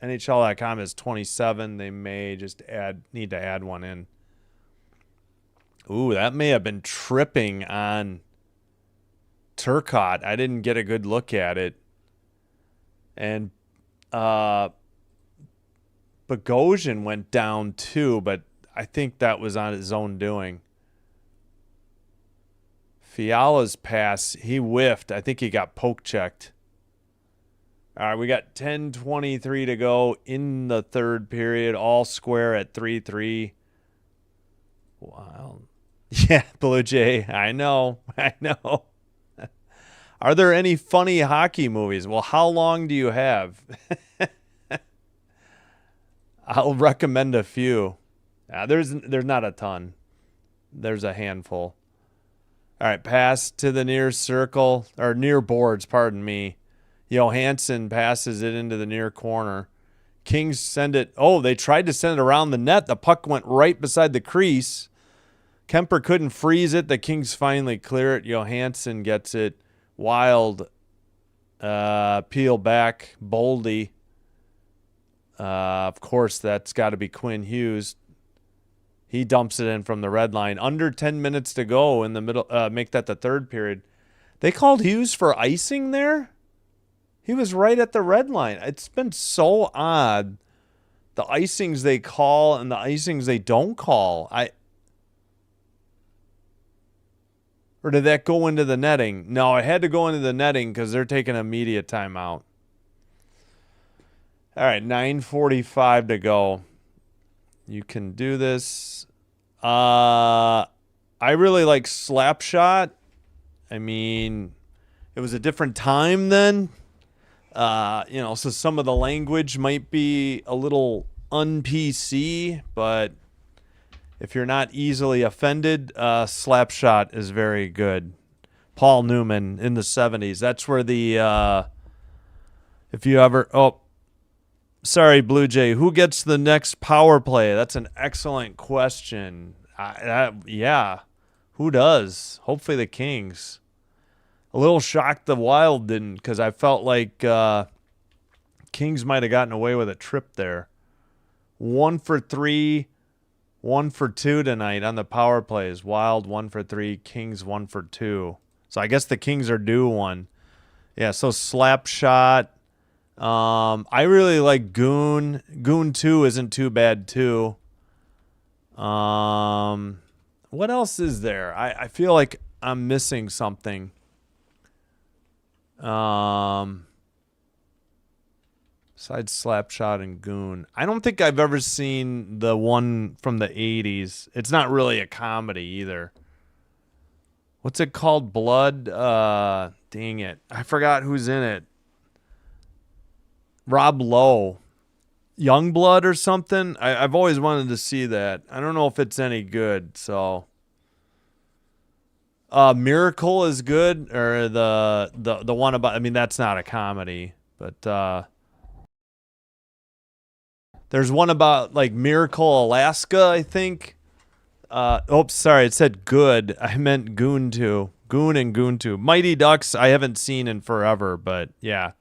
NHL.com is 27. They may just need to add one in. Ooh, that may have been tripping on Turcotte. I didn't get a good look at it. And Bogosian went down too, but I think that was on his own doing. Fiala's pass, he whiffed. I think he got poke checked. All right, we got 10:23 to go in the third period, all square at 3-3. Wow. Yeah, Blue Jay. I know. Are there any funny hockey movies? Well, how long do you have? I'll recommend a few. There's not a ton. There's a handful. All right, pass to the near circle, or near boards, pardon me. Johansson passes it into the near corner. Kings send it. Oh, they tried to send it around the net. The puck went right beside the crease. Kemper couldn't freeze it. The Kings finally clear it. Johansson gets it. Wild. Peel back. Boldy. Of course, that's got to be Quinn Hughes. He dumps it in from the red line. Under 10 minutes to go in the middle. Make that the third period. They called Hughes for icing there? He was right at the red line. It's been so odd. The icings they call and the icings they don't call. Or did that go into the netting? No, it had to go into the netting because they're taking an immediate timeout. All right, 9:45 to go. You can do this. I really like Slapshot. I mean, it was a different time then. So some of the language might be a little un-PC, but if you're not easily offended, Slapshot is very good. Paul Newman in the 70s. That's where the, if you ever, sorry, Blue Jay, who gets the next power play? That's an excellent question. Yeah, who does? Hopefully the Kings. A little shocked the Wild didn't, because I felt like Kings might have gotten away with a trip there. 1 for 3, 1 for 2 tonight on the power plays. Wild 1 for 3, Kings 1 for 2. So I guess the Kings are due one. Yeah, so Slapshot. I really like Goon. Goon 2 isn't too bad too. What else is there? I feel like I'm missing something. Besides Slapshot and Goon, I don't think I've ever seen the one from the 80s. It's not really a comedy either. What's it called? Blood? Dang it. I forgot who's in it. Rob Lowe. Youngblood or something? I've always wanted to see that. I don't know if it's any good, so... Miracle is good, or the one about, I mean, that's not a comedy, but there's one about like Miracle, Alaska, I think. Oops, sorry, it said good. I meant Goon 2. Goon and Goon 2. Mighty Ducks, I haven't seen in forever, but yeah.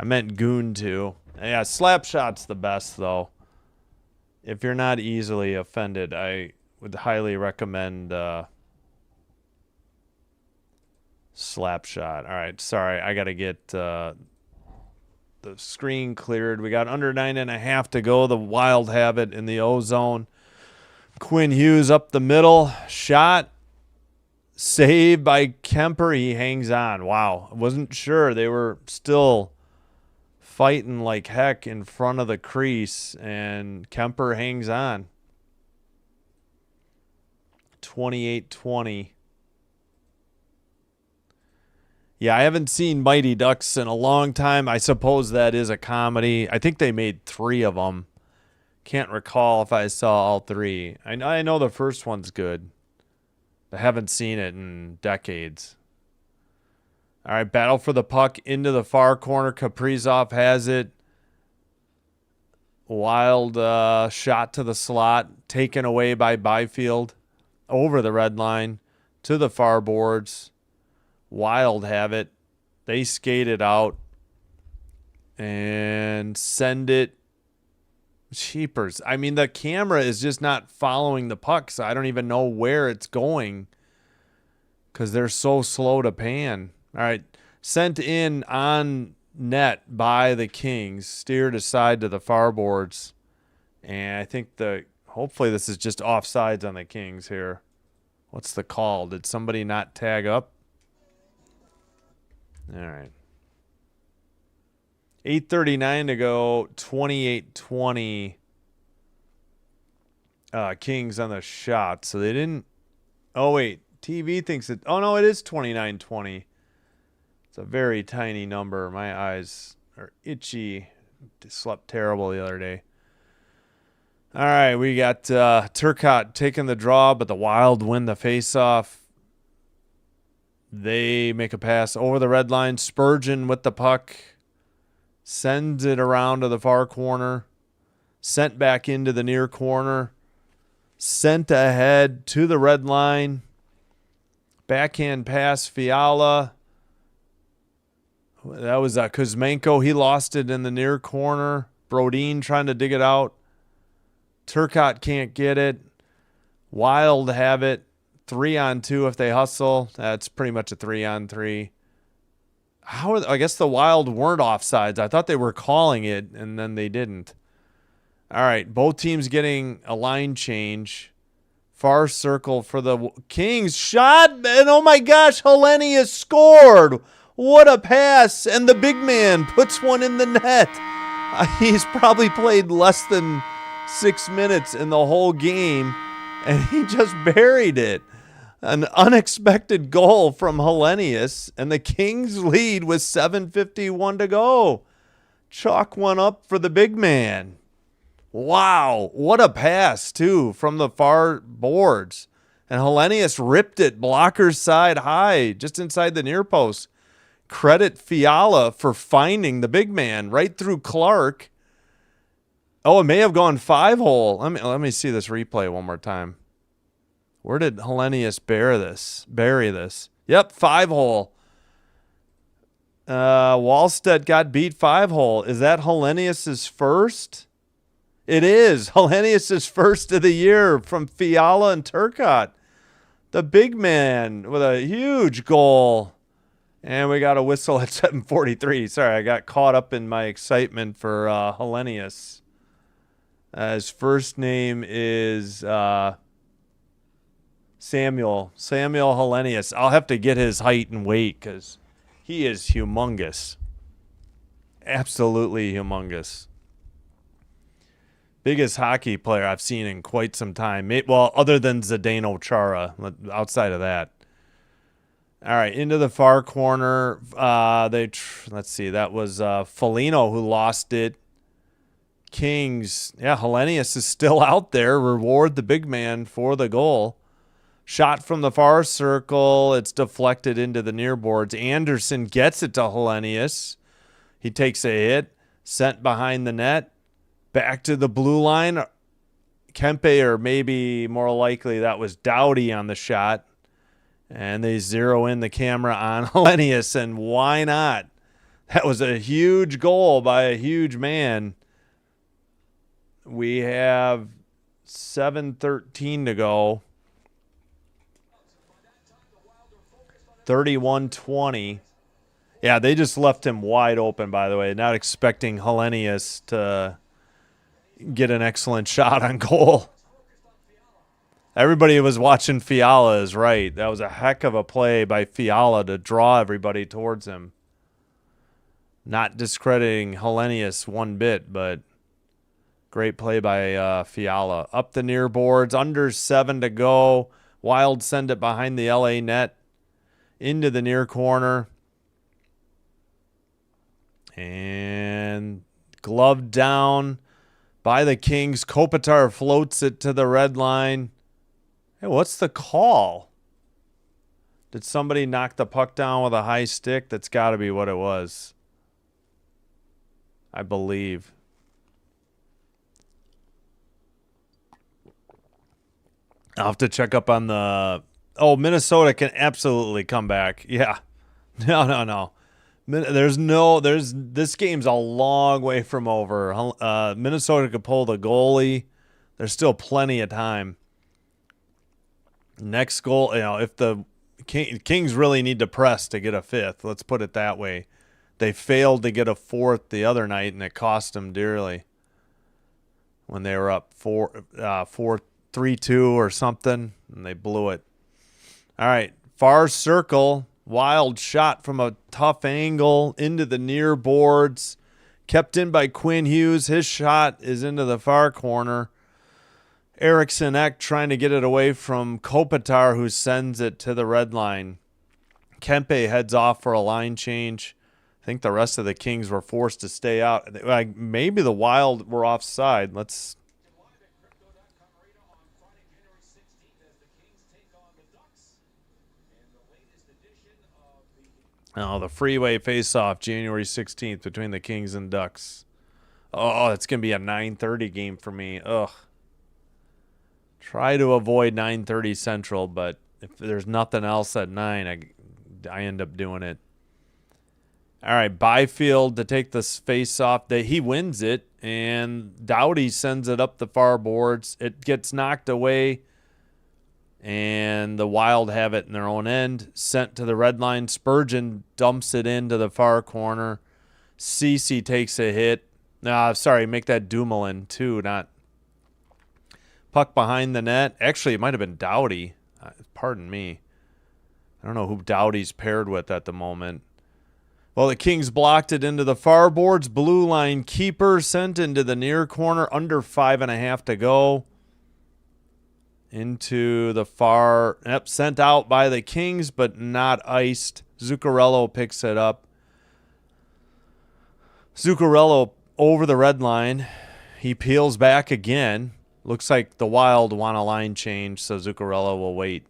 I meant Goon 2. Yeah, Slapshot's the best, though. If you're not easily offended, I would highly recommend Slapshot. All right, sorry, I got to get the screen cleared. We got under 9.5 to go. The Wild have it in the O-zone. Quinn Hughes up the middle. Shot. Saved by Kemper. He hangs on. Wow. I wasn't sure. They were still fighting like heck in front of the crease, and Kemper hangs on. 28-20. Yeah, I haven't seen Mighty Ducks in a long time. I suppose that is a comedy. I think they made 3 of them. Can't recall if I saw all 3. I know the first one's good. I haven't seen it in decades. All right, battle for the puck into the far corner. Kaprizov has it. Wild shot to the slot. Taken away by Byfield. Over the red line to the far boards. Wild have it. They skate it out and send it. Cheapers. I mean, the camera is just not following the puck, so I don't even know where it's going. because they're so slow to pan. All right. Sent in on net by the Kings. Steered aside to the far boards. And I think hopefully this is just offsides on the Kings here. What's the call? Did somebody not tag up? All right. 8:39 to go. 28-20. Kings on the shot. So they didn't. Oh, wait. TV thinks it. Oh, no, it is 29-20. It's a very tiny number. My eyes are itchy. Slept terrible the other day. All right, we got Turcotte taking the draw, but the Wild win the faceoff. They make a pass over the red line. Spurgeon with the puck. Sends it around to the far corner. Sent back into the near corner. Sent ahead to the red line. Backhand pass, Fiala. That was Kuzmenko. He lost it in the near corner. Brodin trying to dig it out. Turcotte can't get it. Wild have it. 3-on-2 if they hustle. That's pretty much a 3-on-3. I guess the Wild weren't offsides. I thought they were calling it, and then they didn't. All right, both teams getting a line change. Far circle for the Kings. Shot, and oh my gosh, Hellenius scored. What a pass, and the big man puts one in the net. He's probably played less than 6 minutes in the whole game, and he just buried it. An unexpected goal from Hellenius, and the Kings lead with 7:51 to go. Chalk one up for the big man. Wow, what a pass, too, from the far boards. And Hellenius ripped it blocker's side high, just inside the near post. Credit Fiala for finding the big man right through Clark. Oh, it may have gone 5-hole. Let me see this replay one more time. Where did Hellenius bury this? Yep, 5-hole. Wallstedt got beat 5-hole. Is that Hellenius's first? It is. Hellenius's first of the year from Fiala and Turcotte. The big man with a huge goal. And we got a whistle at 7:43. Sorry, I got caught up in my excitement for Hellenius. His first name is Samuel Hellenius. I'll have to get his height and weight because he is humongous. Absolutely humongous. Biggest hockey player I've seen in quite some time. Well, other than Zdeno Chara, outside of that. All right, into the far corner. Let's see. That was Foligno who lost it. Kings. Yeah, Hellenius is still out there. Reward the big man for the goal. Shot from the far circle. It's deflected into the near boards. Anderson gets it to Hellenius. He takes a hit. Sent behind the net. Back to the blue line. Kempe, or maybe more likely that was Doughty on the shot. And they zero in the camera on Hellenius, and why not? That was a huge goal by a huge man. We have 7:13 to go. 31-20. Yeah, they just left him wide open, by the way. Not expecting Hellenius to get an excellent shot on goal. Everybody was watching Fiala is right. That was a heck of a play by Fiala to draw everybody towards him. Not discrediting Hellenius one bit, but great play by Fiala. Up the near boards, under 7 to go. Wild send it behind the LA net into the near corner. And gloved down by the Kings. Kopitar floats it to the red line. Hey, what's the call? Did somebody knock the puck down with a high stick? That's got to be what it was, I believe. I'll have to check up on the... Oh, Minnesota can absolutely come back. Yeah. No. This game's a long way from over. Minnesota could pull the goalie. There's still plenty of time. Next goal, if the Kings really need to press to get a fifth. Let's put it that way. They failed to get a fourth the other night, and it cost them dearly when they were up 3-2 or something, and they blew it. All right, far circle, wild shot from a tough angle into the near boards, kept in by Quinn Hughes. His shot is into the far corner. Eriksson Ek trying to get it away from Kopitar, who sends it to the red line. Kempe heads off for a line change. I think the rest of the Kings were forced to stay out. Maybe the Wild were offside. Let's. Oh, the freeway face-off, January 16th, between the Kings and Ducks. Oh, it's going to be a 9:30 game for me. Ugh. Try to avoid 9:30 Central, but if there's nothing else at 9, I end up doing it. All right, Byfield to take this face-off. He wins it, and Doughty sends it up the far boards. It gets knocked away, and the Wild have it in their own end. Sent to the red line. Spurgeon dumps it into the far corner. Ceci takes a hit. Make that Dumoulin, too, not... Puck behind the net. Actually, it might have been Doughty. Pardon me. I don't know who Doughty's paired with at the moment. Well, the Kings blocked it into the far boards. Blue line keeper sent into the near corner. Under 5.5 to go. Into the far... Yep, sent out by the Kings, but not iced. Zuccarello picks it up. Zuccarello over the red line. He peels back again. Looks like the Wild want a line change, so Zuccarello will wait.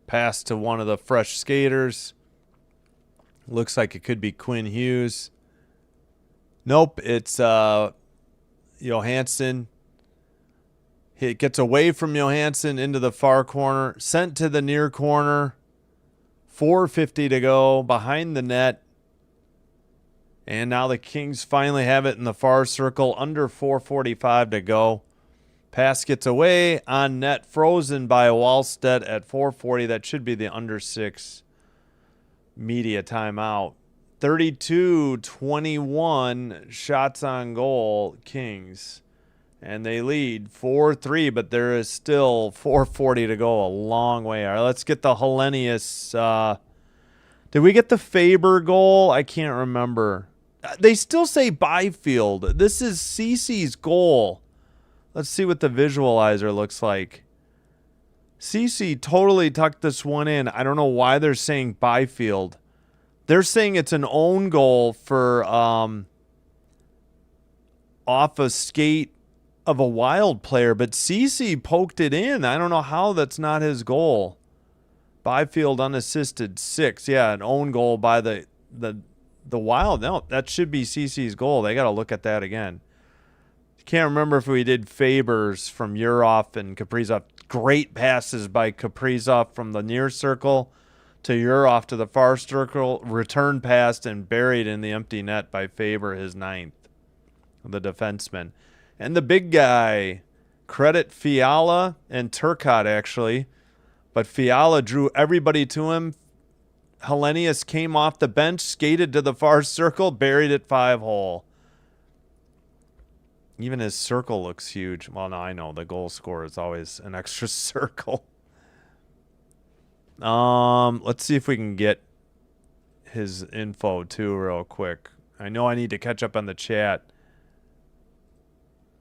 Pass to one of the fresh skaters. Looks like it could be Quinn Hughes. Nope, it's Johansson. It gets away from Johansson into the far corner. Sent to the near corner. 4:50 to go. Behind the net. And now the Kings finally have it in the far circle. Under 4:45 to go. Pass gets away on net, frozen by Wallstedt at 4:40. That should be the under 6 media timeout. 32-21 shots on goal, Kings. And they lead 4-3, but there is still 4:40 to go, a long way. All right, let's get the Hellenius. Did we get the Faber goal? I can't remember. They still say Byfield. This is Ceci's goal. Let's see what the visualizer looks like. Ceci totally tucked this one in. I don't know why they're saying Byfield. They're saying it's an own goal for off a skate of a Wild player, but Ceci poked it in. I don't know how that's not his goal. Byfield unassisted 6. Yeah, an own goal by the Wild. No, that should be Ceci's goal. They got to look at that again. Can't remember if we did Faber's from Urhoff and Kaprizov. Great passes by Kaprizov from the near circle to Urhoff to the far circle. Return passed and buried in the empty net by Faber, his 9th. The defenseman. And the big guy. Credit Fiala and Turcotte, actually. But Fiala drew everybody to him. Hellenius came off the bench, skated to the far circle, buried it 5-hole. Even his circle looks huge. Well, no, I know. The goal scorer is always an extra circle. Let's see if we can get his info, too, real quick. I know I need to catch up on the chat.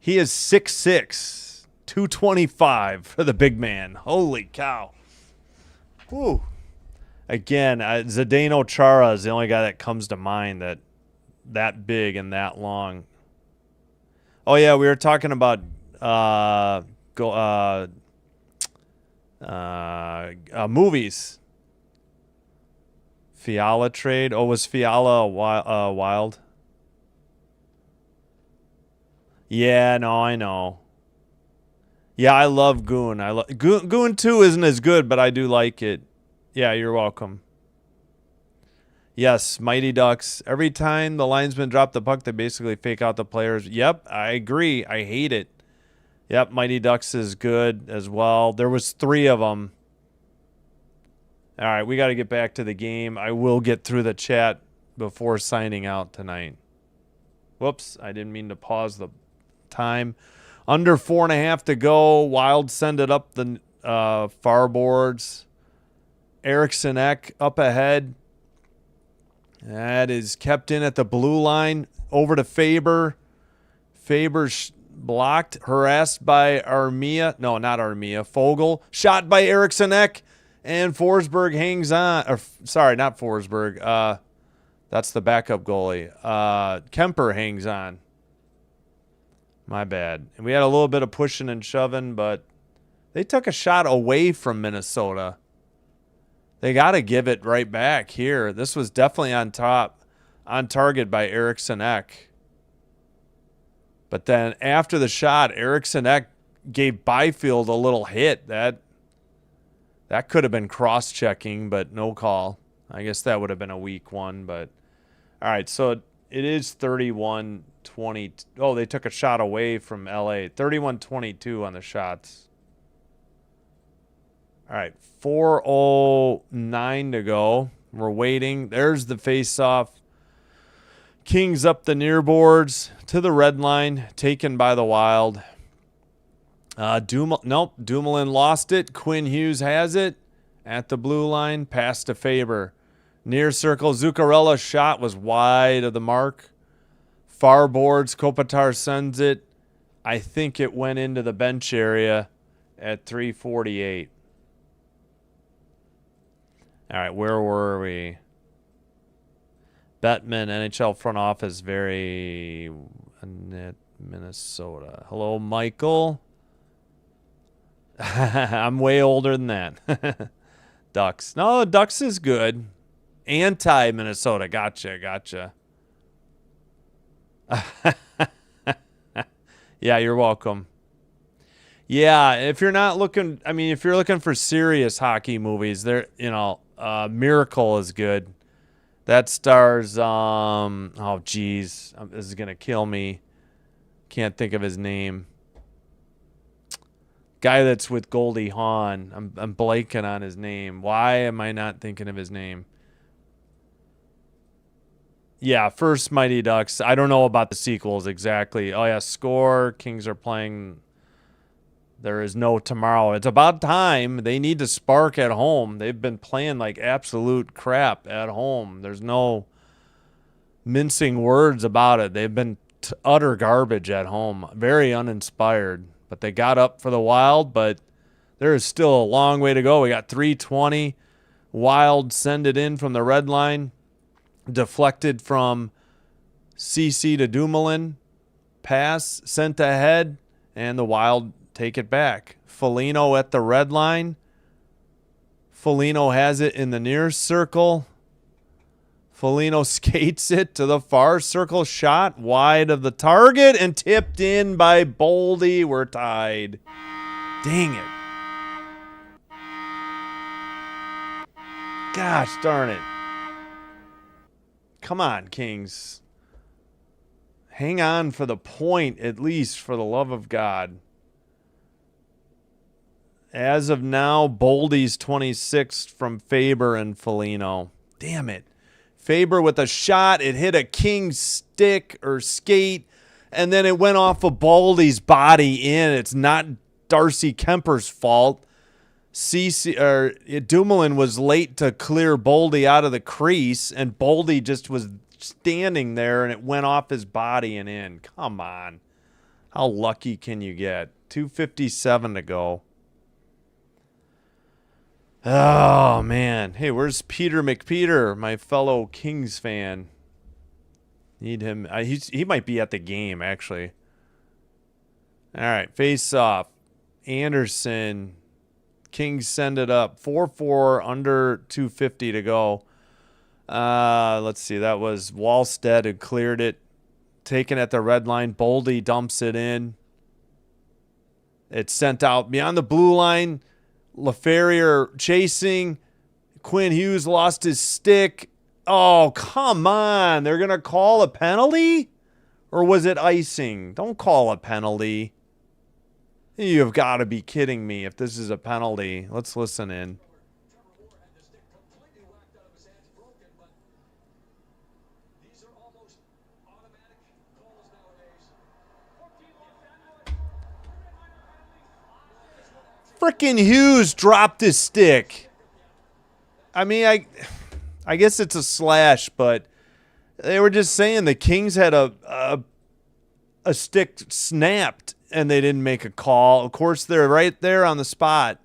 He is 6'6", 225 for the big man. Holy cow. Whew. Again, Zdeno Chara is the only guy that comes to mind that big and that long. Oh, yeah, we were talking about movies. Fiala trade. Oh, was Fiala Wild? Yeah, no, I know. Yeah, I love Goon. Goon 2 isn't as good, but I do like it. Yeah, you're welcome. Yes, Mighty Ducks. Every time the linesmen drop the puck, they basically fake out the players. Yep, I agree. I hate it. Yep, Mighty Ducks is good as well. There was 3 of them. All right, we got to get back to the game. I will get through the chat before signing out tonight. Whoops, I didn't mean to pause the time. Under 4.5 to go. Wild send it up the far boards. Eriksson Ek up ahead. That is kept in at the blue line. Over to Faber. Faber's blocked, harassed by Armia. No, not Armia. Fogle. Shot by Eriksson Ek. And Forsberg hangs on. Or, sorry, not Forsberg. That's the backup goalie. Kemper hangs on. My bad. And we had a little bit of pushing and shoving, but they took a shot away from Minnesota. They got to give it right back here. This was definitely on target by Eriksson Ek. But then after the shot, Eriksson Ek gave Byfield a little hit. That could have been cross-checking, but no call. I guess that would have been a weak one. But all right, so it is 31-20. Oh, they took a shot away from LA. 31-22 on the shots. All right, 4:09 to go. We're waiting. There's the face-off. Kings up the near boards to the red line, taken by the Wild. Dumoulin lost it. Quinn Hughes has it at the blue line. Pass to Faber. Near circle, Zuccarello's shot was wide of the mark. Far boards, Kopitar sends it. I think it went into the bench area at 3:48. All right, where were we? Bettman, NHL front office, very Minnesota. Hello, Michael. I'm way older than that. Ducks. No, Ducks is good. Anti-Minnesota. Gotcha. Yeah, you're welcome. Yeah, if you're not looking, I mean, if you're looking for serious hockey movies, there, Miracle is good. That stars, oh, geez, this is going to kill me. Can't think of his name. Guy that's with Goldie Hawn. I'm blanking on his name. Why am I not thinking of his name? Yeah, first Mighty Ducks. I don't know about the sequels exactly. Oh, yeah, Score. Kings are playing. There is no tomorrow. It's about time. They need to spark at home. They've been playing like absolute crap at home. There's no mincing words about it. They've been utter garbage at home. Very uninspired. But they got up for the Wild, but there is still a long way to go. We got 3:20. Wild send it in from the red line. Deflected from CC to Dumoulin. Pass sent ahead, and the Wild take it back. Foligno at the red line. Foligno has it in the near circle. Foligno skates it to the far circle. Shot wide of the target and tipped in by Boldy. We're tied. Dang it. Gosh darn it. Come on, Kings. Hang on for the point, at least, for the love of God. As of now, Boldy's 26th from Faber and Foligno. Damn it. Faber with a shot. It hit a King's stick or skate, and then it went off of Boldy's body in. It's not Darcy Kemper's fault. Dumoulin was late to clear Boldy out of the crease, and Boldy just was standing there, and it went off his body and in. Come on. How lucky can you get? 2:57 to go. Oh, man. Hey, where's Peter McPeter, my fellow Kings fan? Need him. He might be at the game, actually. All right, face off. Anderson. Kings send it up. 4-4, under 2:50 to go. Let's see. That was Wallstead who cleared it. Taken at the red line. Boldy dumps it in. It's sent out beyond the blue line. LaFerrier chasing. Quinn Hughes lost his stick. Oh, come on. They're going to call a penalty? Or was it icing? Don't call a penalty. You've got to be kidding me if this is a penalty. Let's listen in. Frickin' Hughes dropped his stick. I mean, I guess it's a slash, but they were just saying the Kings had a stick snapped and they didn't make a call. Of course, they're right there on the spot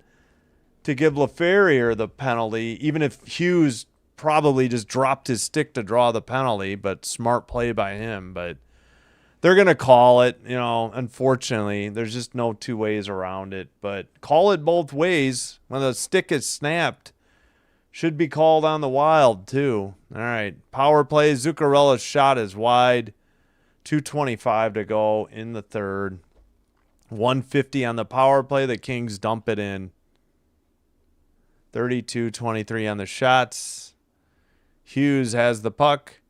to give LaFerrier the penalty, even if Hughes probably just dropped his stick to draw the penalty, but smart play by him. But they're going to call it, you know, unfortunately. There's just no two ways around it. But call it both ways. When the stick is snapped, should be called on the Wild, too. All right, power play. Zuccarello's shot is wide. 2:25 to go in the third. 150 on the power play. The Kings dump it in. 32-23 on the shots. Hughes has the puck.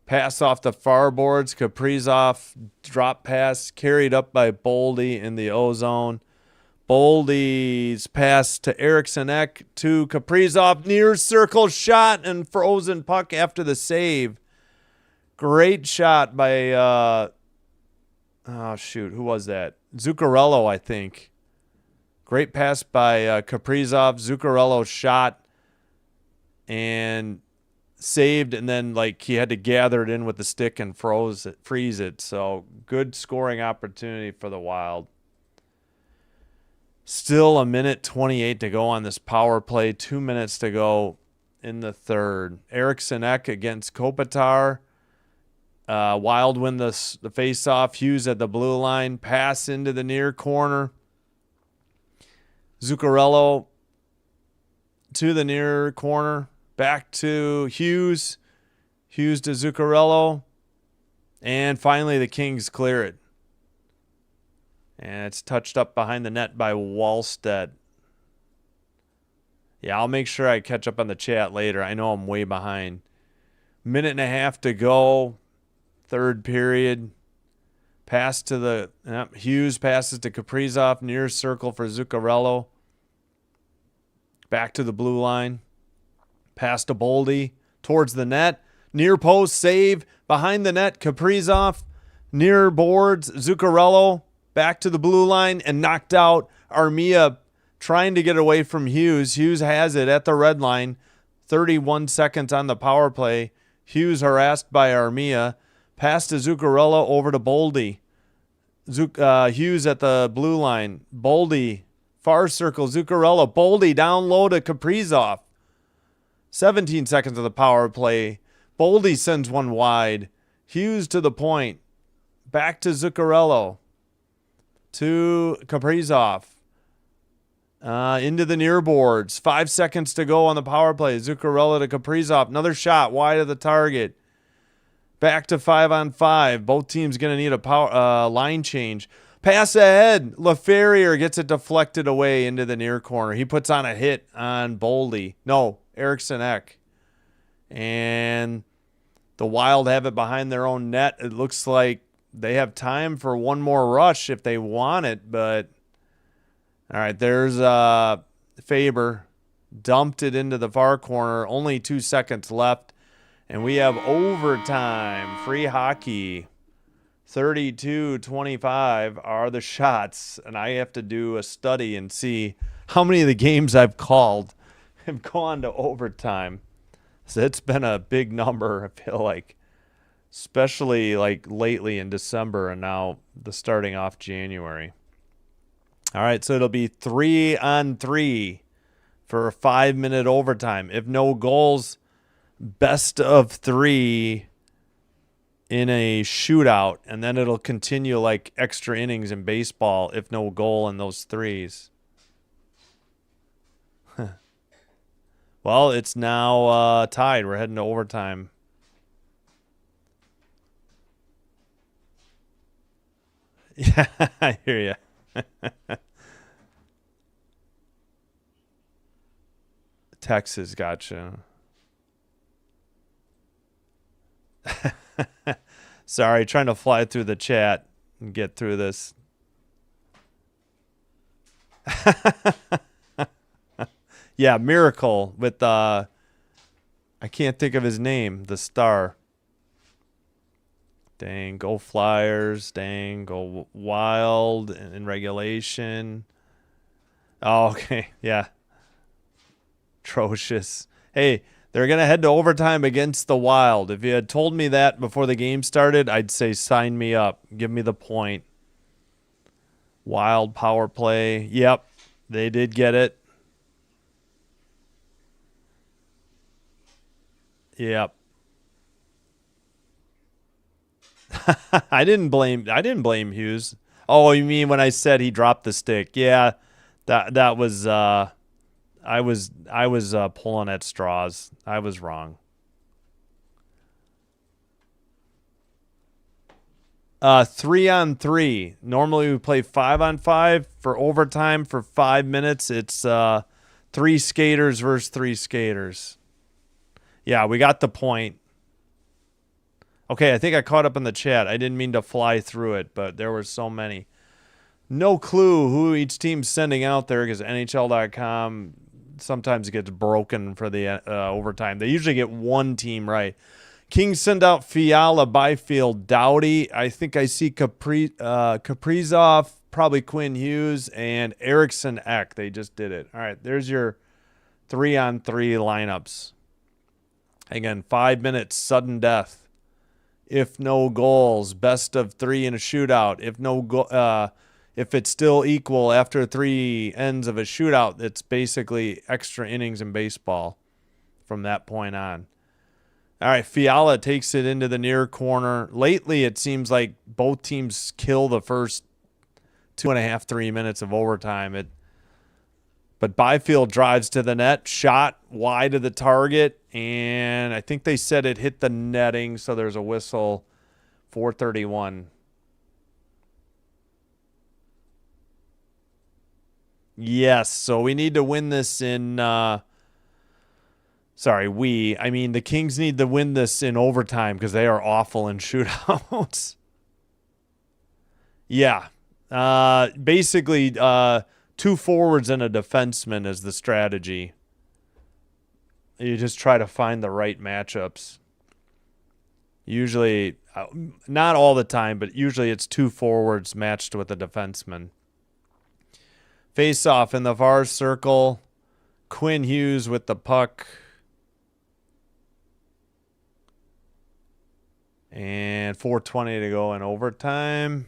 Pass off the far boards. Kaprizov drop pass carried up by Boldy in the O-zone. Boldy's pass to Eriksson Ek to Kaprizov. Near circle shot and frozen puck after the save. Great shot by, oh, shoot. Who was that? Zuccarello, I think. Great pass by Kaprizov. Zuccarello shot and saved, and then like he had to gather it in with the stick and freeze it. So good scoring opportunity for the Wild. Still a minute 28 to go on this power play. 2 minutes to go in the third. Eriksson Ek against Kopitar. Wild win the face-off. Hughes at the blue line. Pass into the near corner. Zuccarello to the near corner. Back to Hughes. Hughes to Zuccarello. And finally the Kings clear it. And it's touched up behind the net by Wallstedt. Yeah, I'll make sure I catch up on the chat later. I know I'm way behind. Minute and a half to go. Third period. Pass to the... Hughes passes to Kaprizov. Near circle for Zuccarello. Back to the blue line. Pass to Boldy. Towards the net. Near post save. Behind the net. Kaprizov. Near boards. Zuccarello. Back to the blue line and knocked out. Armia trying to get away from Hughes. Hughes has it at the red line. 31 seconds on the power play. Hughes harassed by Armia. Pass to Zuccarello over to Boldy. Hughes at the blue line. Boldy. Far circle. Zuccarello. Boldy down low to Kaprizov. 17 seconds of the power play. Boldy sends one wide. Hughes to the point. Back to Zuccarello. To Kaprizov. Into the near boards. 5 seconds to go on the power play. Zuccarello to Kaprizov. Another shot wide of the target. Back to 5-on-5. Both teams going to need a power line change. Pass ahead. LaFerrier gets it deflected away into the near corner. He puts on a hit on Boldy. No, Eriksson Ek. And the Wild have it behind their own net. It looks like they have time for one more rush if they want it, but all right, there's Faber dumped it into the far corner. Only 2 seconds left, and we have overtime. Free hockey. 32-25 are the shots, and I have to do a study and see how many of the games I've called have gone to overtime. So it's been a big number, I feel like. Especially like lately in December and now the starting off January. All right, so it'll be 3-on-3 for a 5-minute overtime. If no goals, best of 3 in a shootout, and then it'll continue like extra innings in baseball if no goal in those threes. Well, it's now tied. We're heading to overtime. Yeah, I hear you. Texas, gotcha. Sorry, trying to fly through the chat and get through this. Yeah, Miracle with I can't think of his name, the star. Dang, go Flyers. Dang, go Wild in regulation. Oh, okay. Yeah. Atrocious. Hey, they're going to head to overtime against the Wild. If you had told me that before the game started, I'd say sign me up. Give me the point. Wild power play. Yep. They did get it. Yep. I didn't blame Hughes. Oh, you mean when I said he dropped the stick? Yeah. That was I was pulling at straws. I was wrong. 3-on-3. Normally we play 5-on-5 for overtime for 5 minutes. It's 3 skaters versus 3 skaters. Yeah, we got the point. Okay, I think I caught up in the chat. I didn't mean to fly through it, but there were so many. No clue who each team's sending out there because NHL.com sometimes gets broken for the overtime. They usually get one team right. Kings send out Fiala, Byfield, Doughty. I think I see Kaprizov, probably Quinn Hughes, and Eriksson Ek. They just did it. All right, there's your 3-on-3 lineups. Again, 5 minutes, sudden death. If no goals, best of 3 in a shootout. If it's still equal after 3 ends of a shootout, it's basically extra innings in baseball from that point on. All right, Fiala takes it into the near corner. Lately, it seems like both teams kill the first 2.5, 3 minutes of overtime. But Byfield drives to the net, shot wide of the target, and I think they said it hit the netting, so there's a whistle. 4:31. Yes, so we need to win this in the Kings need to win this in overtime because they are awful in shootouts. Yeah. Basically, 2 forwards and a defenseman is the strategy. You just try to find the right matchups. Usually, not all the time, but usually it's 2 forwards matched with a defenseman. Face off in the far circle. Quinn Hughes with the puck. And 4:20 to go in overtime.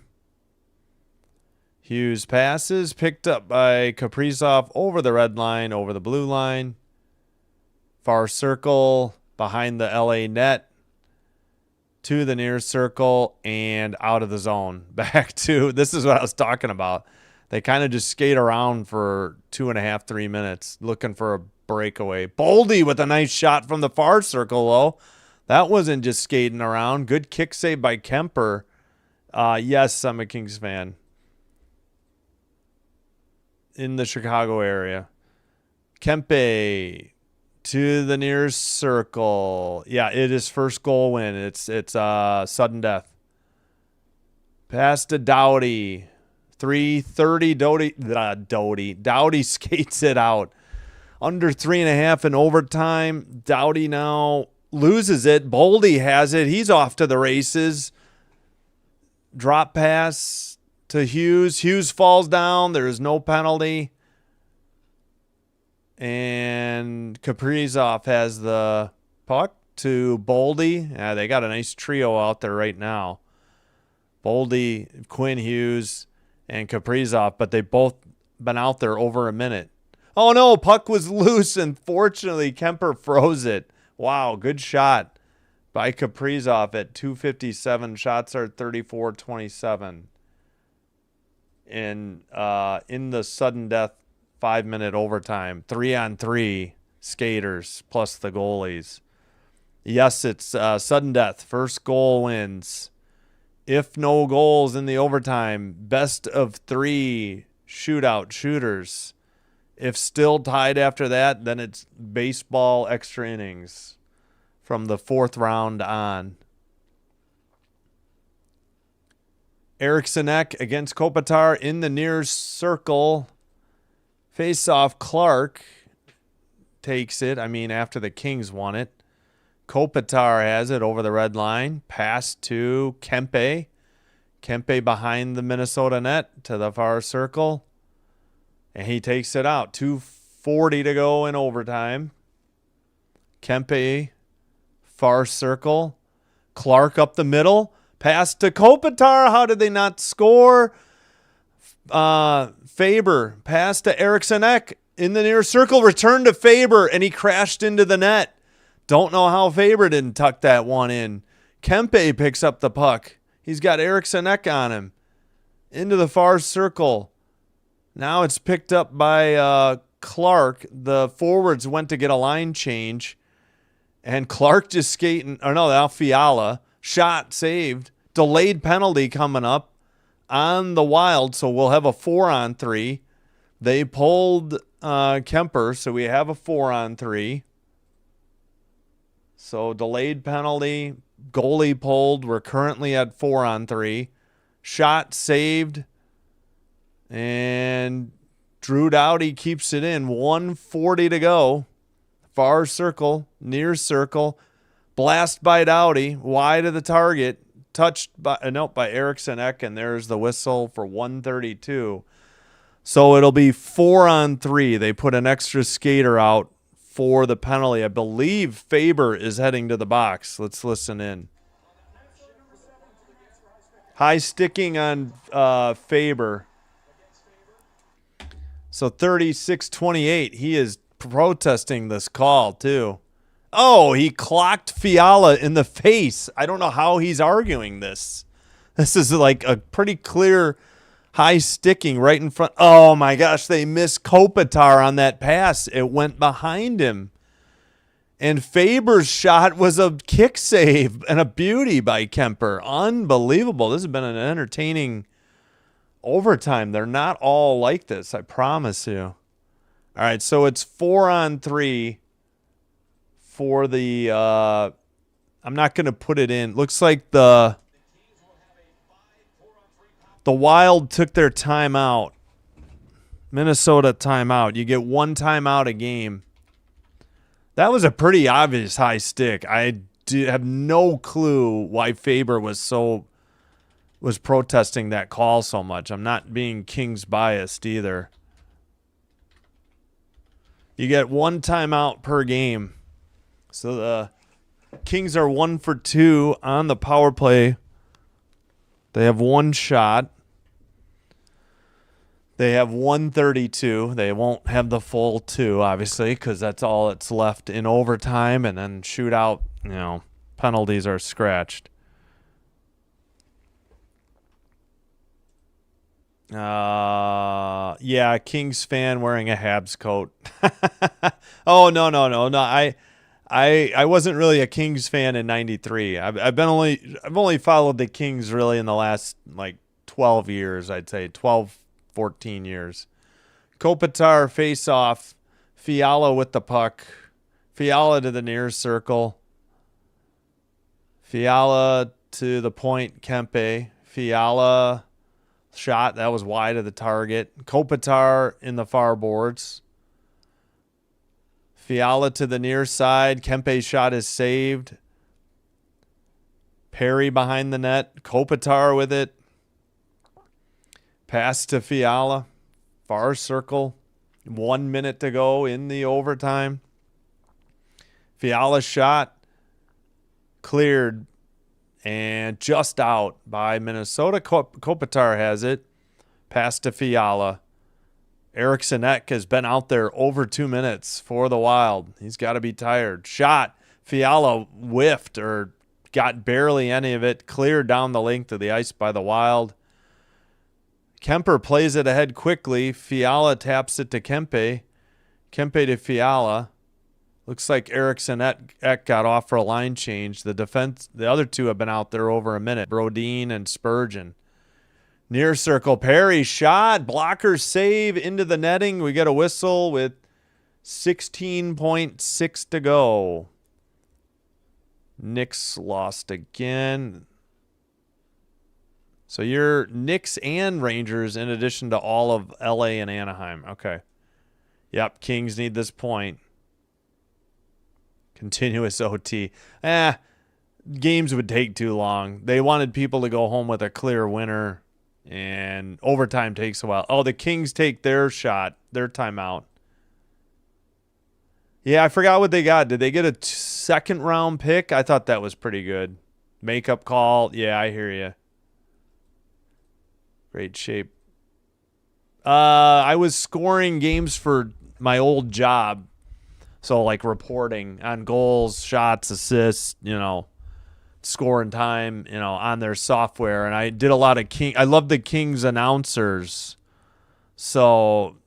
Hughes passes, picked up by Kaprizov over the red line, over the blue line. Far circle, behind the LA net. To the near circle, and out of the zone. Back to, this is what I was talking about. They kind of just skate around for 2.5, 3 minutes, looking for a breakaway. Boldy with a nice shot from the far circle, though. That wasn't just skating around. Good kick save by Kemper. Yes, I'm a Kings fan. In the Chicago area. Kempe to the near circle. Yeah, it is first goal win. It's sudden death. Pass to Doughty. 3:30. Doughty skates it out. Under 3.5 in overtime. Doughty now loses it. Boldy has it. He's off to the races. Drop pass to Hughes. Hughes falls down. There is no penalty. And Kaprizov has the puck to Boldy. Yeah, they got a nice trio out there right now. Boldy, Quinn Hughes, and Kaprizov, but they've both been out there over a minute. Oh, no, puck was loose, and fortunately Kemper froze it. Wow, good shot by Kaprizov at 2:57. Shots are 34-27. In the sudden death 5-minute overtime, 3-on-3 skaters plus the goalies. Yes, it's sudden death. First goal wins. If no goals in the overtime, best of 3 shootout shooters. If still tied after that, then it's baseball extra innings from the 4th round on. Eriksson Ek against Kopitar in the near circle. Face off, Clark takes it. After the Kings won it. Kopitar has it over the red line. Pass to Kempe. Kempe behind the Minnesota net to the far circle. And he takes it out. 2:40 to go in overtime. Kempe, far circle. Clark up the middle. Pass to Kopitar. How did they not score? Faber. Pass to Eriksson Ek in the near circle. Return to Faber, and he crashed into the net. Don't know how Faber didn't tuck that one in. Kempe picks up the puck. He's got Eriksson Ek on him. Into the far circle. Now it's picked up by Clark. The forwards went to get a line change. And Clark just skating. Or no, now Fiala. Shot saved. Delayed penalty coming up on the Wild. So we'll have a 4-on-3. They pulled Kemper. So we have a 4-on-3. So delayed penalty. Goalie pulled. We're currently at 4-on-3. Shot saved. And Drew Doughty keeps it in. 1:40 to go. Far circle. Near circle. Blast by Doughty. Wide of the target. Touched by Eriksson Ek. And there's the whistle for 1:32. So it'll be 4-on-3. They put an extra skater out for the penalty. I believe Faber is heading to the box. Let's listen in. High sticking on Faber. So 36-28. He is protesting this call, too. Oh, he clocked Fiala in the face. I don't know how he's arguing this. This is like a pretty clear high sticking right in front. Oh, my gosh. They missed Kopitar on that pass. It went behind him. And Faber's shot was a kick save and a beauty by Kemper. Unbelievable. This has been an entertaining overtime. They're not all like this, I promise you. All right, so it's 4-on-3 for the I'm not going to put it in. Looks like the Wild took their timeout. Minnesota timeout. You get one timeout a game. That was a pretty obvious high stick. I have no clue why Faber was protesting that call so much. I'm not being Kings biased either. You get one timeout per game. So the Kings are 1 for 2 on the power play. They have one shot. They have 132. They won't have the full 2, obviously, because that's all that's left in overtime. And then shootout, penalties are scratched. Yeah, Kings fan wearing a Habs coat. Oh, no. I wasn't really a Kings fan in '93. I've only followed the Kings really in the last 12 years, I'd say 12, 14 years. Kopitar face off. Fiala with the puck. Fiala to the near circle. Fiala to the point. Kempe. Fiala shot. That was wide of the target. Kopitar in the far boards. Fiala to the near side. Kempe's shot is saved. Perry behind the net. Kopitar with it. Pass to Fiala. Far circle. 1 minute to go in the overtime. Fiala shot. Cleared. And just out by Minnesota. Kopitar has it. Pass to Fiala. Eriksson Ek has been out there over 2 minutes for the Wild. He's got to be tired. Shot. Fiala whiffed or got barely any of it. Cleared down the length of the ice by the Wild. Kemper plays it ahead quickly. Fiala taps it to Kempe. Kempe to Fiala. Looks like Eriksson Ek got off for a line change. The other two have been out there over a minute. Brodin and Spurgeon. Near circle. Perry shot. Blocker save into the netting. We get a whistle with 16.6 to go. Knicks lost again. So you're Knicks and Rangers in addition to all of LA and Anaheim. Okay. Yep, Kings need this point. Continuous OT. Games would take too long. They wanted people to go home with a clear winner. And overtime takes a while. Oh, the Kings take their shot, their timeout. Yeah, I forgot what they got. Did they get a second-round pick? I thought that was pretty good. Makeup call. Yeah, I hear you. Great shape. I was scoring games for my old job. So, like, reporting on goals, shots, assists, scoring time, on their software. And I did a lot of I love the Kings announcers. So,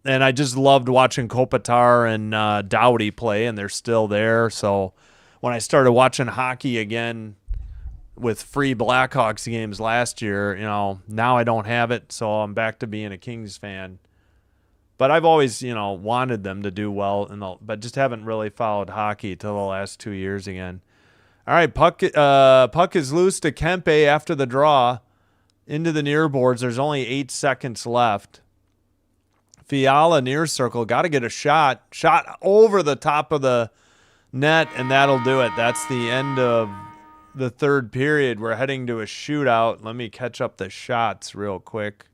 and I just loved watching Kopitar and Doughty play, and they're still there. So, when I started watching hockey again with free Blackhawks games last year, now I don't have it. So, I'm back to being a Kings fan. But I've always, wanted them to do well, but just haven't really followed hockey till the last 2 years again. All right, puck is loose to Kempe after the draw into the near boards. There's only 8 seconds left. Fiala near circle, got to get a shot over the top of the net, and that'll do it. That's the end of the third period. We're heading to a shootout. Let me catch up the shots real quick.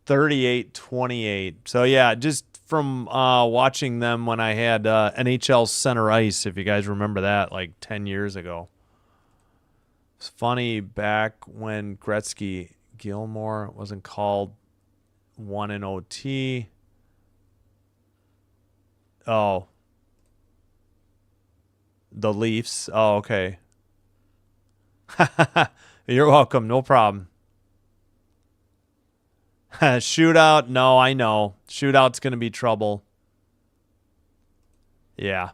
38-28. So, yeah, just from watching them when I had NHL Center Ice, if you guys remember that, like 10 years ago. It's funny, back when Gretzky Gilmore wasn't called one in OT. Oh. The Leafs. Oh, okay. You're welcome. No problem. Shootout. No, I know. Shootout's going to be trouble. Yeah.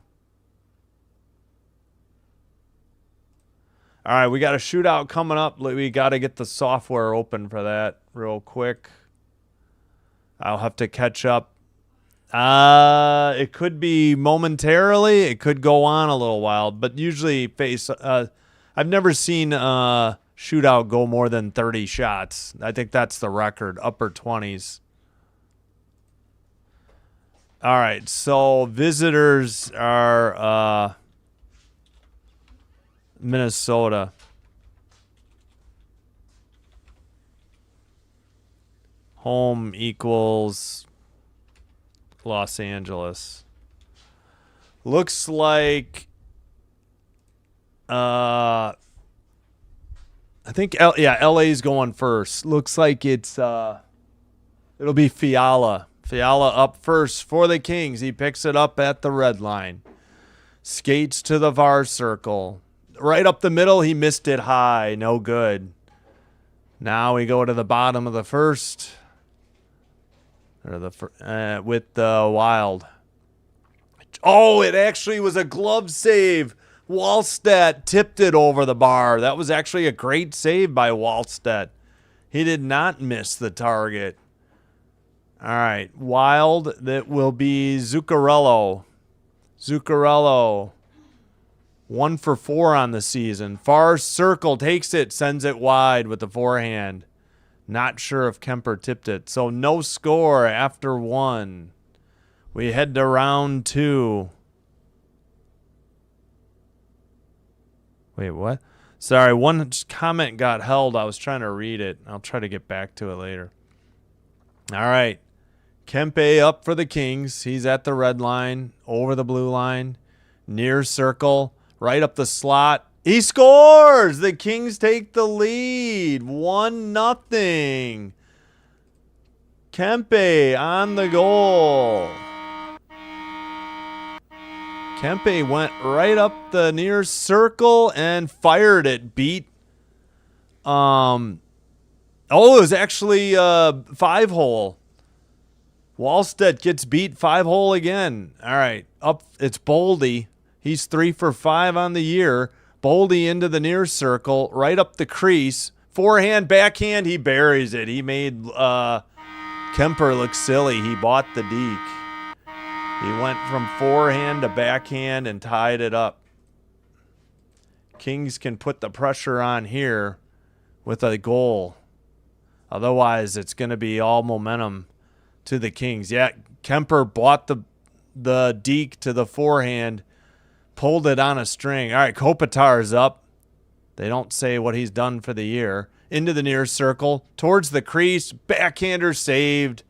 All right, we got a shootout coming up. We got to get the software open for that real quick. I'll have to catch up. It could be momentarily. It could go on a little while, but usually I've never seen shootout go more than 30 shots. I think that's the record, upper 20s. All right, so visitors are Minnesota. Home equals Los Angeles. Looks like I think LA's going first. Looks like it'll be Fiala. Fiala up first for the Kings. He picks it up at the red line. Skates to the VAR circle. Right up the middle, he missed it high. No good. Now we go to the bottom of the first. With the Wild. Oh, it actually was a glove save. Wallstedt tipped it over the bar. That was actually a great save by Wallstedt. He did not miss the target. All right, Wild, that will be Zuccarello. Zuccarello, 1 for 4 on the season. Far circle, takes it, sends it wide with the forehand. Not sure if Kemper tipped it. So no score after 1. We head to round 2. Wait, what? Sorry, one comment got held. I was trying to read it. I'll try to get back to it later. All right. Kempe up for the Kings. He's at the red line, over the blue line, near circle, right up the slot. He scores! The Kings take the lead. 1-0. Kempe on the goal. Kempe went right up the near circle and fired it. Beat. It was actually 5-hole. Wallstedt gets beat 5-hole again. All right, up. It's Boldy. He's 3 for 5 on the year. Boldy into the near circle, right up the crease. Forehand, backhand, he buries it. He made Kemper look silly. He bought the deke. He went from forehand to backhand and tied it up. Kings can put the pressure on here with a goal. Otherwise, it's going to be all momentum to the Kings. Yeah, Kemper bought the deke to the forehand, pulled it on a string. All right, Kopitar's up. They don't say what he's done for the year. Into the near circle, towards the crease, backhander saved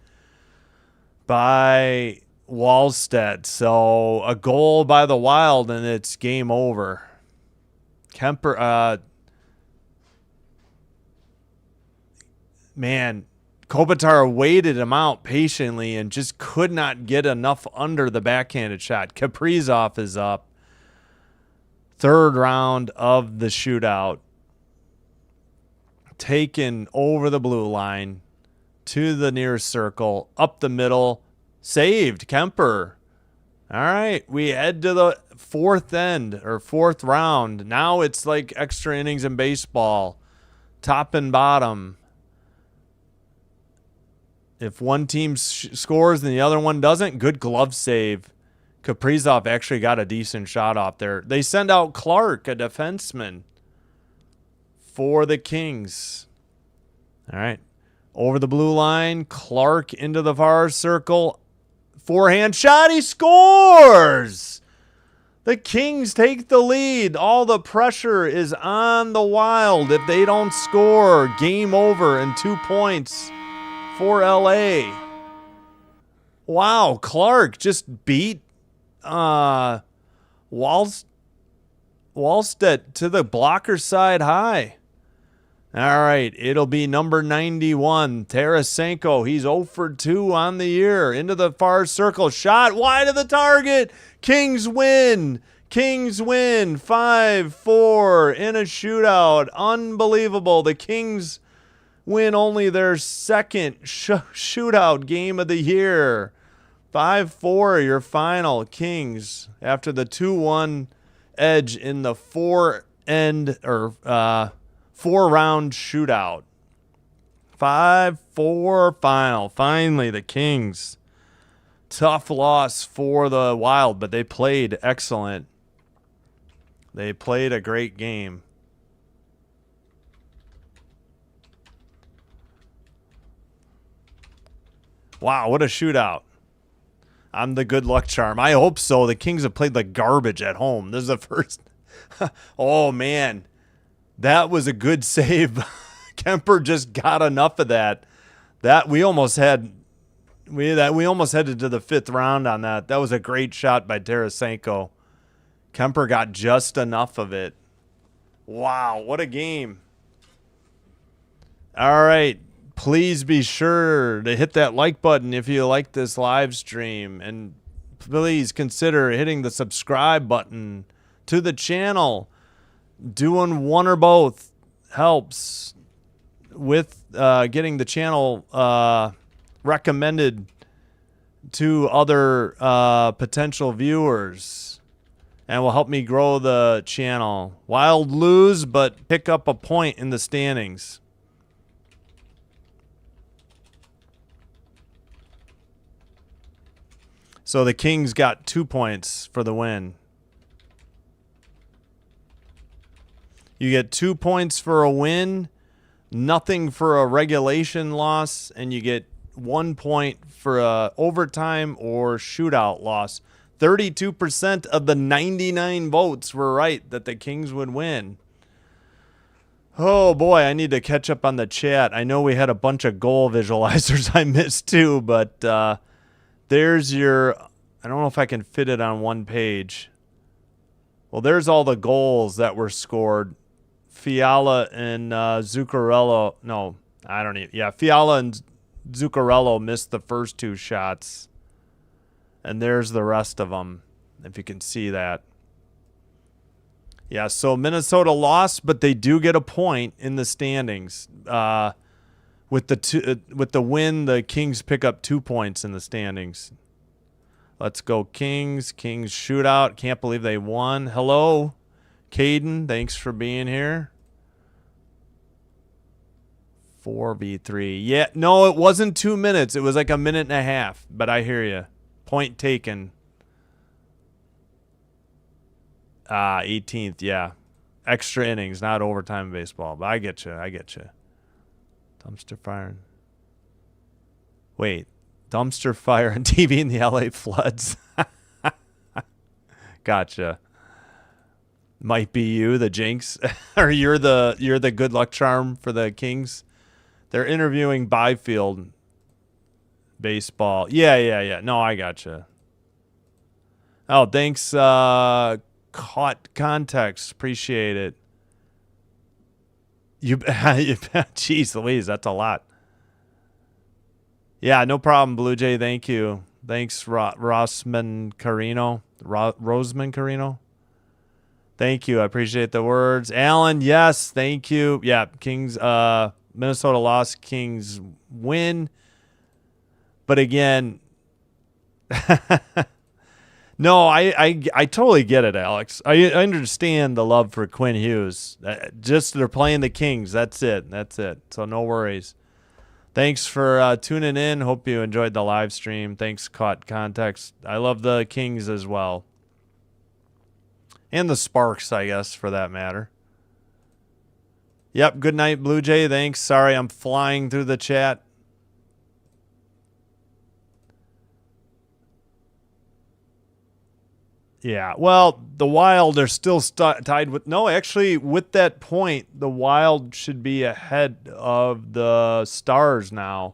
by Wallstedt. So a goal by the Wild, and it's game over. Kemper, man, Kopitar waited him out patiently and just could not get enough under the backhanded shot. Kaprizov is up. Third round of the shootout. Taken over the blue line to the near circle, up the middle, saved Kemper. All right, we head to the fourth round. Now it's like extra innings in baseball, top and bottom. If one team scores and the other one doesn't, good glove save. Kaprizov actually got a decent shot off there. They send out Clark, a defenseman, for the Kings. All right. Over the blue line, Clark into the far circle. Forehand shot, he scores! The Kings take the lead. All the pressure is on the Wild. If they don't score, game over and 2 points for LA. Wow, Clark just beat Wallstedt to the blocker side high. All right, it'll be number 91, Tarasenko. He's 0 for 2 on the year. Into the far circle, shot wide of the target. Kings win. Kings win 5-4 in a shootout. Unbelievable. The Kings win only their second shootout game of the year. 5-4, your final, Kings, after the 2-1 edge in the four-round shootout. 5-4 final. Finally, the Kings. Tough loss for the Wild, but they played excellent. They played a great game. Wow, what a shootout. I'm the good luck charm. I hope so. The Kings have played like garbage at home. This is the first. Oh, man. That was a good save. Kemper just got enough of that. We almost headed to the fifth round on that. That was a great shot by Tarasenko. Kemper got just enough of it. Wow, what a game. All right. Please be sure to hit that like button if you like this live stream. And please consider hitting the subscribe button to the channel. Doing one or both helps with getting the channel recommended to other potential viewers, and will help me grow the channel. Wild lose, but pick up a point in the standings. So the Kings got 2 points for the win. You get 2 points for a win, nothing for a regulation loss, and you get 1 point for a overtime or shootout loss. 32% of the 99 votes were right that the Kings would win. Oh boy, I need to catch up on the chat. I know we had a bunch of goal visualizers I missed too, but there's your, I don't know if I can fit it on one page. Well, there's all the goals that were scored. Fiala and Zuccarello. No, I don't even. Yeah, Fiala and Zuccarello missed the first two shots. And there's the rest of them, if you can see that. Yeah, so Minnesota lost, but they do get a point in the standings. With the win, the Kings pick up 2 points in the standings. Let's go Kings. Kings shootout. Can't believe they won. Hello, Caden. Thanks for being here. 4v3. Yeah, no, it wasn't 2 minutes. It was like a minute and a half. But I hear you. Point taken. 18th, yeah. Extra innings, not overtime baseball. But I get you. I get you. Dumpster fire. Wait. Dumpster fire on TV in the LA floods. Gotcha. Might be you, the jinx, or you're the good luck charm for the Kings. They're interviewing Byfield. Baseball. Yeah. No, I gotcha. Oh, thanks. Caught context. Appreciate it. Jeez Louise, that's a lot. Yeah, no problem, Blue Jay. Thank you. Thanks, Roseman Carino. Thank you. I appreciate the words. Alan, yes, thank you. Yeah, Kings, Minnesota lost, Kings win. But again, no, I totally get it, Alex. I understand the love for Quinn Hughes. Just they're playing the Kings. That's it. So no worries. Thanks for tuning in. Hope you enjoyed the live stream. Thanks, Caught Context. I love the Kings as well. And the Sparks, I guess, for that matter. Yep, good night, Blue Jay. Thanks. Sorry, I'm flying through the chat. Yeah, well, the Wild are still tied with... No, actually, with that point, the Wild should be ahead of the Stars now.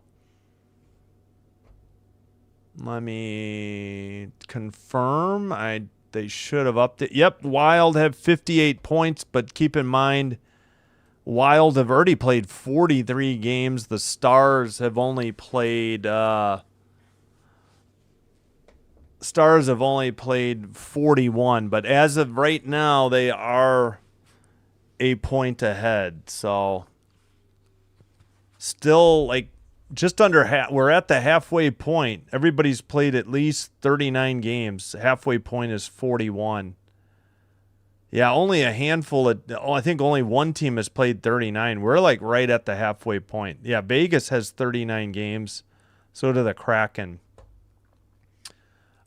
Let me confirm. They should have upped it. Yep, Wild have 58 points, but keep in mind, Wild have already played 43 games. The Stars have only played... Stars have only played 41, but as of right now, they are a point ahead. So still like just under half. We're at the halfway point. Everybody's played at least 39 games. Halfway point is 41. Yeah, only a handful of, I think only one team has played 39. We're like right at the halfway point. Yeah, Vegas has 39 games. So do the Kraken.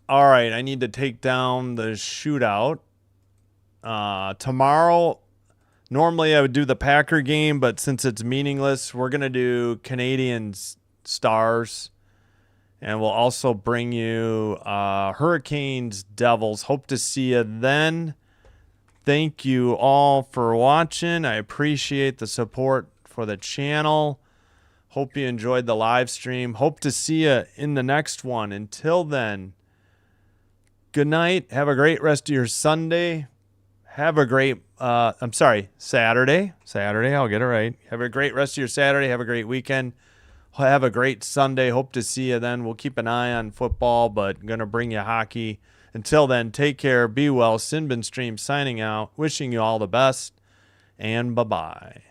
All right, I need to take down the shootout. Tomorrow, normally I would do the Packer game, but since it's meaningless, we're going to do Canadians Stars. And we'll also bring you Hurricanes Devils. Hope to see you then. Thank you all for watching. I appreciate the support for the channel. Hope you enjoyed the live stream. Hope to see you in the next one. Until then, good night. Have a great rest of your Sunday. Have a great, Saturday. Saturday, I'll get it right. Have a great rest of your Saturday. Have a great weekend. Have a great Sunday. Hope to see you then. We'll keep an eye on football, but going to bring you hockey. Until then, take care. Be well. Sinbin Stream signing out. Wishing you all the best. And bye-bye.